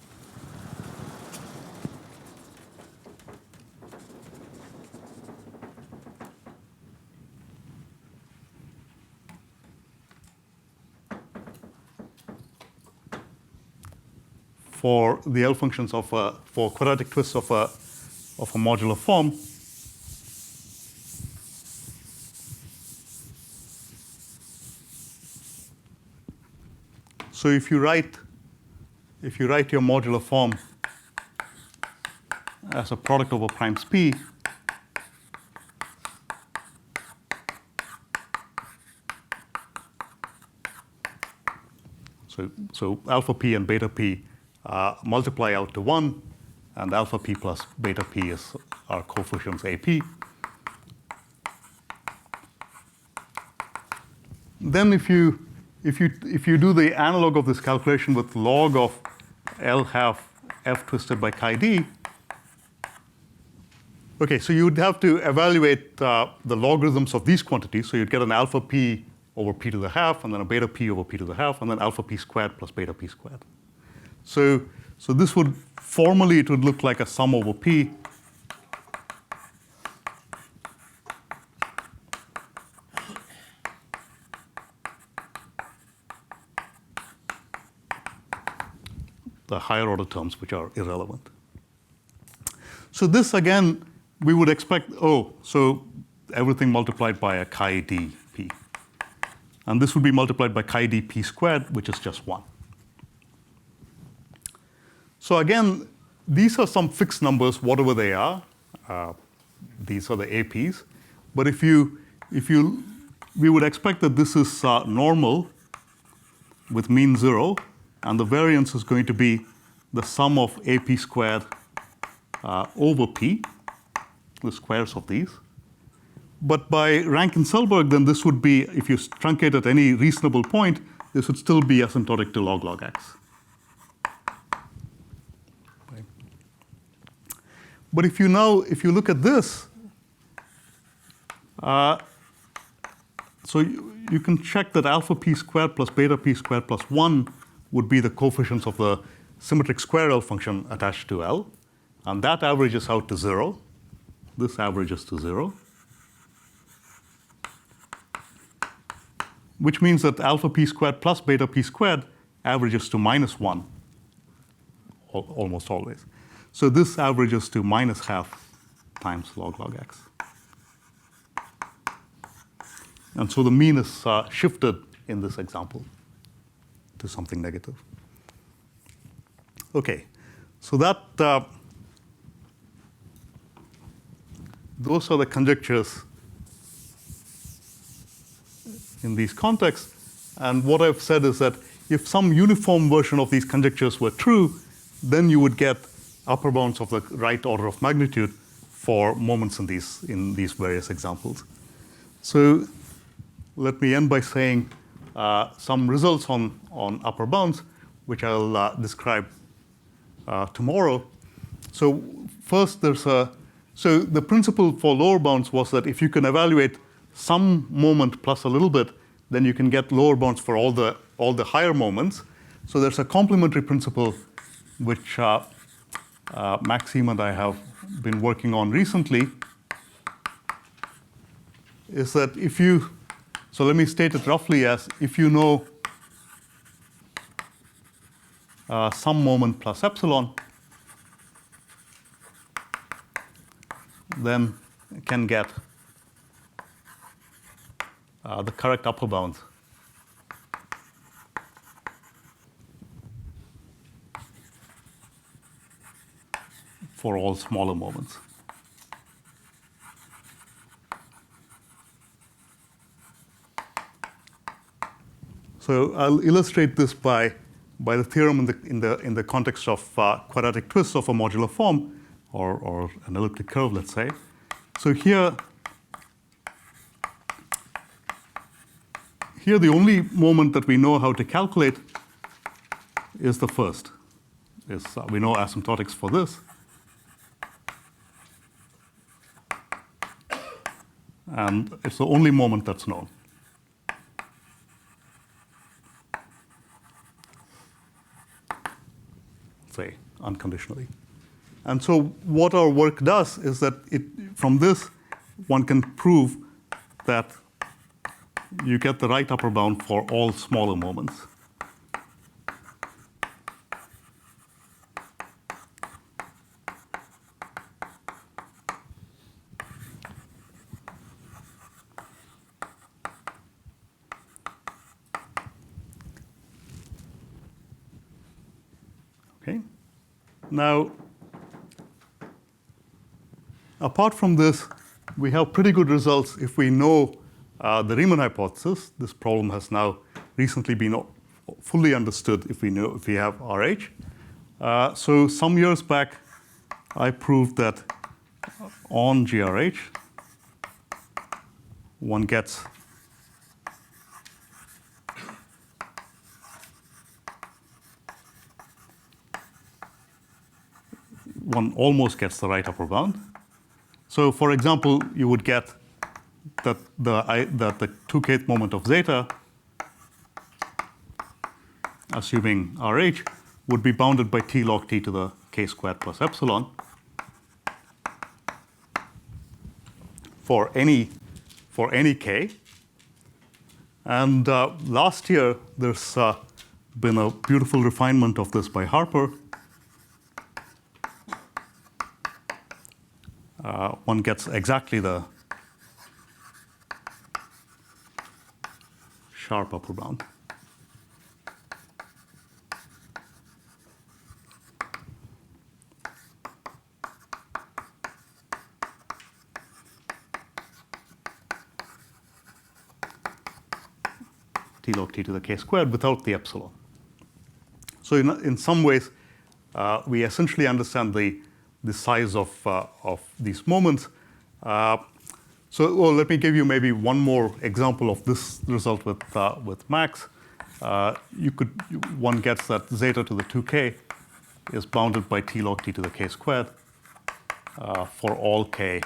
the L functions of for quadratic twists of a modular form. So if you write your modular form as a product over primes p, so alpha p and beta p multiply out to 1, and alpha p plus beta p are coefficients AP. Then if you do the analog of this calculation with log of L half f twisted by chi d, okay, so you would have to evaluate the logarithms of these quantities. So you'd get an alpha p over p to the half, and then a beta p over p to the half, and then alpha p squared plus beta p squared. So this would, formally, it would look like a sum over p. The higher order terms, which are irrelevant. So this, again, we would expect, so everything multiplied by a chi d p. And this would be multiplied by chi d p squared, which is just 1. So again, these are some fixed numbers, whatever they are. These are the APs. But we would expect that this is normal with mean 0, and the variance is going to be the sum of AP squared over P, the squares of these. But by Rankin-Selberg, then this would be, if you truncate at any reasonable point, this would still be asymptotic to log x. Right. But if you look at this, so you can check that alpha p squared plus beta p squared plus 1 would be the coefficients of the symmetric square L function attached to L. And that averages out to 0. This averages to 0. Which means that alpha p squared plus beta p squared averages to minus 1 almost always. So this averages to minus half times log x. And so the mean is shifted in this example to something negative. Okay, so those are the conjectures in these contexts. And what I've said is that if some uniform version of these conjectures were true, then you would get upper bounds of the right order of magnitude for moments in these various examples. So let me end by saying some results on upper bounds, which I'll describe tomorrow. So first, so the principle for lower bounds was that if you can evaluate some moment plus a little bit, then you can get lower bounds for all the higher moments. So there's a complementary principle which Maxime and I have been working on recently, is that so let me state it roughly as if you know some moment plus epsilon, then can get the correct upper bounds for all smaller moments. So I'll illustrate this by the theorem in the context of quadratic twists of a modular form, or an elliptic curve, let's say. So here the only moment that we know how to calculate is the first. We know asymptotics for this. And it's the only moment that's known. Say, unconditionally. And so what our work does is that from this, one can prove that you get the right upper bound for all smaller moments. Okay. Now, apart from this, we have pretty good results if we know the Riemann hypothesis. This problem has now recently been fully understood if we have RH. So some years back, I proved that on GRH, one gets one almost gets the right upper bound. So for example, you would get that the 2kth moment of zeta, assuming RH, would be bounded by t log t to the k squared plus epsilon for any k. And last year, there's been a beautiful refinement of this by Harper. One gets exactly the sharp upper bound. T log t to the k squared without the epsilon. So in some ways, we essentially understand the size of these moments. So well, let me give you maybe one more example of this result with Max. One gets that zeta to the 2k is bounded by t log t to the k squared for all k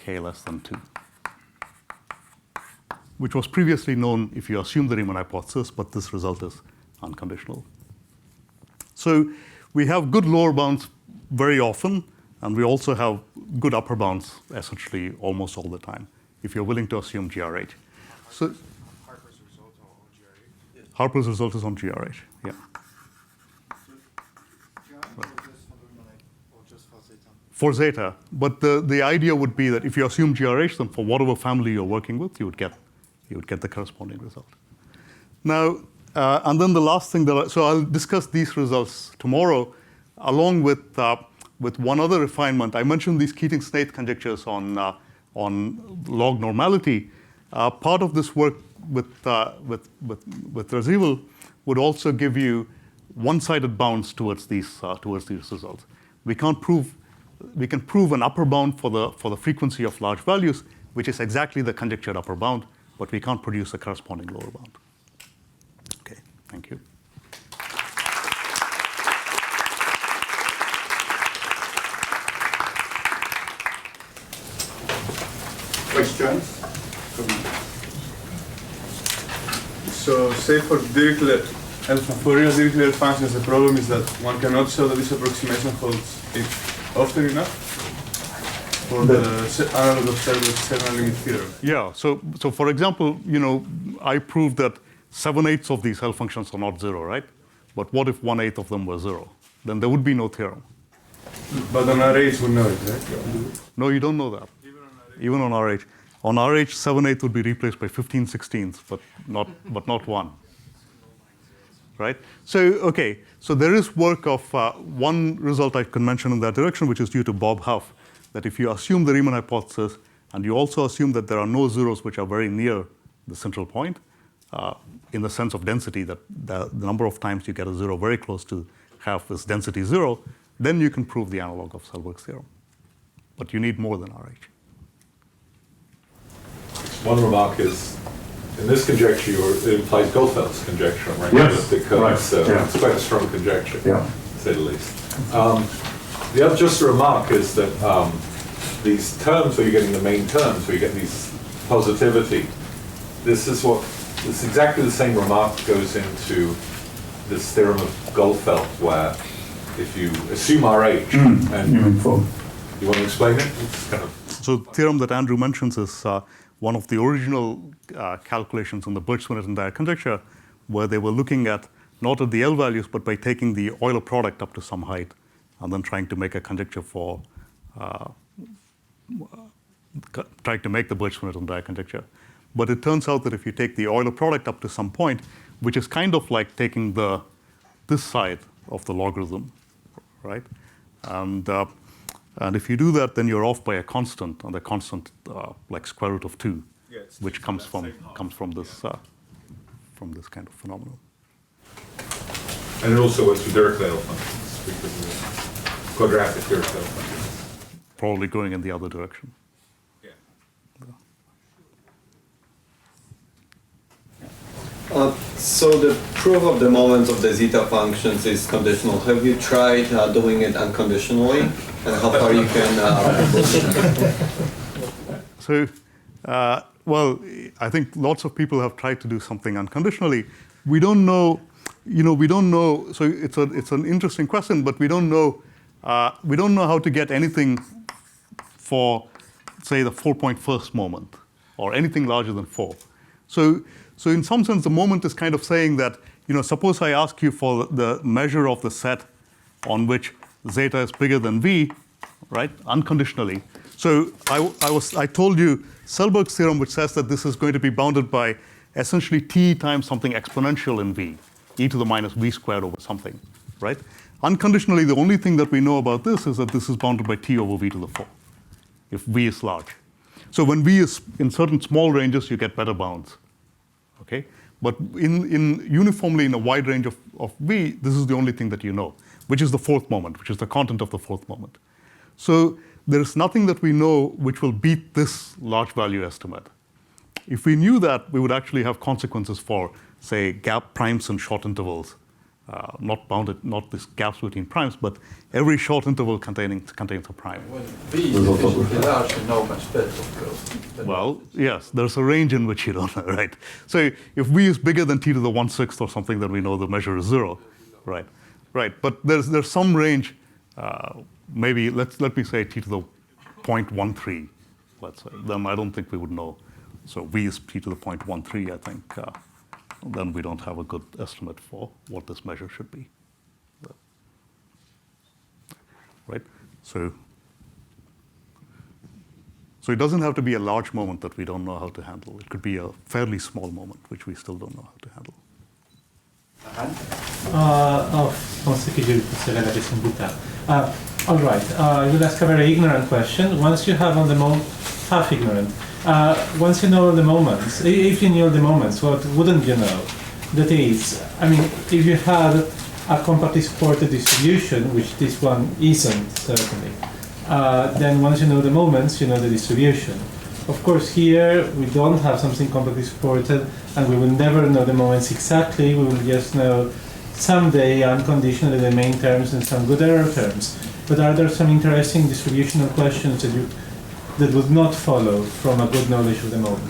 less than 2, which was previously known if you assume the Riemann hypothesis, but this result is unconditional. So we have good lower bounds very often, and we also have good upper bounds essentially almost all the time, if you're willing to assume GRH. So Harper's result on GRH. Harper's result is on GRH, yeah. Or just for zeta? For zeta, but the idea would be that if you assume GRH, then for whatever family you're working with, you would get the corresponding result. Now, and then the last thing so I'll discuss these results tomorrow, along with one other refinement. I mentioned these Keating-Snaith conjectures on log normality. Part of this work with Raziel would also give you one-sided bounds towards these results. We can prove an upper bound for the frequency of large values, which is exactly the conjectured upper bound, but we can't produce a corresponding lower bound. Okay, thank you. Questions? So, say for Dirichlet, for real Dirichlet functions, the problem is that one cannot show that this approximation holds it often enough for the analog of Selberg's limit theorem. Yeah. So for example, I proved that 7/8 of these Hell functions are not zero, right? But what if 1/8 of them were zero? Then there would be no theorem. But on RH we know it, right? No, you don't know that. Even on RH. On RH, 7/8 would be replaced by 15/16, but not 1. Right? So, okay. So there is work of one result I can mention in that direction, which is due to Bob Huff, that if you assume the Riemann hypothesis, and you also assume that there are no zeros which are very near the central point, in the sense of density, that the number of times you get a zero very close to half is density 0, then you can prove the analog of Selberg's theorem. But you need more than RH. One remark is, in this conjecture, it implies Goldfeld's conjecture, right? Yes, Because right, yeah. it's quite a strong conjecture, Yeah. to say the least. The other just remark is that these terms where you're getting the main terms, where you get these positivity, this is exactly the same remark goes into this theorem of Goldfeld, where if you assume RH, and you want to explain it? It's kind of So the theorem that Andrew mentions is one of the original calculations in the Birch-Swinnerton-Dyer conjecture, where they were looking at not at the L values, but by taking the Euler product up to some height, and then trying to make a conjecture for, trying to make the Birch-Swinnerton-Dyer conjecture. But it turns out that if you take the Euler product up to some point, which is kind of like taking this side of the logarithm, right? And if you do that, then you're off by a constant, and the constant like square root of 2, which comes from this kind of phenomenon. And it also works with Dirichlet functions, because of the quadratic Dirichlet functions. Probably going in the other direction. So the proof of the moments of the zeta functions is conditional. Have you tried doing it unconditionally, and how far you can? So, well, I think lots of people have tried to do something unconditionally. We don't know, we don't know. So it's an interesting question, but we don't know how to get anything for, say, the 4-point-first moment, or anything larger than 4. So in some sense, the moment is kind of saying that, suppose I ask you for the measure of the set on which zeta is bigger than v, right, unconditionally. So I told you Selberg's theorem, which says that this is going to be bounded by essentially t times something exponential in v, e to the minus v squared over something, right? Unconditionally, the only thing that we know about this is that this is bounded by t over v to the 4, if v is large. So when v is in certain small ranges, you get better bounds. Okay? But in uniformly in a wide range of v, this is the only thing that you know, which is the fourth moment, which is the content of the fourth moment. So there's nothing that we know which will beat this large value estimate. If we knew that, we would actually have consequences for, say, gap primes and short intervals. Not bounded, not these gaps between primes, but every short interval contains a prime. When V is sufficiently large, you know much better, of course. Well, yes, there's a range in which you don't know, right? So if V is bigger than t to the 1/6 or something, then we know the measure is 0, right? Right, but there's some range, maybe let me say t to the 0.13, let's say. Then I don't think we would know. So V is t to the 0.13, I think. Then we don't have a good estimate for what this measure should be. Right? So it doesn't have to be a large moment that we don't know how to handle. It could be a fairly small moment, which we still don't know how to handle. Je pensais que je poserais la question plus tard. All right, I will ask a very ignorant question. Once you have on the moment, half ignorant, once you know the moments, if you knew the moments, what wouldn't you know? That is, I mean, if you had a compactly supported distribution, which this one isn't, certainly, then once you know the moments, you know the distribution. Of course, here we don't have something compactly supported, and we will never know the moments exactly. We will just know someday unconditionally the main terms and some good error terms. But are there some interesting distributional questions that would not follow from a good knowledge of the moment?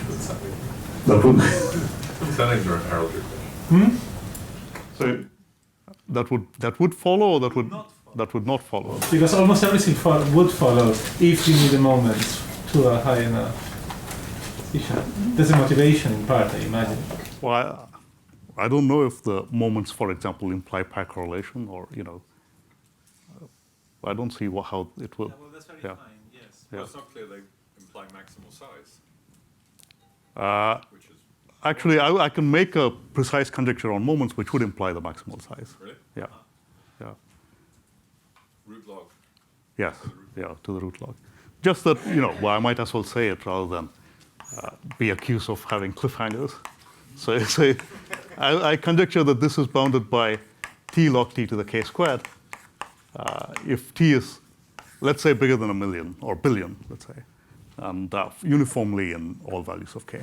That would. It's an ignorant heraldry question. So that would follow, or that would not follow. Because almost everything would follow if you knew the moments to a high enough position. That's a motivation in part, I imagine. Well, I don't know if the moments, for example, imply pair correlation, or I don't see how it will. Well, that's very Yeah. fine, yes. Yeah. Well, it's not clear they imply maximal size. Which is Actually, I can make a precise conjecture on moments which would imply the maximal size. really Yeah. Yeah. root log. Yes. Yeah, to the root log. Just that, well, I might as well say it rather than be accused of having cliffhangers. So I conjecture that this is bounded by t log t to the k squared. If t is, let's say, bigger than 1,000,000 or billion, let's say, and uniformly in all values of k.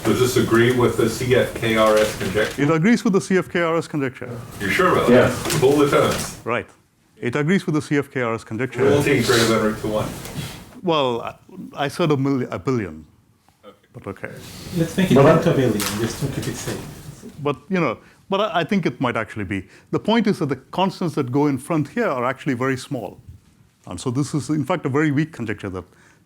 Does this agree with the CFKRS conjecture? It agrees with the CFKRS conjecture. You're sure about Yes. that? With all the terms? Right. It agrees with the CFKRS conjecture. All t greater than root to 1. Well, I said a billion. Okay. But okay. Let's make it into a billion, just to keep it safe. But I think it might actually be. The point is that the constants that go in front here are actually very small. And so this is, in fact, a very weak conjecture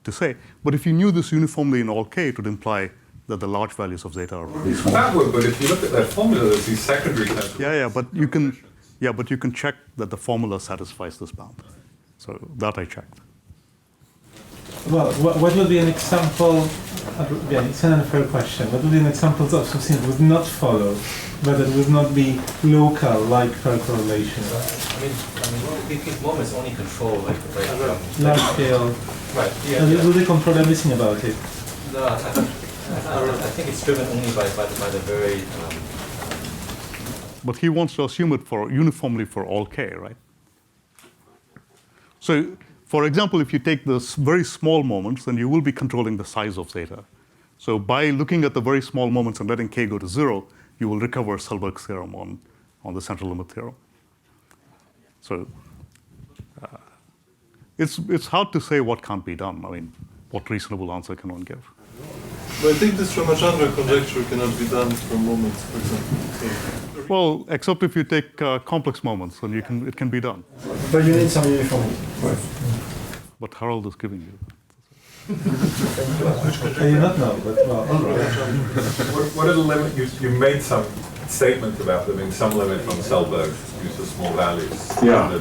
to say. But if you knew this uniformly in all k, it would imply that the large values of zeta are very small. That would, but if you look at that formula, there's these secondary terms. But you can check that the formula satisfies this bound. So that I checked. Well, what would be an example? Yeah, it's an unfair question. What would be an example of something that would not follow, but that would not be local, like pair correlation? I mean, if moments only control like the breakdown. Large scale. Right. Will they control everything about it? No, I think it's driven only by the very. But he wants to assume it uniformly for all k, right? So, for example, if you take the very small moments, then you will be controlling the size of zeta. So by looking at the very small moments and letting k go to 0, you will recover Selberg's theorem on the central limit theorem. So it's hard to say what can't be done. I mean, what reasonable answer can one give? But I think this Ramachandra conjecture cannot be done from moments, for example. So Well, except if you take complex moments, then it can be done. But you need some uniformity. But Harold is giving you. I do not know, but well, all right. What are the limit? You made some statement about there being some limit on Selberg use of small values. Yeah.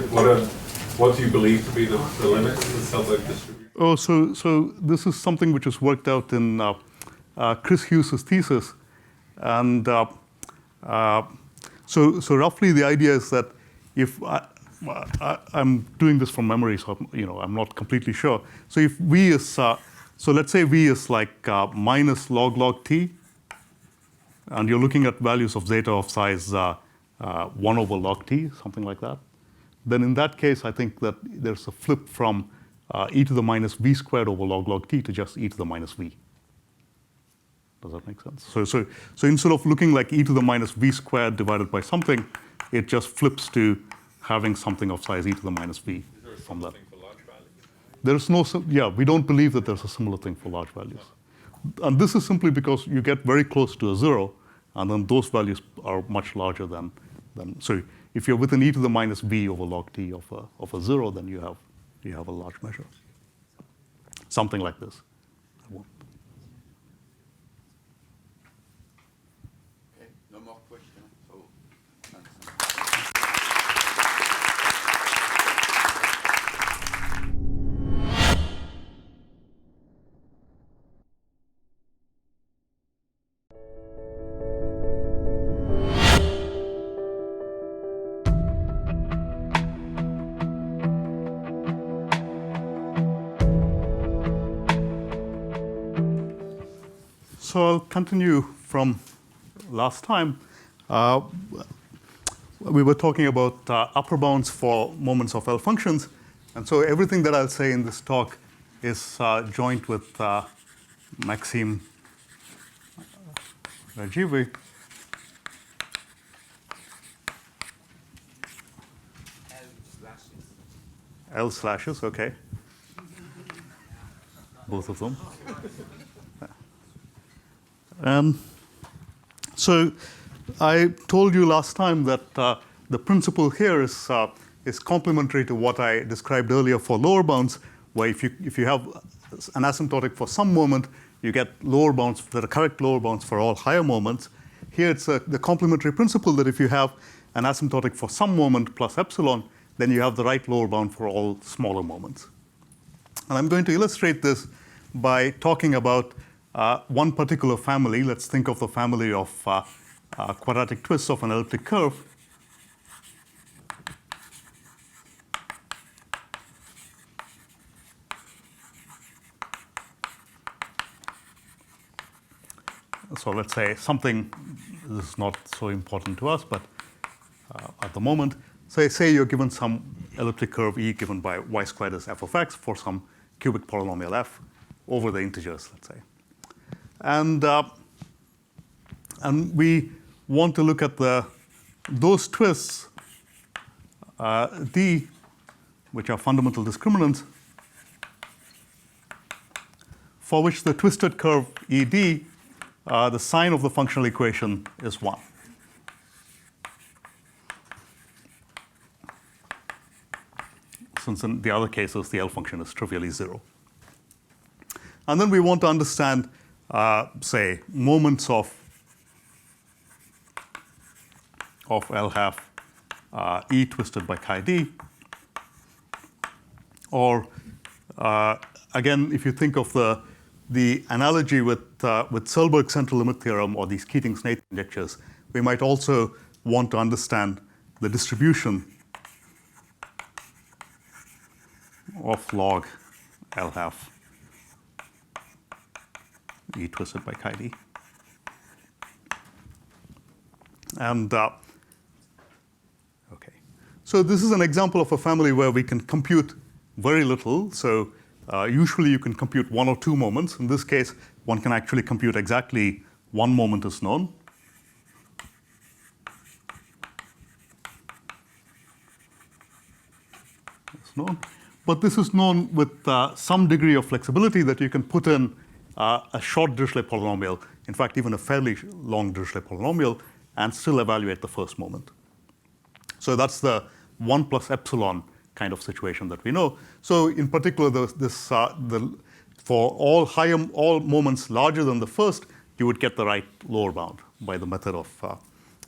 What do you believe to be the limits of the Selberg distribution? Oh, so this is something which was worked out in Chris Hughes' thesis, and so roughly the idea is that if I'm doing this from memory, so I'm not completely sure. So if v is so let's say v is like minus log t, and you're looking at values of zeta of size 1 over log t, something like that. Then in that case, I think that there's a flip from e to the minus v squared over log t to just e to the minus v. Does that make sense? So instead of looking like e to the minus v squared divided by something, it just flips to having something of size e to the minus v from that. For large values? There's no, we don't believe that there's a similar thing for large values. And this is simply because you get very close to a 0, and then those values are much larger than so if you're within e to the minus v over log t of a 0, then you have a large measure. Something like this. Okay, no more questions. So, thanks. So I'll continue from last time. We were talking about upper bounds for moments of L functions. And so everything that I'll say in this talk is joint with Maxime Rajivi. L slashes, okay. Both of them. So I told you last time that the principle here is complementary to what I described earlier for lower bounds, where if you have an asymptotic for some moment, you get lower bounds, the correct lower bounds for all higher moments. Here it's the complementary principle that if you have an asymptotic for some moment plus epsilon, then you have the right lower bound for all smaller moments. And I'm going to illustrate this by talking about one particular family. Let's think of the family of quadratic twists of an elliptic curve. So let's say something, this is not so important to us, but at the moment, say you're given some elliptic curve E given by y squared as f of x for some cubic polynomial f over the integers, let's say. And we want to look at those twists d, which are fundamental discriminants, for which the twisted curve ED, the sign of the functional equation is 1. Since in the other cases, the L function is trivially 0. And then we want to understand, say, moments of L half E twisted by chi d. Or again, if you think of the analogy with Selberg's central limit theorem or these Keating-Snaith conjectures, we might also want to understand the distribution of log L half E twisted by chi d. And okay, so this is an example of a family where we can compute very little. So usually you can compute 1 or 2 moments. In this case, one can actually compute exactly 1 moment is known. It's known. But this is known with some degree of flexibility that you can put in a short Dirichlet polynomial, in fact, even a fairly long Dirichlet polynomial, and still evaluate the first moment. So that's the 1 plus epsilon kind of situation that we know. So in particular, for all moments larger than the first, you would get the right lower bound by the method of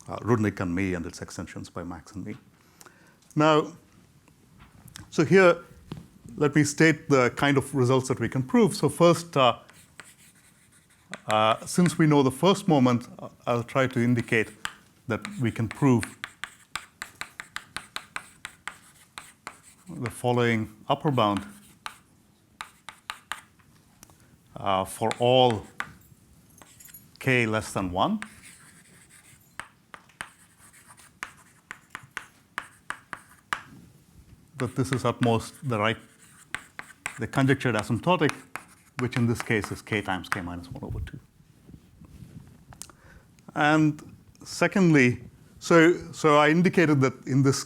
Rudnick and me and its extensions by Max and me. Now, so here, let me state the kind of results that we can prove. So first, since we know the first moment, I'll try to indicate that we can prove the following upper bound for all k less than 1. That this is at most the right the conjectured asymptotic, which in this case is k times k minus 1 over 2. And secondly, so I indicated that in this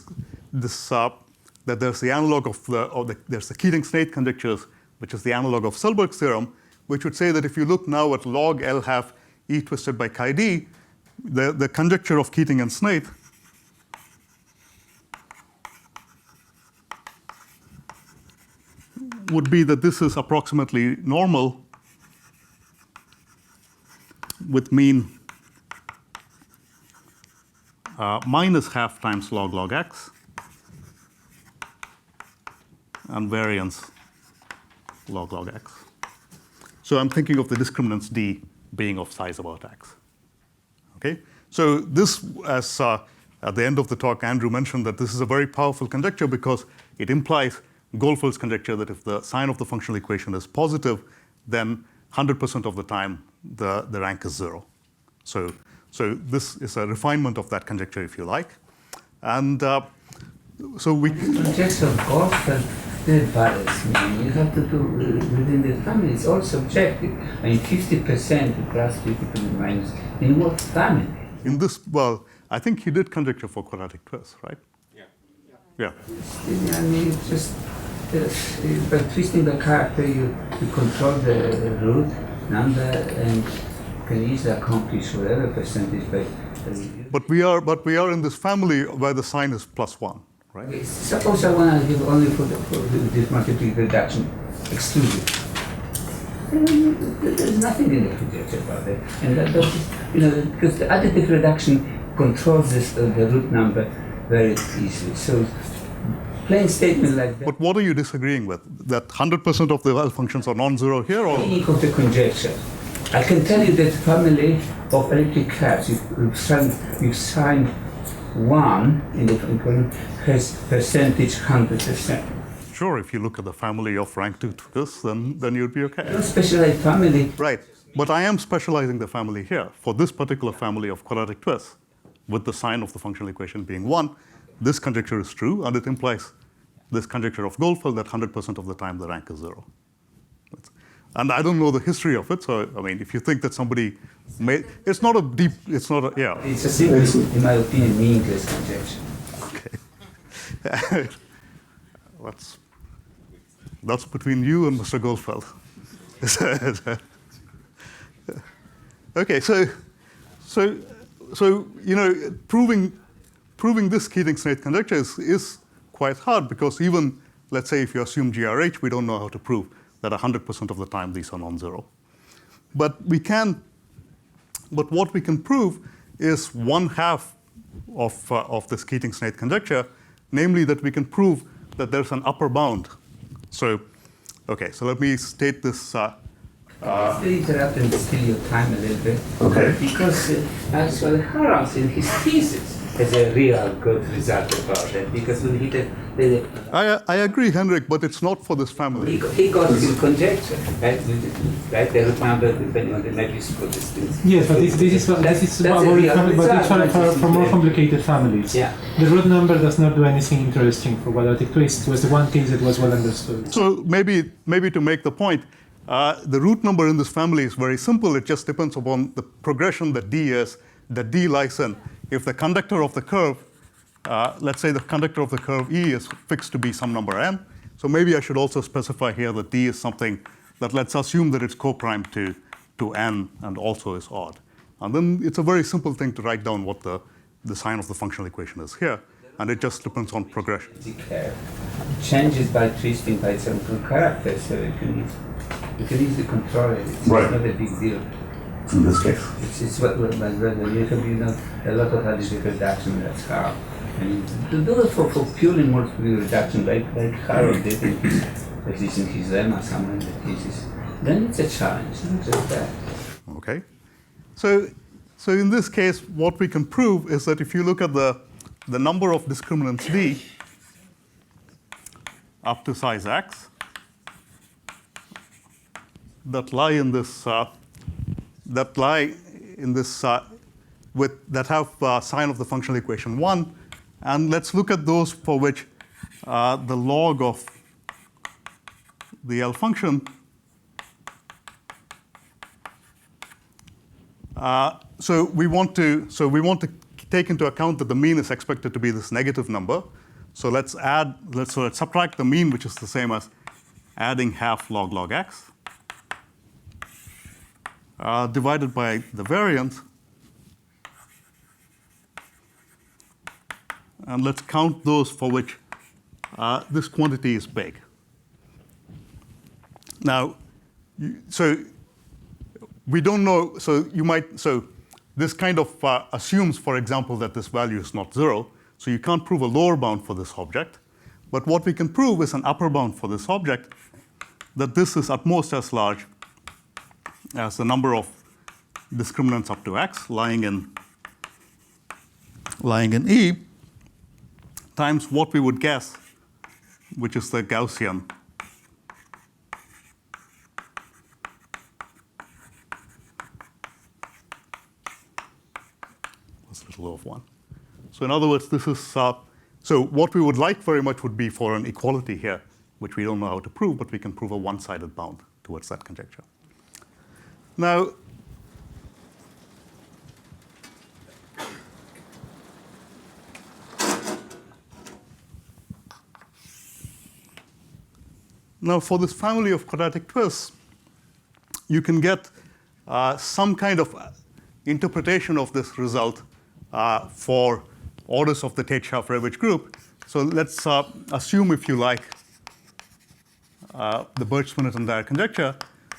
that there's the analog there's the Keating-Snaith conjectures, which is the analog of Selberg's theorem, which would say that if you look now at log L half E twisted by chi d, the conjecture of Keating and Snaith would be that this is approximately normal with mean minus half times log x and variance log x. So I'm thinking of the discriminants d being of size about x. Okay? So this, as at the end of the talk, Andrew mentioned that this is a very powerful conjecture because it implies Goldfeld's conjecture that if the sign of the functional equation is positive, then 100% of the time the rank is 0. So this is a refinement of that conjecture, if you like. And so we... Conjecture of Goldfeld, the varies. You have to do within the family. It's all subjective. I mean, 50% plus 50% minus. In what family? In this, well, I think he did conjecture for quadratic twists, right? Yeah. I mean, it's just by twisting the character, you control the root number and can easily accomplish whatever percentage by. But we are in this family where the sign is +1, right? Okay, suppose I want to give only for this multiplicative reduction exclusive. There's nothing in the conjecture about that, and that because the additive reduction controls the root number very easily. So plain statement like that. But what are you disagreeing with? That 100% of the L functions are non-zero here, or? Meaning of the conjecture. I can tell you that family of elliptic curves, you've signed 1 in the equation has percentage 100%. Sure, if you look at the family of rank 2 twists, then you'd be okay. Don't specialize family. Right, but I am specializing the family here. For this particular family of quadratic twists, with the sign of the functional equation being 1, this conjecture is true, and it implies this conjecture of Goldfeld that 100% of the time the rank is 0. And I don't know the history of it, so I mean, if you think that somebody made, it's not a deep, it's not a, yeah. It's a simple, in my opinion, meaningless conjecture. Okay. That's between you and Mr. Goldfeld. Okay, so proving this Keating-Snaith conjecture is quite hard because even, let's say, if you assume GRH, we don't know how to prove that 100% of the time these are non-zero. But what we can prove is 1/2 of this Keating-Snaith conjecture, namely that we can prove that there's an upper bound. So, okay, so let me state this. Still interrupt and steal your time a little bit. Okay. Because actually Harams in his thesis has a real good result about that. Because when he did I agree, Henrik, but it's not for this family. he got his conjecture, right? Right, the root number depending on the magnitude distance. Yes, but this is about for more complicated families. Yeah. The root number does not do anything interesting for quadratic twists. It was the one case that was well understood. So maybe to make the point, the root number in this family is very simple. It just depends upon the progression that D lies in. If the conductor of the curve, let's say the conductor of the curve E is fixed to be some number n, so maybe I should also specify here that D is something that let's assume that it's co-primed to n and also is odd. And then it's a very simple thing to write down what the sign of the functional equation is here, and it just depends on progression. It changes by twisting by some character, so you can easily control it. It's Right. not a big deal. In this case. It's what you have a lot of additive reduction, that's how. And to do it for purely multiple reduction, like Harold did at least in his lemma somewhere in the thesis, then it's a challenge, not just that. Okay. So in this case, what we can prove is that if you look at the number of discriminants D up to size x that lie in this that have sign of the functional equation 1, and let's look at those for which the log of the L function. So we want to take into account that the mean is expected to be this negative number. So let's subtract the mean, which is the same as adding half log x, divided by the variance. And let's count those for which this quantity is big. Now, so we don't know, so this kind of assumes, for example, that this value is not 0. So you can't prove a lower bound for this object. But what we can prove is an upper bound for this object, that this is at most as large as the number of discriminants up to x lying in E times what we would guess, which is the Gaussian plus little of 1. So in other words, this is, so what we would like very much would be for an equality here, which we don't know how to prove, but we can prove a one-sided bound towards that conjecture. Now, for this family of quadratic twists, you can get some kind of interpretation of this result for orders of the Tate-Shafarevich group. So let's assume, if you like, the Birch-Swinnerton and Dyer conjecture.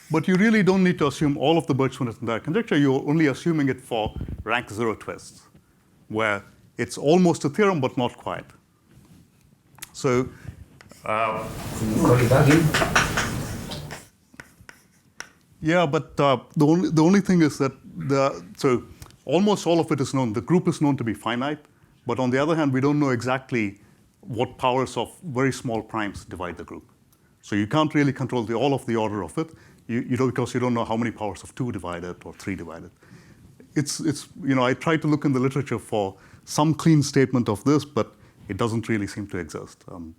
But you really don't need to assume all of the Birch-Swinnerton and Dyer conjecture. You're only assuming it for rank 0 twists, where it's almost a theorem, but not quite. So yeah, but the only thing is that so almost all of it is known. The group is known to be finite, but on the other hand, we don't know exactly what powers of very small primes divide the group. So you can't really control all of the order of it, because you don't know how many powers of 2 divide it or 3 divide it. I tried to look in the literature for some clean statement of this, but it doesn't really seem to exist. And,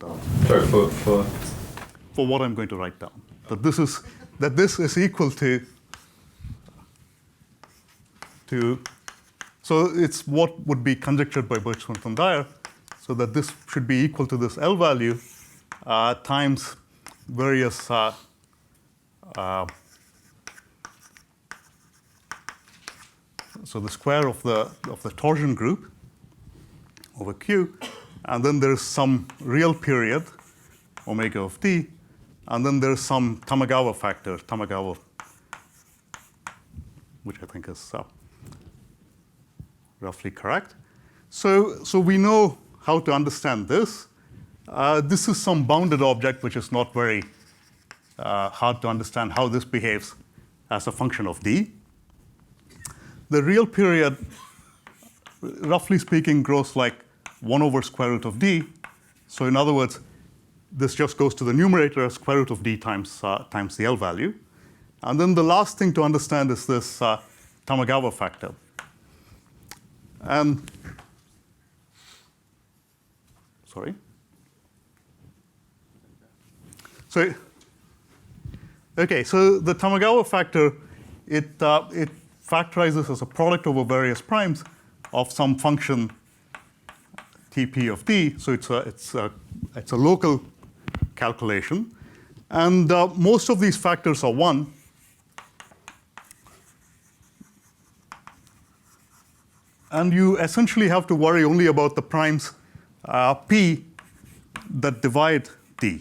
Sorry, for what I'm going to write down, that this is equal to. So it's what would be conjectured by Birch-Swinnerton and Dyer, so that this should be equal to this L value times various so the square of the torsion group over Q, and then there's some real period, omega of t, and then there's some Tamagawa factor, which I think is roughly correct. So we know how to understand this. This is some bounded object, which is not very hard to understand how this behaves as a function of d. The real period, roughly speaking, grows like 1 over square root of d. So in other words, this just goes to the numerator as square root of d times the L value. And then the last thing to understand is this Tamagawa factor. And sorry. So okay, so the Tamagawa factor, it factorizes as a product over various primes of some function Tp of d. So it's a local calculation, and most of these factors are 1. And you essentially have to worry only about the primes p that divide d.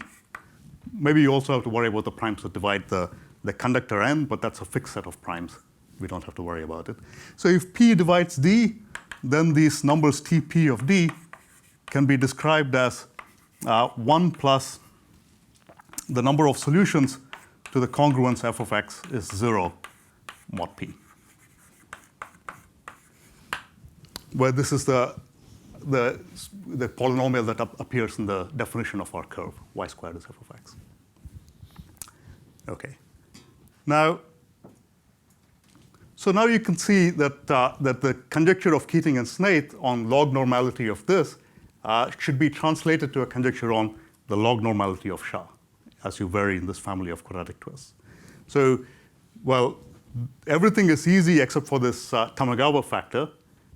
Maybe you also have to worry about the primes that divide the conductor n, but that's a fixed set of primes. We don't have to worry about it. So if p divides d, then these numbers Tp of d can be described as 1 plus the number of solutions to the congruence f of x is 0 mod p, where this is the polynomial that appears in the definition of our curve, y squared is f of x. Okay. So now you can see that the conjecture of Keating and Snaith on log normality of this should be translated to a conjecture on the log normality of Shah as you vary in this family of quadratic twists. So, well, everything is easy except for this Tamagawa factor.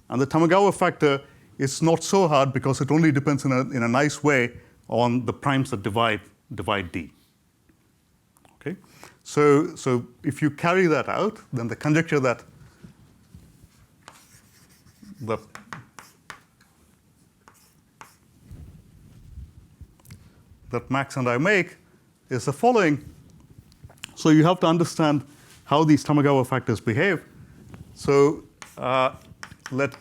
And the Tamagawa factor is not so hard because it only depends in a nice way on the primes that divide D. Okay? So if you carry that out, then the conjecture that Max and I make is the following. So you have to understand how these Tamagawa factors behave. So let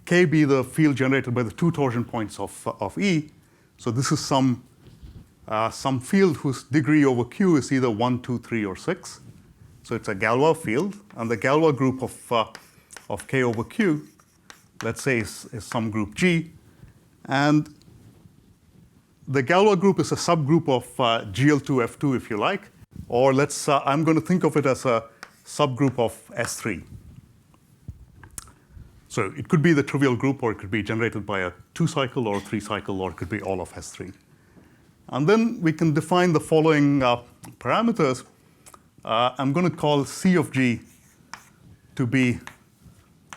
K be the field generated by the two torsion points of E. So this is some field whose degree over Q is either 1, 2, 3, or 6. So it's a Galois field. And the Galois group of K over Q, let's say, is some group G. And the Galois group is a subgroup of GL2, F2, if you like. Or I'm going to think of it as a subgroup of S3. So it could be the trivial group, or it could be generated by a 2-cycle or a 3-cycle, or it could be all of S3. And then we can define the following parameters. I'm going to call C of G to be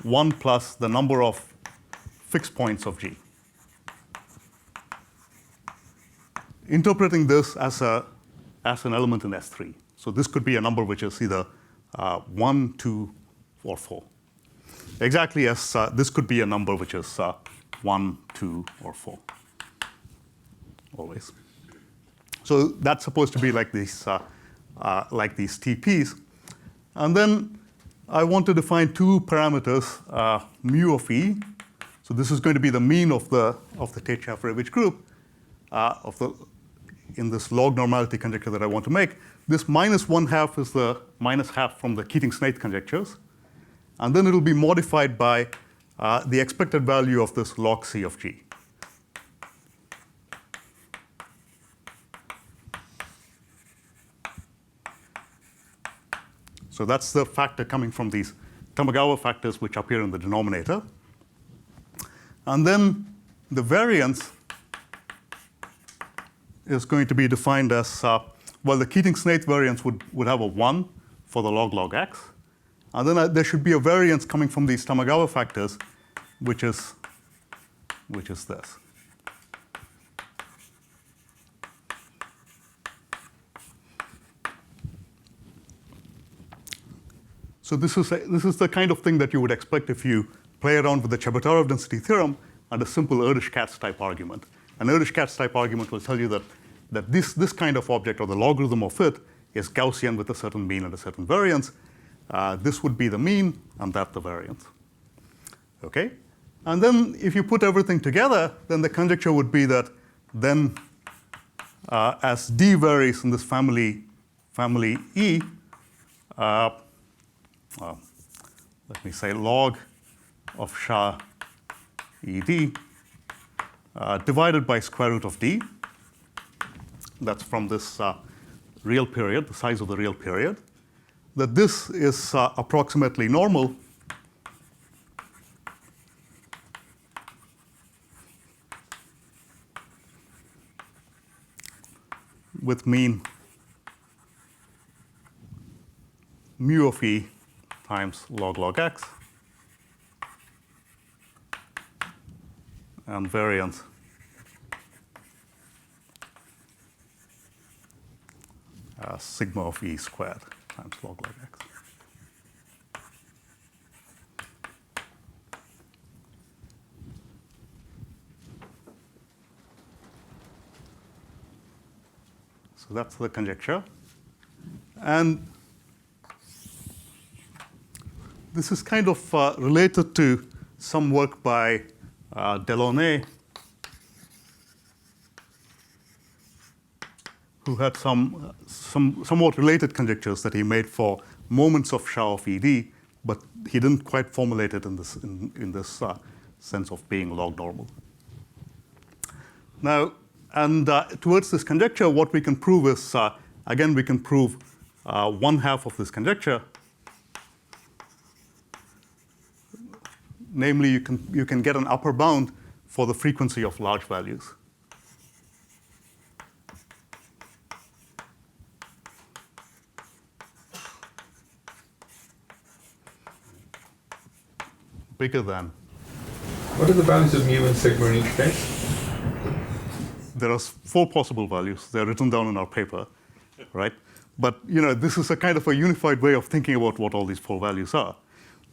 1 plus the number of fixed points of G. Interpreting this as an element in S3. So this could be a number which is either 1, 2, or 4. Exactly as this could be a number which is 1, 2, or 4. Always. So that's supposed to be like these TPs. And then I want to define two parameters, mu of E. So this is going to be the mean of the Tate-Shafarevich group in this log normality conjecture that I want to make. This minus 1/2 is the minus half from the Keating-Snaith conjectures. And then it'll be modified by the expected value of this log C of G. So that's the factor coming from these Tamagawa factors which appear in the denominator. And then the variance is going to be defined as, well, the Keating-Snaith variance would have a 1 for the log x. And then there should be a variance coming from these Tamagawa factors, which is this. So this is the kind of thing that you would expect if you play around with the Chebytarov density theorem and a simple Erdős-Katz type argument. An Erdős-Katz type argument will tell you that this kind of object, or the logarithm of it, is Gaussian with a certain mean and a certain variance. This would be the mean, and that the variance. Okay? And then if you put everything together, then the conjecture would be that then as D varies in this family E, let me say log of SHA ED divided by square root of D. That's from this real period, the size of the real period. That this is approximately normal with mean mu of E times log x and variance sigma of E squared times log x. So that's the conjecture. And this is kind of related to some work by Delaunay, who had some somewhat related conjectures that he made for moments of SHA of ED, but he didn't quite formulate it in this sense of being log normal. Now, and towards this conjecture, what we can prove is, again, we can prove 1/2 of this conjecture. Namely, you can get an upper bound for the frequency of large values. Bigger than. What are the values of mu and sigma in each case? There are 4 possible values. They're written down in our paper, right? But this is a kind of a unified way of thinking about what all these 4 values are.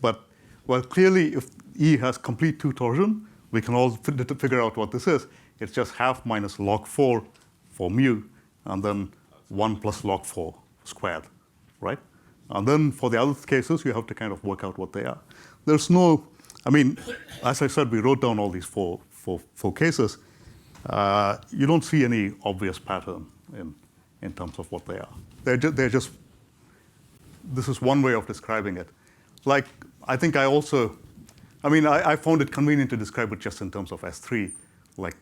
But well, clearly, if E has complete 2 torsion, we can all figure out what this is. It's just half minus log 4 for mu, and then 1 plus log 4 squared, right? And then for the other cases, you have to kind of work out what they are. There's no, as I said, we wrote down all these four cases. You don't see any obvious pattern in terms of what they are. They're just, this is one way of describing it. Like, I think I also, I found it convenient to describe it just in terms of S3. Like,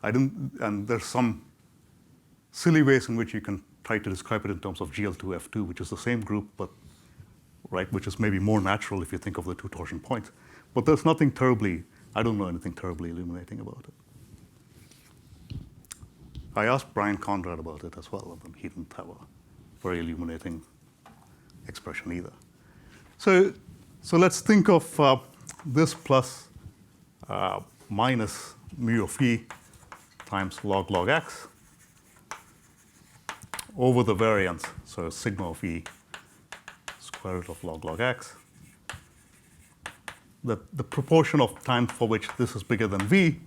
and there's some silly ways in which you can try to describe it in terms of GL2F2, which is the same group, but which is maybe more natural if you think of the 2 torsion points. But there's nothing terribly, I don't know anything terribly illuminating about it. I asked Brian Conrad about it as well, and he didn't have a very illuminating expression either. So let's think of this plus minus mu of E times log x over the variance, so sigma of E square root of log x. The proportion of times for which this is bigger than V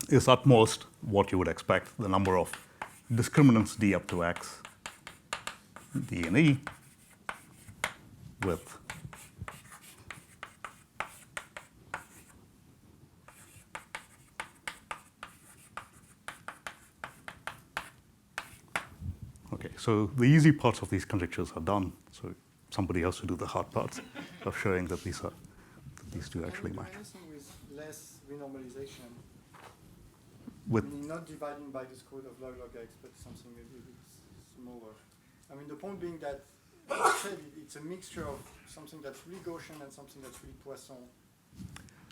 is at most what you would expect, the number of discriminants d up to x, d and E, with okay, so the easy parts of these conjectures are done. So somebody has to do the hard parts of showing that these two actually match. Anything with less renormalization? With Not dividing by the square root of log x, but something a little bit smaller. The point being that you said it's a mixture of something that's really Gaussian and something that's really Poisson.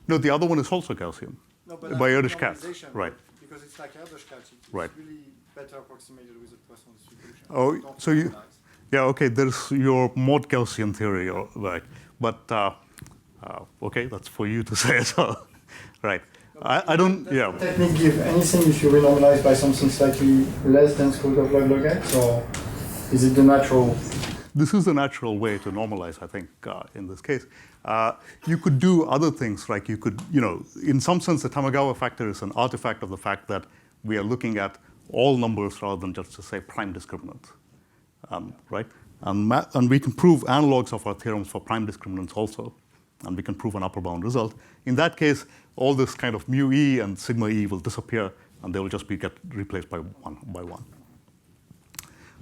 no, the other one is also Gaussian. No, but by Erdős-Katz, right? Because it's like Erdős-Katz, it's Right. really better approximated with the Poisson distribution. Oh, Don't so you, normalize. yeah, okay, there's your mod Gaussian theory, right? But okay, that's for you to say as well, right? I don't, yeah. Technique give anything if you renormalize by something slightly less than square root of log x, or is it the natural? This is the natural way to normalize, I think, in this case. You could do other things, like you could, in some sense, the Tamagawa factor is an artifact of the fact that we are looking at all numbers rather than just to say prime discriminants, right? And we can prove analogs of our theorems for prime discriminants also, and we can prove an upper bound result. In that case, all this kind of mu e and sigma e will disappear, and they will just get replaced by one.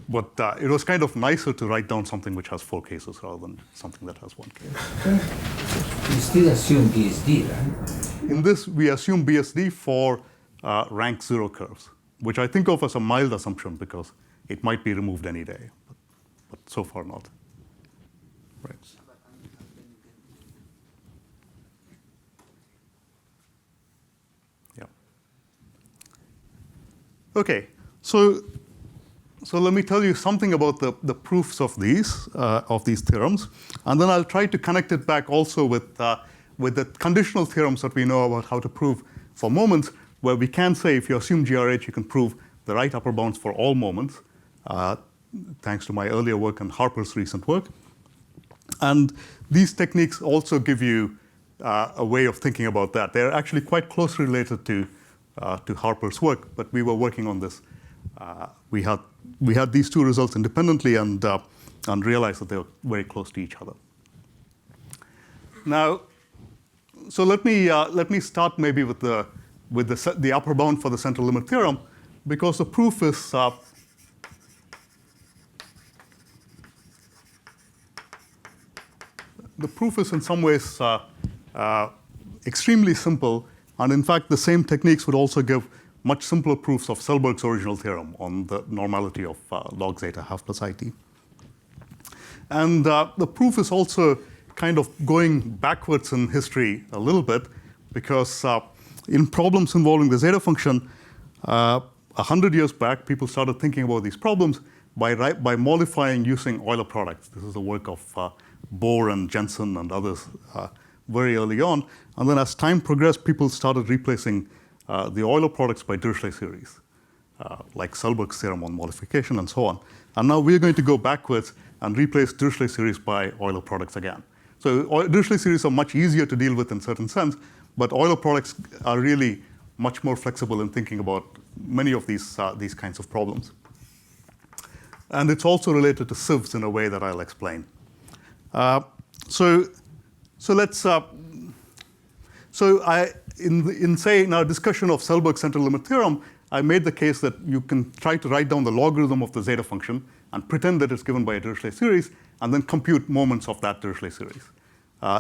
But it was kind of nicer to write down something which has 4 cases rather than something that has 1 case. You still assume BSD, right? In this, we assume BSD for rank 0 curves, which I think of as a mild assumption because it might be removed any day, but so far not. Right. Yeah. Okay, so let me tell you something about the proofs of these theorems, and then I'll try to connect it back also with the conditional theorems that we know about how to prove for moments, where we can say if you assume GRH, you can prove the right upper bounds for all moments, thanks to my earlier work and Harper's recent work. And these techniques also give you a way of thinking about that. They're actually quite closely related to Harper's work, but we were working on this. We had these 2 results independently and realized that they were very close to each other. Now, so let me start maybe with the upper bound for the central limit theorem, because the proof is in some ways extremely simple, and in fact the same techniques would also give much simpler proofs of Selberg's original theorem on the normality of log zeta half plus IT. And the proof is also kind of going backwards in history a little bit, because in problems involving the zeta function, 100 years back, people started thinking about these problems by modifying using Euler products. This is the work of Bohr and Jensen and others very early on. And then as time progressed, people started replacing the Euler products by Dirichlet series, like Selberg's theorem on modification and so on. And now we're going to go backwards and replace Dirichlet series by Euler products again. So Dirichlet series are much easier to deal with in certain sense, but Euler products are really much more flexible in thinking about many of these kinds of problems. And it's also related to sieves in a way that I'll explain. So let's. In our discussion of Selberg's central limit theorem, I made the case that you can try to write down the logarithm of the zeta function and pretend that it's given by a Dirichlet series, and then compute moments of that Dirichlet series,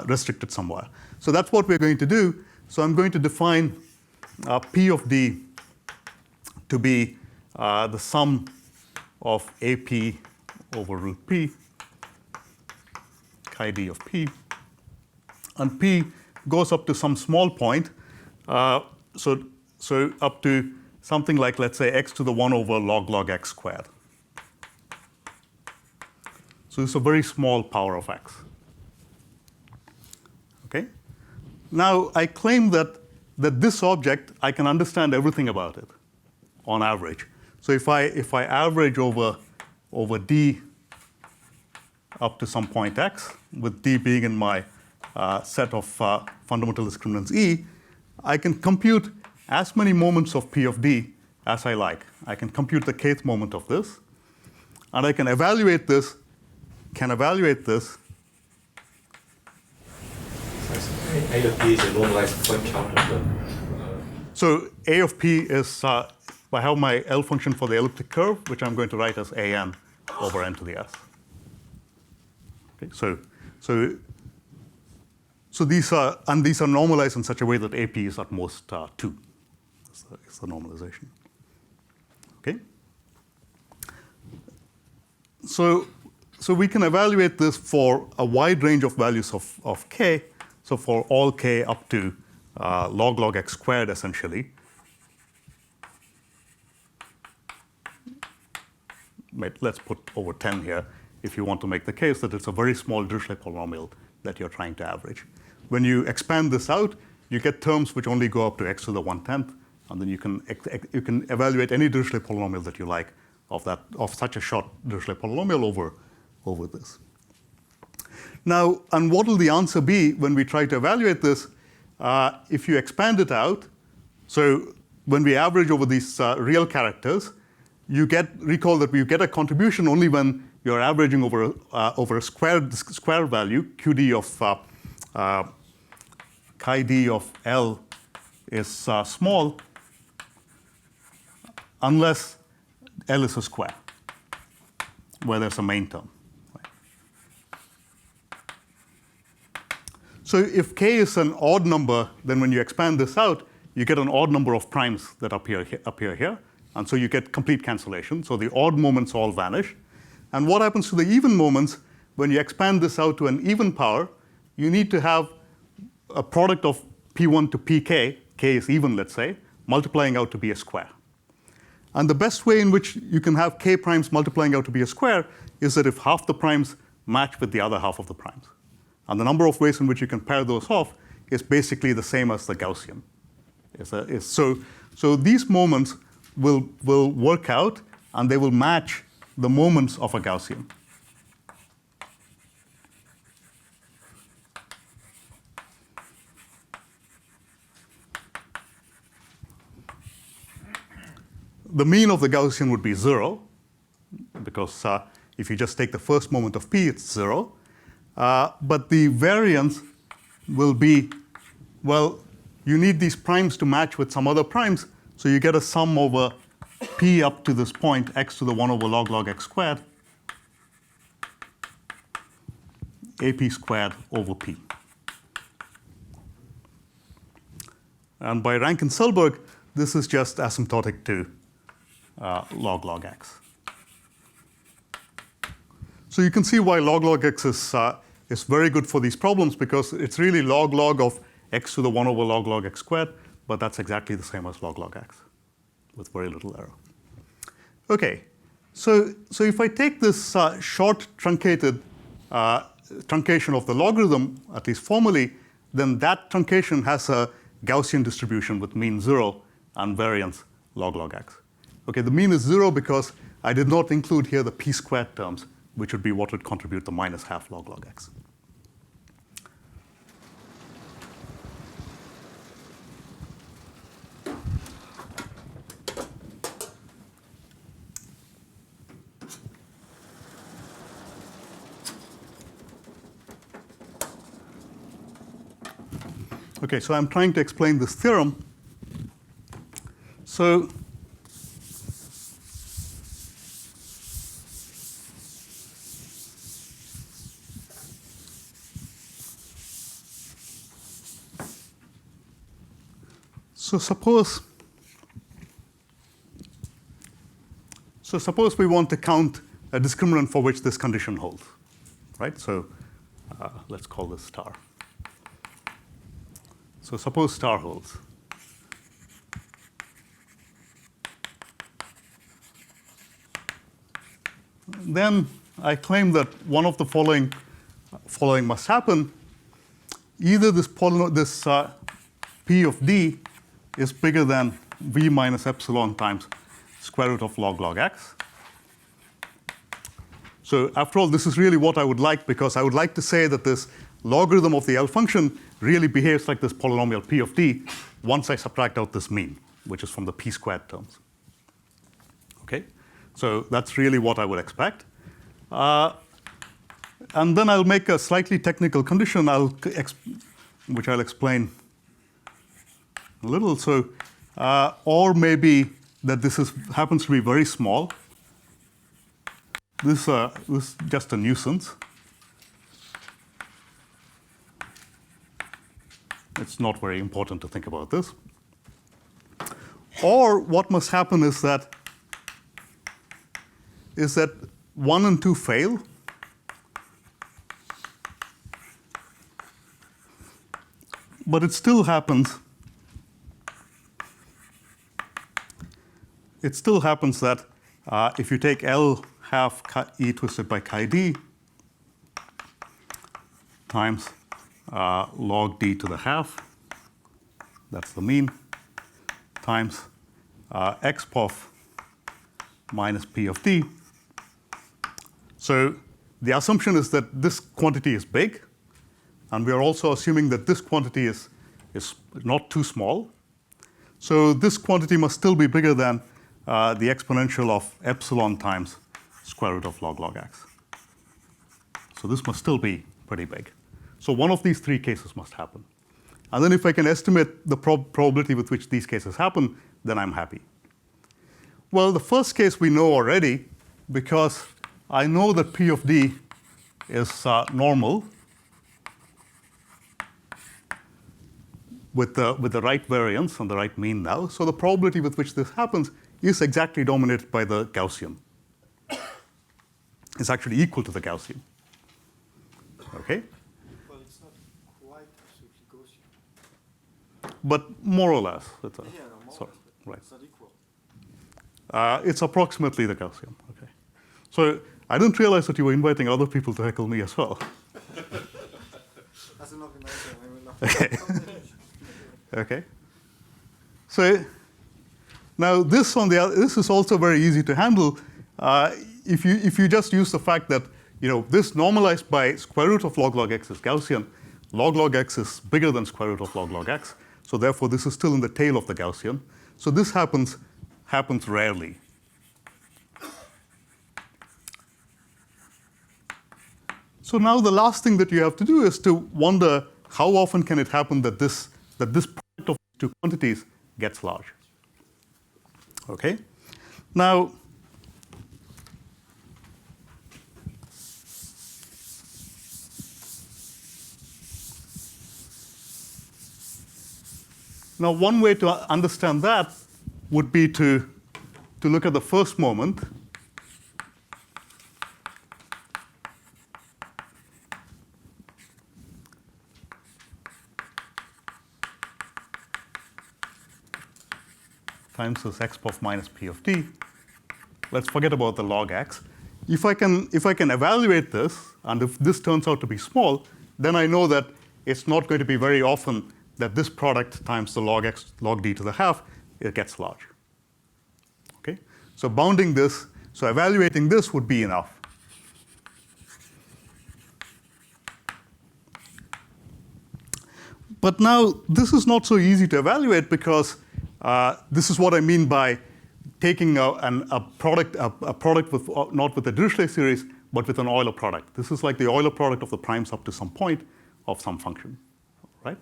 restricted somewhere. So that's what we're going to do. So I'm going to define P of D to be the sum of AP over root P, chi D of P. And P goes up to some small point, so up to something like, let's say, x to the 1 over log x squared. So it's a very small power of x. Okay? Now, I claim that this object, I can understand everything about it on average. So if I average over D up to some point x, with D being in my set of fundamental discriminants E, I can compute as many moments of P of D as I like. I can compute the kth moment of this, and I can evaluate this. A of P is a normalized point count. So A of P is, I have my L function for the elliptic curve, which I'm going to write as AN over n to the s. Okay, so these are normalized in such a way that AP is at most 2. It's the normalization. Okay. So we can evaluate this for a wide range of values of k. So for all k up to log x squared, essentially. Let's put over 10 here if you want to make the case that it's a very small Dirichlet polynomial that you're trying to average. When you expand this out, you get terms which only go up to x to the 1/10, and then you can evaluate any Dirichlet polynomial that you like of such a short Dirichlet polynomial over this. Now, and what will the answer be when we try to evaluate this? If you expand it out, so when we average over these real characters, recall that you get a contribution only when you're averaging over a square value, QD of chi D of L is small, unless L is a square, where there's a main term. So if k is an odd number, then when you expand this out, you get an odd number of primes that appear here. And so you get complete cancellation. So the odd moments all vanish. And what happens to the even moments, when you expand this out to an even power, you need to have a product of P1 to Pk, k is even, let's say, multiplying out to be a square. And the best way in which you can have k primes multiplying out to be a square is that if half the primes match with the other half of the primes. And the number of ways in which you can pair those off is basically the same as the Gaussian. So these moments will work out, and they will match the moments of a Gaussian. The mean of the Gaussian would be 0, because if you just take the first moment of P, it's 0. But the variance will be, well, you need these primes to match with some other primes, so you get a sum over P up to this point, x to the 1 over log x squared, AP squared over P. And by Rankin-Selberg, this is just asymptotic to log x. So you can see why log x is very good for these problems, because it's really log of x to the 1 over log x squared, but that's exactly the same as log x with very little error. Okay, so if I take this short truncated truncation of the logarithm, at least formally, then that truncation has a Gaussian distribution with mean 0 and variance log x. Okay, the mean is 0 because I did not include here the p squared terms, which would be what would contribute the minus half log x. Okay, so I'm trying to explain this theorem. So suppose we want to count a discriminant for which this condition holds, right? So let's call this star. So suppose star holds. Then I claim that one of the following must happen. Either this p of d is bigger than v minus epsilon times square root of log x. So after all, this is really what I would like, because I would like to say that this logarithm of the L function really behaves like this polynomial p of d once I subtract out this mean, which is from the p squared terms. Okay, so that's really what I would expect. And then I'll make a slightly technical condition, which I'll explain a little. So, or maybe that this happens to be very small. This is just a nuisance. It's not very important to think about this. Or what must happen is that 1 and 2 fail. But it still happens. It still happens that if you take L half e twisted by chi d times log d to the half, that's the mean, times x pof minus p of d. So the assumption is that this quantity is big, and we are also assuming that this quantity is not too small. So this quantity must still be bigger than the exponential of epsilon times square root of log x. So this must still be pretty big. So one of these three cases must happen. And then if I can estimate the probability with which these cases happen, then I'm happy. Well, the first case we know already, because I know that P of D is normal with the right variance and the right mean now. So the probability with which this happens is exactly dominated by the Gaussian. It's actually equal to the Gaussian. Okay? Well, it's not quite absolutely Gaussian. But more or less. More or less, but right. it's not equal. It's approximately the Gaussian. Okay. So I didn't realize that you were inviting other people to heckle me as well. That's an organizer. I will not. Okay. Okay. So now this this is also very easy to handle. If you just use the fact that this normalized by square root of log x is Gaussian, log x is bigger than square root of log x, so therefore this is still in the tail of the Gaussian. So this happens rarely. So now the last thing that you have to do is to wonder how often can it happen that this product of two quantities gets large. Okay? Now, one way to understand that would be to look at the first moment. times this x power minus p of t. Let's forget about the log x. If I can evaluate this, and if this turns out to be small, then I know that it's not going to be very often that this product times the log x log d to the half, it gets large. Okay? So bounding this, so evaluating this would be enough. But now this is not so easy to evaluate because this is what I mean by taking a product with not with the Dirichlet series, but with an Euler product. This is like the Euler product of the primes up to some point of some function, right?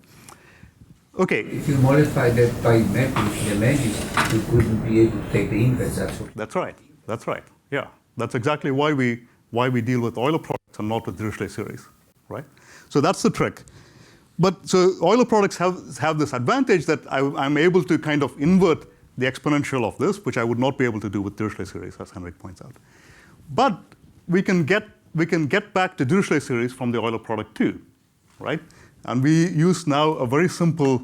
Okay. If you modify that by mapping the images, you couldn't be able to take the inverse actually. That's right. That's right. Yeah. That's exactly why we deal with Euler products and not with Dirichlet series, right? So that's the trick. But so Euler products have this advantage that I'm able to kind of invert the exponential of this, which I would not be able to do with Dirichlet series, as Henrik points out. But we can get back to Dirichlet series from the Euler product too, right? And we use now a very simple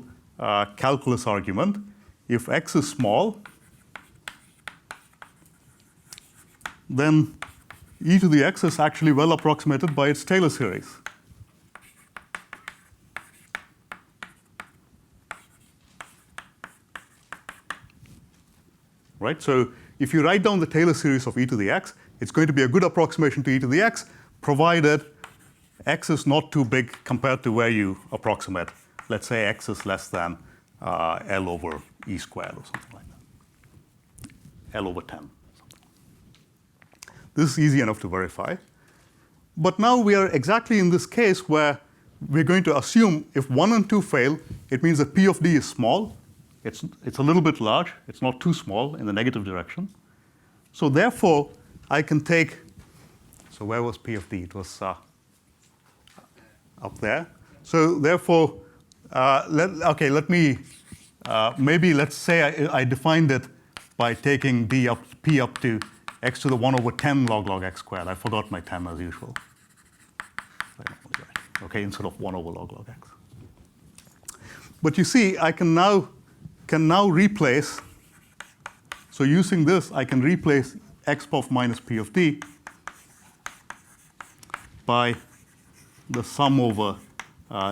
calculus argument. If x is small, then e to the x is actually well approximated by its Taylor series. Right? So if you write down the Taylor series of e to the x, it's going to be a good approximation to e to the x, provided x is not too big compared to where you approximate. Let's say x is less than L over e squared or something like that. L over 10. This is easy enough to verify. But now we are exactly in this case where we're going to assume if 1 and 2 fail, it means that p of d is small. It's a little bit large. It's not too small in the negative direction. So therefore, I can take, so where was p of d? It was up there. So therefore, let me, maybe let's say I defined it by taking p up to x to the 1 over 10 log x squared. I forgot my 10 as usual. Okay, instead of 1 over log x. But you see, I can now replace, so using this, I can replace x power minus p of d by the sum over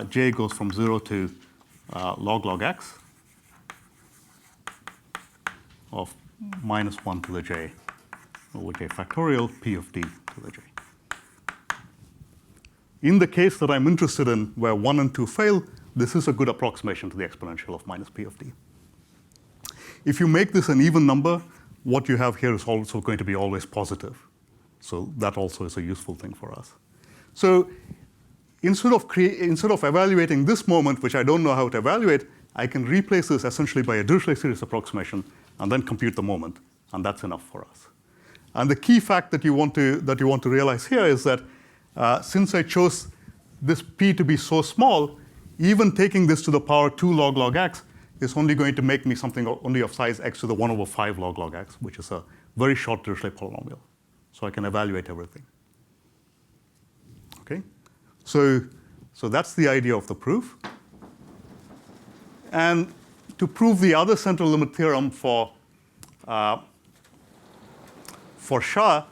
j goes from 0 to log x of minus 1 to the j over j factorial p of d to the j. In the case that I'm interested in, where 1 and 2 fail, this is a good approximation to the exponential of minus p of d. If you make this an even number, what you have here is also going to be always positive. So that also is a useful thing for us. So instead of evaluating this moment, which I don't know how to evaluate, I can replace this essentially by a Dirichlet series approximation and then compute the moment, and that's enough for us. And the key fact that you want to realize here is that since I chose this p to be so small, even taking this to the power 2 log x is only going to make me something only of size x to the 1 over 5 log x, which is a very short Dirichlet polynomial. So I can evaluate everything. Okay? So that's the idea of the proof. And to prove the other central limit theorem for Shah,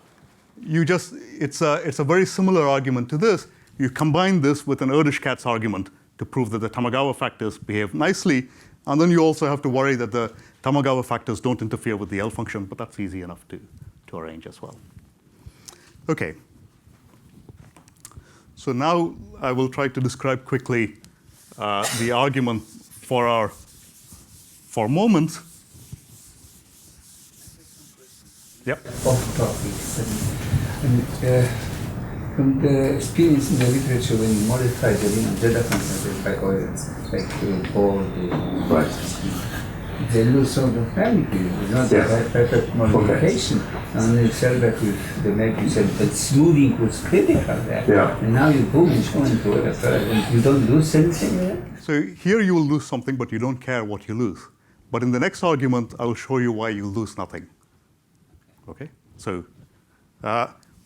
it's a very similar argument to this. You combine this with an Erdős-Katz argument to prove that the Tamagawa factors behave nicely. And then you also have to worry that the Tamagawa factors don't interfere with the L function, but that's easy enough to arrange as well. Okay. So now I will try to describe quickly the argument for moments. Yep. Off topics. From the experience in the literature, when you modify the Riemann zeta functions by Euler, like all the they lose some of the value. It's not a perfect modification. And you said that with the map, you said that smoothing was critical there. Yeah. And now you boom, it's going to it, and you don't lose anything there. So here you will lose something, but you don't care what you lose. But in the next argument, I will show you why you lose nothing. Okay? So,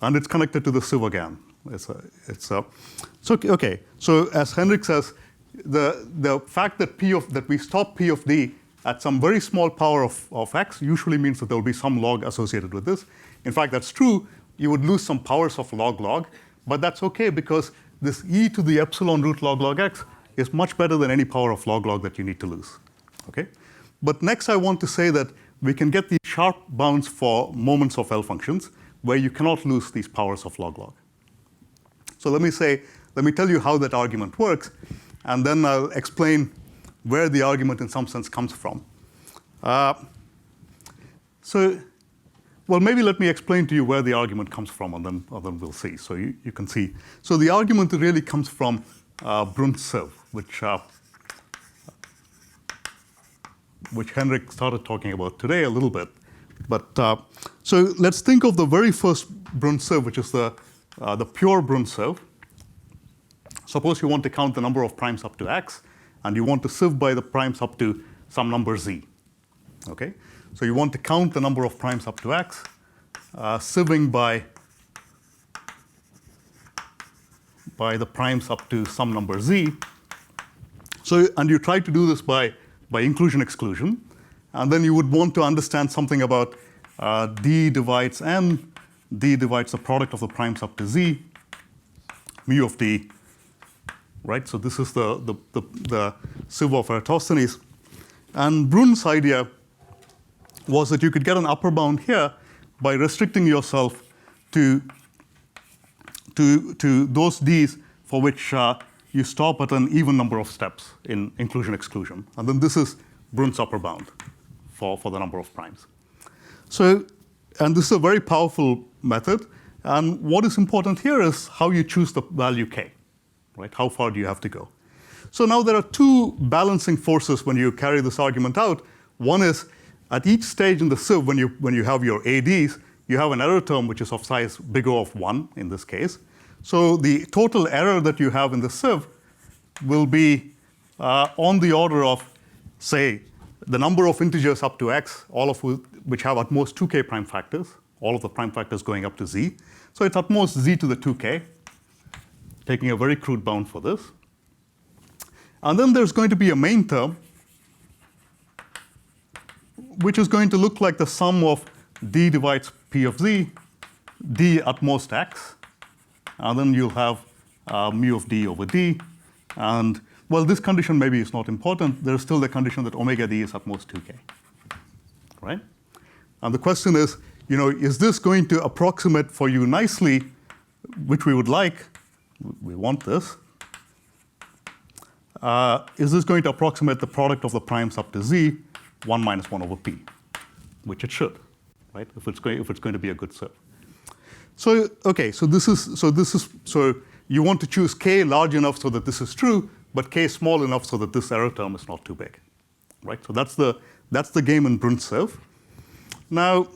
and it's connected to the sieve again. Okay. So as Henrik says, the fact that we stop p of d at some very small power of x usually means that there will be some log associated with this. In fact, that's true. You would lose some powers of log, but that's okay because this e to the epsilon root log x is much better than any power of log that you need to lose. Okay? But next I want to say that we can get these sharp bounds for moments of L functions where you cannot lose these powers of log. So let me tell you how that argument works, and then I'll explain where the argument in some sense comes from. Well, maybe let me explain to you where the argument comes from, and then we'll see. So you can see. So the argument really comes from Brunn's sieve, which Henrik started talking about today a little bit. But so let's think of the very first Brunn's sieve, which is the pure Brunn's sieve. Suppose you want to count the number of primes up to x, and you want to sieve by the primes up to some number z. Okay? So you want to count the number of primes up to x, sieving by the primes up to some number z. So, and you try to do this by inclusion-exclusion. And then you would want to understand something about d divides n, d divides the product of the primes up to z, mu of d, right? So this is the sieve of Eratosthenes. And Brunn's idea was that you could get an upper bound here by restricting yourself to those d's for which you stop at an even number of steps in inclusion-exclusion. And then this is Brunn's upper bound for the number of primes. So, and this is a very powerful method. And what is important here is how you choose the value k, right? How far do you have to go? So now there are two balancing forces when you carry this argument out. One is at each stage in the sieve, when you have your ADs, you have an error term which is of size big O of 1 in this case. So the total error that you have in the sieve will be on the order of, say, the number of integers up to x, all of which have at most 2k prime factors, all of the prime factors going up to z. So it's at most z to the 2k, taking a very crude bound for this. And then there's going to be a main term, which is going to look like the sum of d divides p of z, d at most x, and then you'll have mu of d over d. And, well, this condition maybe is not important. There's still the condition that omega d is at most 2k, right? And the question is, is this going to approximate for you nicely, which we would like, we want this, is this going to approximate the product of the primes up to z, 1 minus 1 over p, which it should, right? If it's going to be a good sieve. So okay, so you want to choose k large enough so that this is true, but k small enough so that this error term is not too big, right? So that's the game in Brunn's sieve. Now,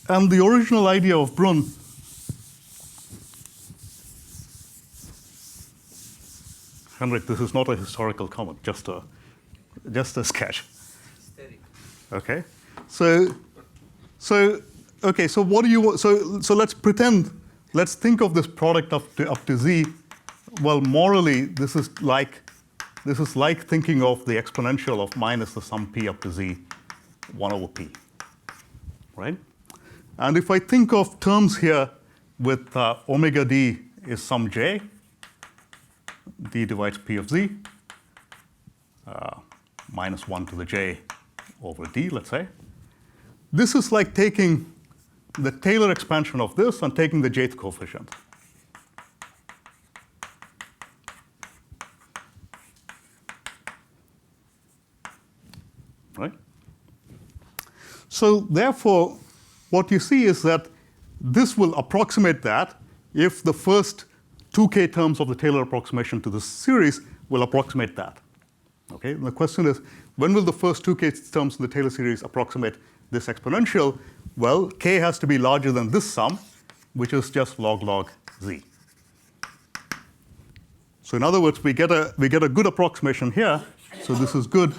and the original idea of Brunn Henrik, this is not a historical comment, just a sketch. Okay, so what do you want? So let's pretend. Let's think of this product up to z. Well, morally, this is like thinking of the exponential of minus the sum p up to z, 1 over p, right? And if I think of terms here with omega d is some j, d divides p of z, minus 1 to the j over d, let's say. This is like taking the Taylor expansion of this and taking the jth coefficient. Right? So therefore, what you see is that this will approximate that if the first 2k terms of the Taylor approximation to this series will approximate that. Okay? And the question is, when will the first 2k terms in the Taylor series approximate this exponential? Well, k has to be larger than this sum, which is just log z. So in other words, we get a good approximation here. So this is good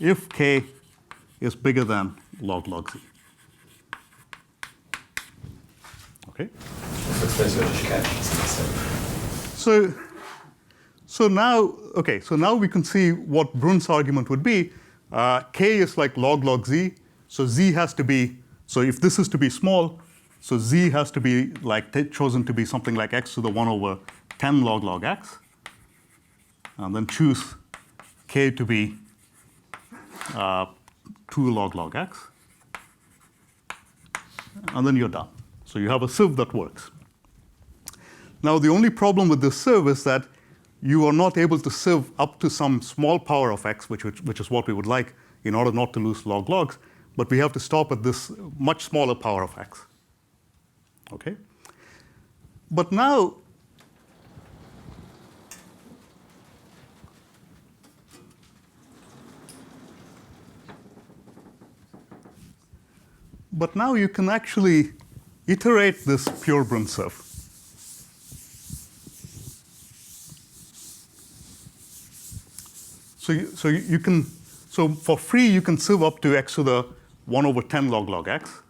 if k is bigger than log z. Okay? So now, okay, so now we can see what Brunn's argument would be. K is like log z, so z has to be, so if this is to be small, so z has to be like chosen to be something like x to the 1 over 10 log x, and then choose k to be 2 log x, and then you're done. So you have a sieve that works. Now the only problem with this sieve is that you are not able to sieve up to some small power of x, which is what we would like in order not to lose logs, but we have to stop at this much smaller power of x. Okay? But now, you can actually iterate this pure Brunn sieve. So for free, you can sieve up to x to the 1 over 10 log x.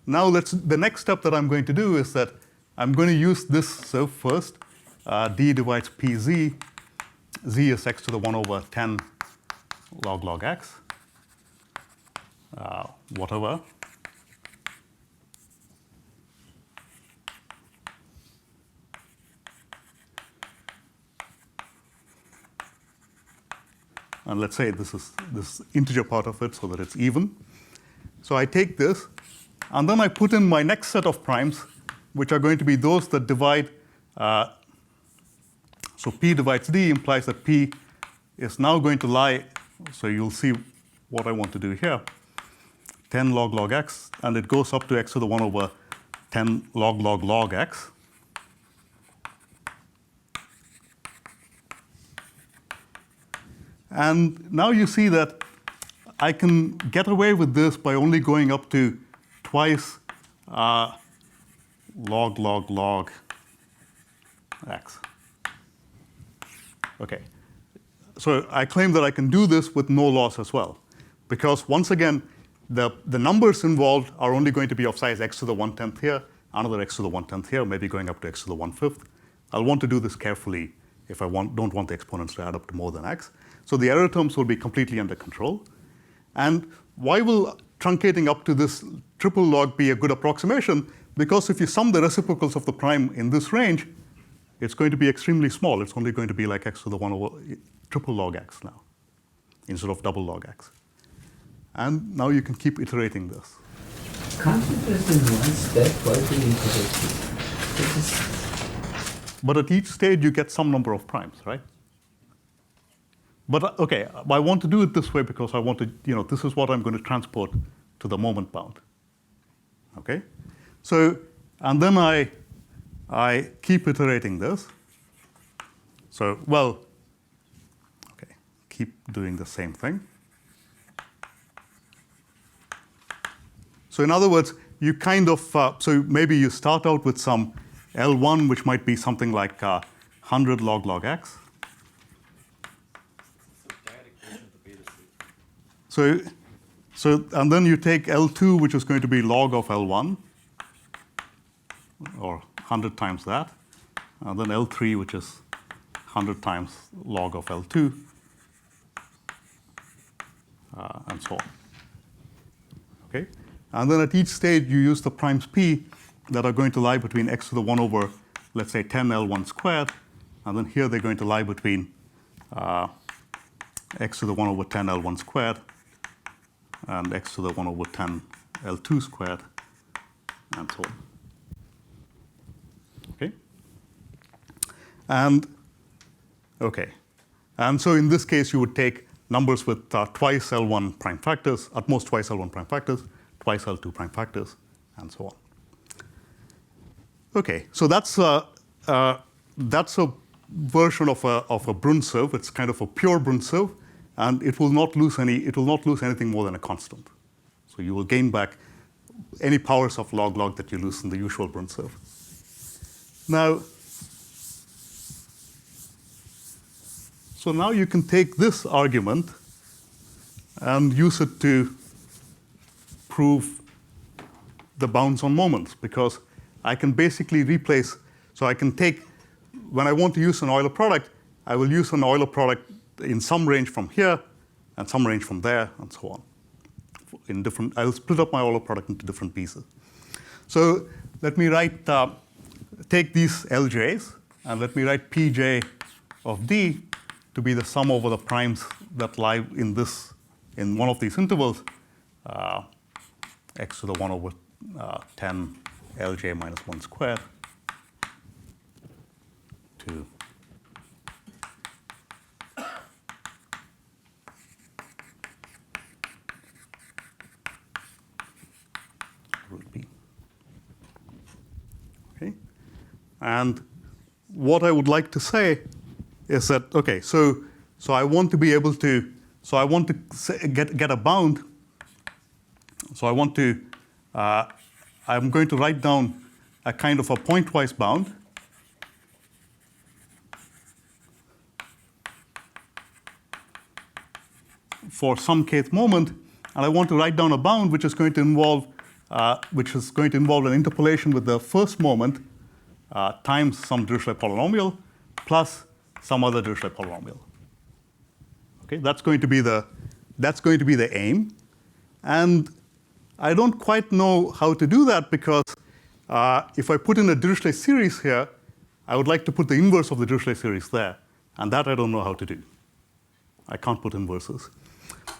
Now the next step that I'm going to do is that I'm going to use this sieve first. D divides pz. Z is x to the 1 over 10 log x. Whatever. And let's say this is this integer part of it so that it's even. So I take this, and then I put in my next set of primes, which are going to be those that divide. So P divides D implies that P is now going to lie. So you'll see what I want to do here. 10 log x, and it goes up to x to the 1 over 10 log x. And now you see that I can get away with this by only going up to twice log x. Okay. So I claim that I can do this with no loss as well, because once again, the numbers involved are only going to be of size x to the 1/10 here, another x to the 1/10 here, maybe going up to x to the 1/5. I'll want to do this carefully if I don't want the exponents to add up to more than x. So the error terms will be completely under control. And why will truncating up to this triple log be a good approximation? Because if you sum the reciprocals of the prime in this range, it's going to be extremely small. It's only going to be like x to the 1 over triple log x now, instead of double log x. And now you can keep iterating this. Can't you just in one step, why do you iterate this? But at each stage, you get some number of primes, right? But okay, I want to do it this way because I want to, this is what I'm going to transport to the moment bound. Okay? So, and then I keep iterating this. So, well, okay, keep doing the same thing. So in other words, you kind of, so maybe you start out with some L1, which might be something like 100 log x. So, and then you take L2, which is going to be log of L1, or 100 times that. And then L3, which is 100 times log of L2, and so on. Okay? And then at each stage, you use the primes P that are going to lie between x to the 1 over, let's say, 10 L1 squared. And then here they're going to lie between x to the 1 over 10 L1 squared and x to the 1 over 10 L2 squared, and so on. Okay? And, okay. And so in this case, you would take numbers with twice L1 prime factors, at most twice L1 prime factors, twice L2 prime factors, and so on. Okay, so that's a version of a Brunn sieve. It's kind of a pure Brunn sieve, and it will not lose anything more than a constant. So you will gain back any powers of log that you lose in the usual Brunn sieve. Now, so now you can take this argument and use it to prove the bounds on moments, because I can basically replace, so I can take, when I want to use an Euler product, I will use an Euler product in some range from here and some range from there and so on. I'll split up my Euler product into different pieces. So let me write, take these LJs, and let me write Pj of D to be the sum over the primes that lie in one of these intervals, x to the 1 over 10 Lj minus 1 squared to root B. Okay? And what I would like to say is that, okay, so I want to be able to, so I want to get a bound. So I want to, I'm going to write down a kind of a pointwise bound. For some kth moment, and I want to write down a bound which is going to involve an interpolation with the first moment times some Dirichlet polynomial plus some other Dirichlet polynomial. Okay, that's going to be the aim, and I don't quite know how to do that because if I put in a Dirichlet series here, I would like to put the inverse of the Dirichlet series there, and that I don't know how to do. I can't put inverses.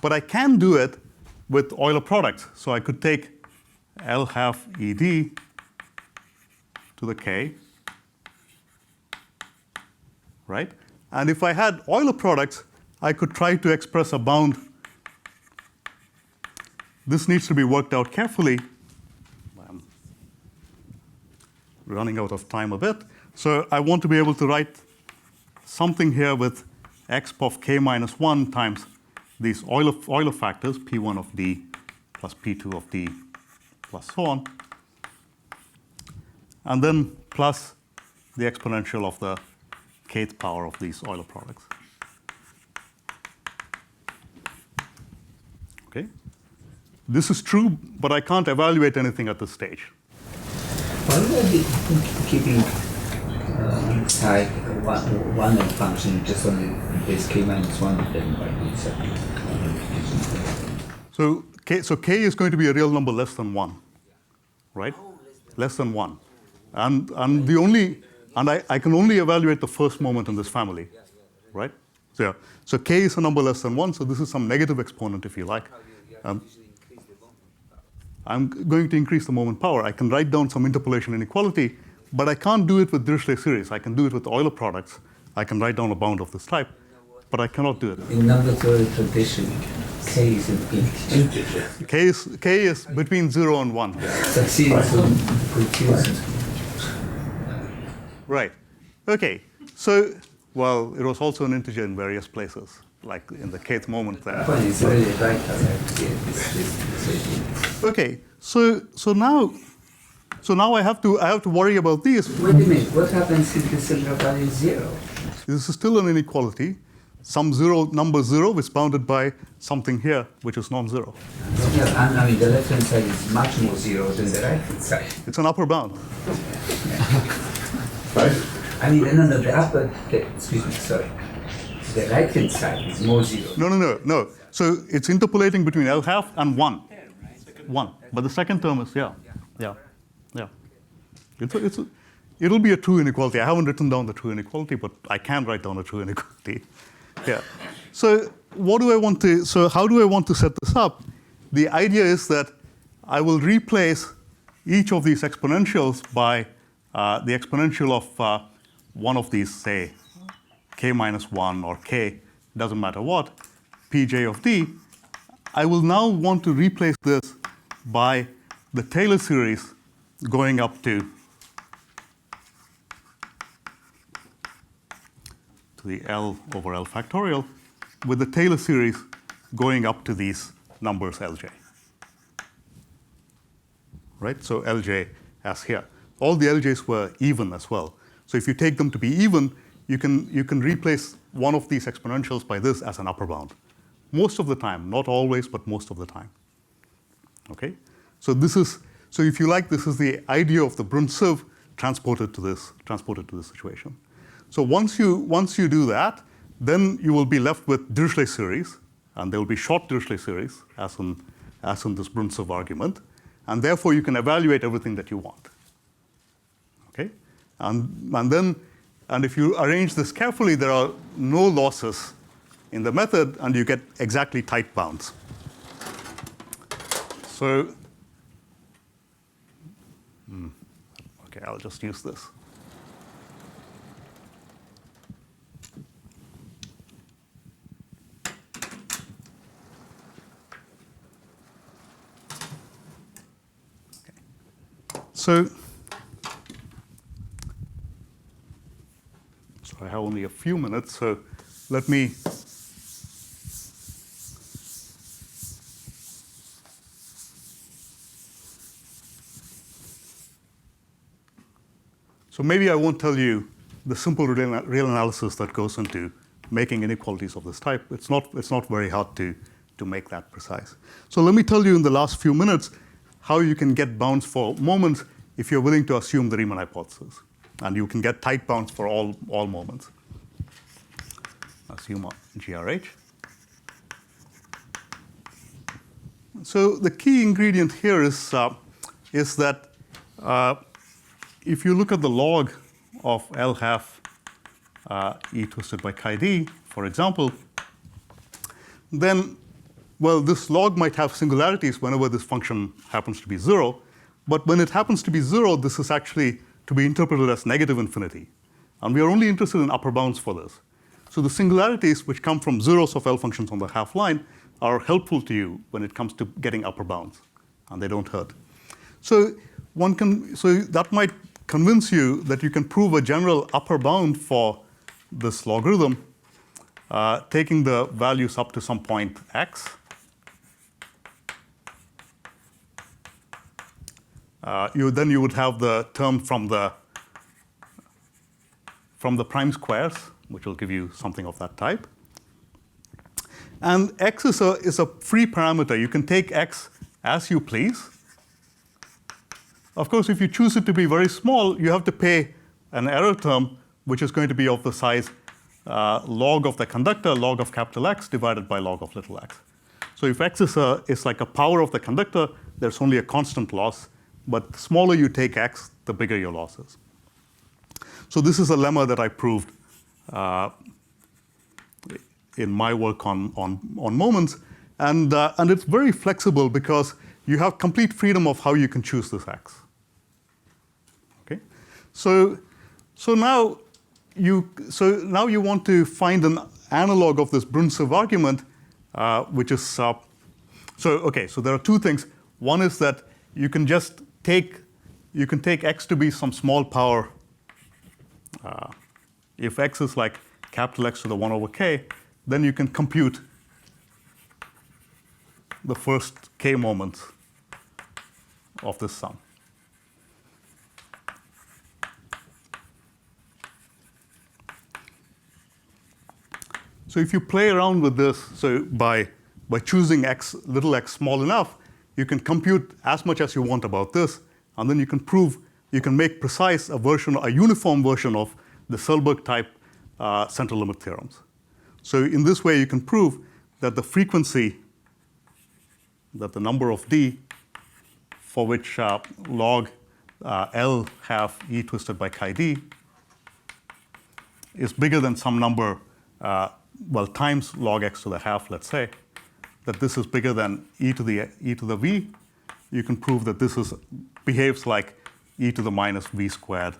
But I can do it with Euler products. So I could take L half ED to the K, right? And if I had Euler products, I could try to express a bound. This needs to be worked out carefully. I'm running out of time a bit. So I want to be able to write something here with exp of k minus 1 times these Euler factors, P1 of D plus P2 of D plus so on, and then plus the exponential of the kth power of these Euler products. Okay? This is true, but I can't evaluate anything at this stage. Why would I be keeping inside one function just on this k minus 1 then by itself? So k is going to be a real number less than 1, right? Less than 1. And I can only evaluate the first moment in this family, right? So k is a number less than 1, so this is some negative exponent if you like. I'm going to increase the moment power. I can write down some interpolation inequality, but I can't do it with Dirichlet series. I can do it with Euler products. I can write down a bound of this type, but I cannot do it. In number theory tradition, k is an integer. K is between 0 and 1. Succeeding so confusing. Right. Okay. So, well, it was also an integer in various places, like in the kth moment there. Well, it's really right as I see it. This okay. So now I have to worry about these. Wait a minute. What happens if the central value is 0? This is still an inequality. Some number 0 is bounded by something here, which is non-zero. Yeah, I mean, the left-hand side is much more 0 than the right-hand side. It's an upper bound. Right? I mean, no, the upper, excuse me, sorry. The right-hand side is more 0. No. So it's interpolating between L half and 1. 1. But the second term is, yeah. It'll be a true inequality. I haven't written down the true inequality, but I can write down a true inequality. Yeah. So how do I want to set this up? The idea is that I will replace each of these exponentials by the exponential of one of these, say, k minus 1 or k, doesn't matter what, pj of d. I will now want to replace this by the Taylor series going up to the L over L factorial, with the Taylor series going up to these numbers Lj. Right? So Lj as here. All the Lj's were even as well. So if you take them to be even, you can replace one of these exponentials by this as an upper bound. Most of the time, not always, but most of the time. Okay? So if you like, this is the idea of the Brunt sieve transported to this situation. So once you do that, then you will be left with Dirichlet series, and there will be short Dirichlet series, as in this Bruntsov argument, and therefore you can evaluate everything that you want. Okay, and if you arrange this carefully, there are no losses in the method, and you get exactly tight bounds. So, okay, I'll just use this. So I have only a few minutes, so let me so maybe I won't tell you the simple real analysis that goes into making inequalities of this type. It's not very hard to make that precise. So let me tell you in the last few minutes how you can get bounds for moments if you're willing to assume the Riemann hypothesis. And you can get tight bounds for all moments. Assume GRH. So the key ingredient here is that if you look at the log of L half E twisted by chi d, for example, then, well, this log might have singularities whenever this function happens to be 0. But when it happens to be 0, this is actually to be interpreted as negative infinity. And we are only interested in upper bounds for this. So the singularities which come from zeros of L functions on the half line are helpful to you when it comes to getting upper bounds, and they don't hurt. So that might convince you that you can prove a general upper bound for this logarithm, taking the values up to some point x. Then you would have the term from the prime squares, which will give you something of that type. And x is a free parameter. You can take x as you please. Of course, if you choose it to be very small, you have to pay an error term, which is going to be of the size log of the conductor, log of capital X, divided by log of little x. So if x is like a power of the conductor, there's only a constant loss. But the smaller you take x, the bigger your loss is. So this is a lemma that I proved in my work on moments. And it's very flexible because you have complete freedom of how you can choose this x. Okay? So now you want to find an analog of this Bruntsov argument, which is so there are two things. One is that you can take x to be some small power. If x is like capital X to the 1 over k, then you can compute the first k moments of this sum. So if you play around with this, so by choosing little x small enough, you can compute as much as you want about this, and then you can make precise a uniform version of the Selberg type central limit theorems. So in this way, you can prove that the frequency, that the number of d for which log L half E twisted by chi d is bigger than some number, times log x to the half, let's say, that this is bigger than e to the v. You can prove that this behaves like e to the minus v squared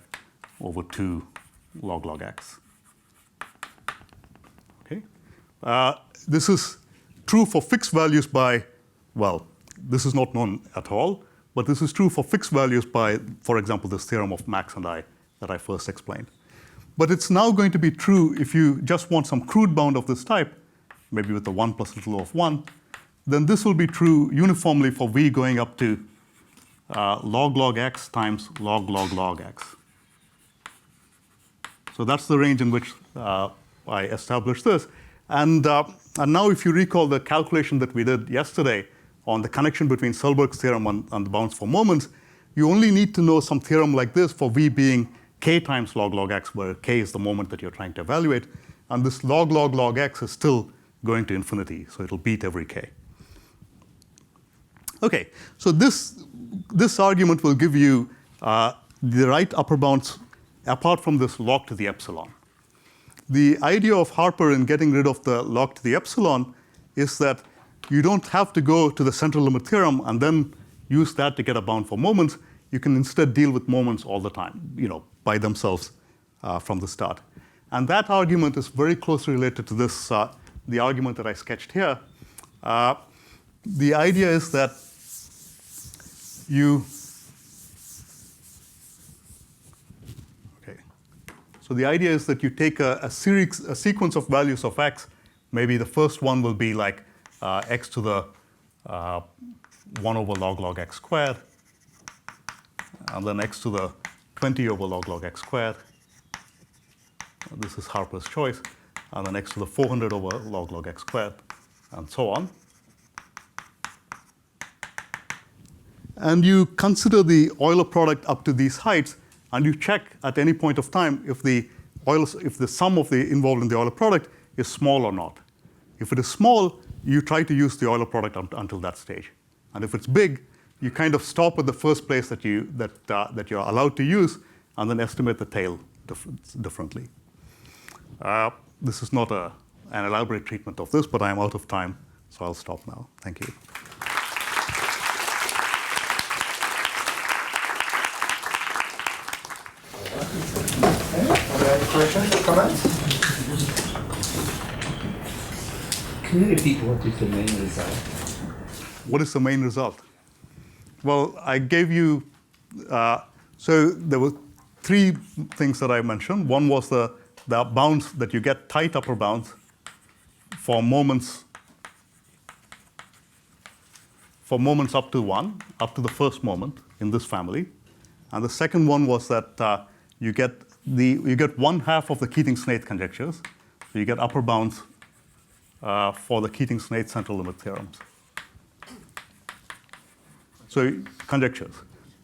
over 2 log x. Okay, this is true for fixed values by, this is not known at all, but this is true for fixed values by, for example, this theorem of Max and I that I first explained. But it's now going to be true if you just want some crude bound of this type, maybe with the 1 plus little o of 1, then this will be true uniformly for v going up to log x times log x. So that's the range in which I established this. And now if you recall the calculation that we did yesterday on the connection between Selberg's theorem and the bounds for moments, you only need to know some theorem like this for v being k times log x, where k is the moment that you're trying to evaluate. And this log x is still going to infinity, so it'll beat every k. Okay, so this argument will give you the right upper bounds apart from this log to the epsilon. The idea of Harper in getting rid of the log to the epsilon is that you don't have to go to the central limit theorem and then use that to get a bound for moments. You can instead deal with moments all the time, by themselves from the start. And that argument is very closely related to this, the argument that I sketched here. The idea is that so the idea is that you take a sequence of values of x. Maybe the first one will be like x to the 1 over log x squared, and then x to the 20 over log x squared. This is Harper's choice, and then x to the 400 over log x squared, and so on. And you consider the Euler product up to these heights, and you check at any point of time if the sum of the involved in the Euler product is small or not. If it is small, you try to use the Euler product until that stage. And if it's big, you kind of stop at the first place that you're allowed to use, and then estimate the tail differently. This is not an elaborate treatment of this, but I am out of time, so I'll stop now. Thank you. Are there any questions or comments? Can you repeat what is the main result? What is the main result? Well, I gave you, so there were three things that I mentioned. One was the bounds that you get, tight upper bounds for moments up to 1, up to the first moment in this family. And the second one was that you get 1/2 of the Keating-Snaith conjectures. So you get upper bounds for the Keating-Snaith central limit theorems. So conjectures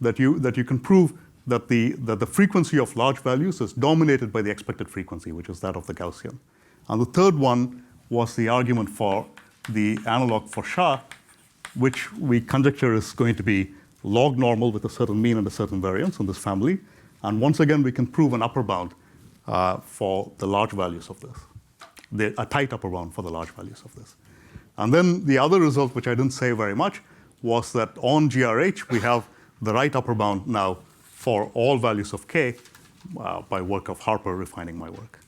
that you can prove that the frequency of large values is dominated by the expected frequency, which is that of the Gaussian. And the third one was the argument for the analog for Shah, which we conjecture is going to be log normal with a certain mean and a certain variance in this family. And once again, we can prove an upper bound for the large values of this, a tight upper bound for the large values of this. And then the other result, which I didn't say very much, was that on GRH, we have the right upper bound now for all values of k by work of Harper refining my work.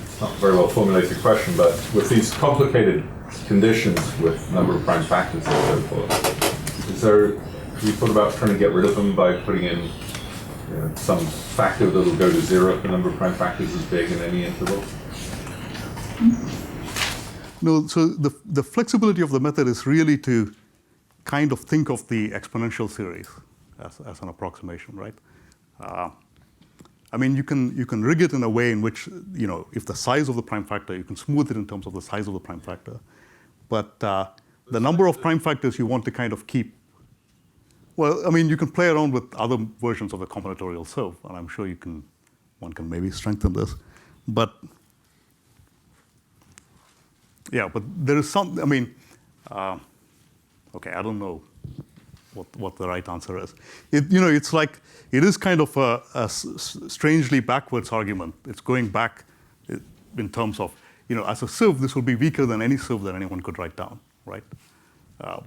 It's not a very well formulated question, but with these complicated conditions with number of prime factors and so forth, have you thought about trying to get rid of them by putting in some factor that will go to 0 if the number of prime factors is big in any interval? No, so the flexibility of the method is really to kind of think of the exponential series as an approximation, right? I mean, you can rig it in a way in which, if the size of the prime factor, you can smooth it in terms of the size of the prime factor. But the number of prime factors you want to kind of keep, well, I mean, you can play around with other versions of the combinatorial sieve, and I'm sure one can maybe strengthen this. But yeah, but there is some, I mean, okay, I don't know what the right answer is. It's like, it is kind of a strangely backwards argument. It's going back in terms of, as a sieve, this will be weaker than any sieve that anyone could write down, right?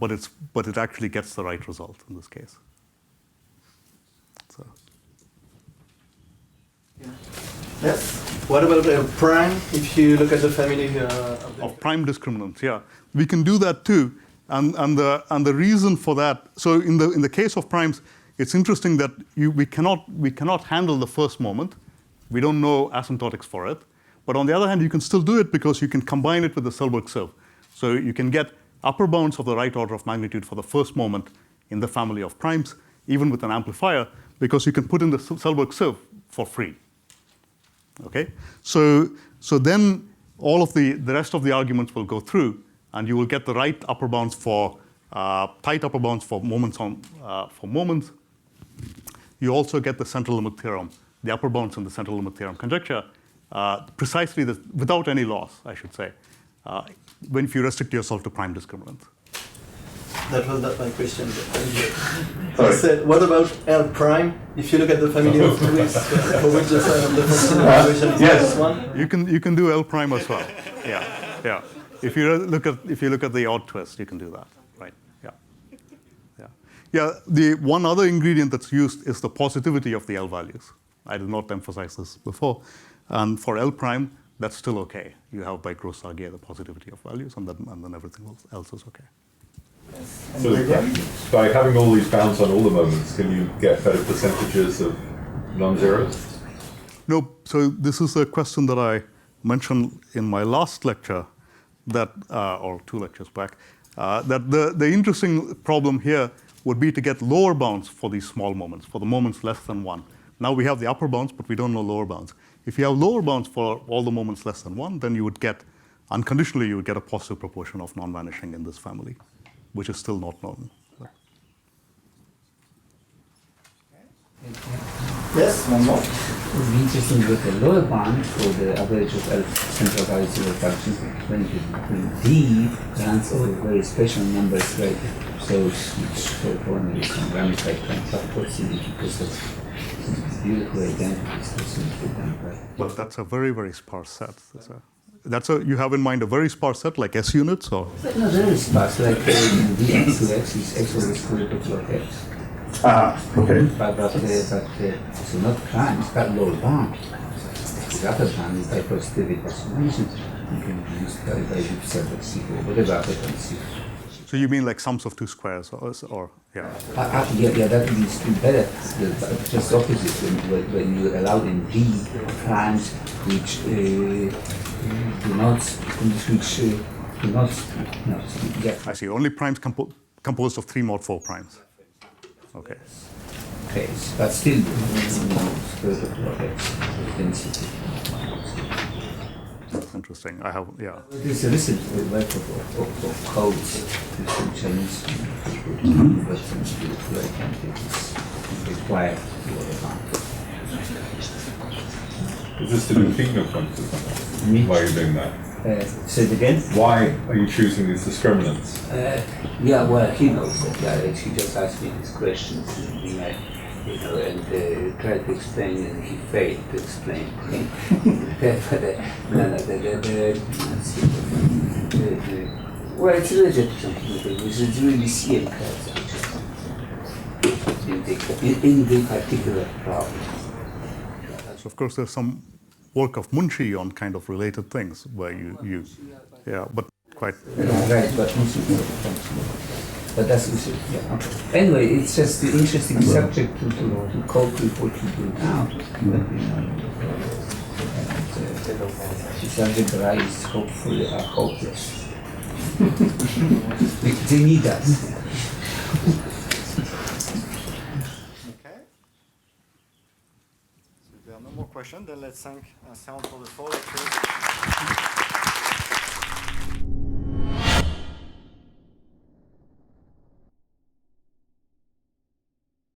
But it actually gets the right result in this case. So. Yeah. Yes. What about the prime? If you look at the family of prime discriminants, yeah, we can do that too. And the reason for that, so in the case of primes, it's interesting that we cannot handle the first moment. We don't know asymptotics for it. But on the other hand, you can still do it because you can combine it with the Selberg sieve. So you can get upper bounds of the right order of magnitude for the first moment in the family of primes, even with an amplifier, because you can put in the Selberg sieve for free. Okay? So then all of the rest of the arguments will go through, and you will get the right upper bounds for tight upper bounds for moments you also get the central limit theorem, the upper bounds in the central limit theorem conjecture, precisely without any loss, I should say, when if you restrict yourself to prime discriminants. That was not my question. I said, what about L prime? If you look at the family of twists, for which the sign of the functional equation is Yes, one. you can do L prime as well. Yeah. If you look at the odd twist, you can do that, right? Yeah. The one other ingredient that's used is the positivity of the L values. I did not emphasize this before, and for L prime, that's still okay. You have by Gross-Zagier the positivity of values, and then everything else is okay. So by having all these bounds on all the moments, can you get better percentages of non-zeros? No, so this is a question that I mentioned in my last lecture, or 2 lectures back, that the interesting problem here would be to get lower bounds for these small moments, for the moments less than 1. Now we have the upper bounds, but we don't know lower bounds. If you have lower bounds for all the moments less than 1, then you would get, unconditionally, you would get a positive proportion of non-vanishing in this family, which is still not known. Yes, one more. It would be interesting with the lower bound for the average of L central values of functions when D runs over very special numbers like those which correspond with some ramified times approximately because of some beautiful identities to some But that's a very, very sparse set. You have in mind a very sparse set like S units, or? No, very sparse, like dx to x is x over the square root of log x. Okay. But so not primes, but lower bound. The upper bound is by positivity, as you mentioned. You can use by Lipset equal whatever upper bound is equal. So you mean like sums of 2 squares, or yeah? Yeah, that is still better. Just opposite when you allow in D primes which do not. I see. Only primes composed of 3 mod 4 primes. Okay. Okay, but still, density. That's interesting. I have, yeah. There's a recent work of codes in Chinese, but I can't think it's required to overcome. Is this to do with finger points or something? Why are you doing that? Say it again? Why are you choosing these discriminants? Yeah, well, he knows that. Yeah, he just asked me these questions, and tried to explain, and he failed to explain. Well, it's related to something, it's really CM in the particular problem. So of course, there's some work of Munshi on kind of related things where yeah, but quite. Right, but that's anyway. It's just the interesting subject to cope with what you do now. These algebra is hopefully are hopeless. They need us. Okay. So if there are no more questions, then let's thank Sound for the 4 lectures.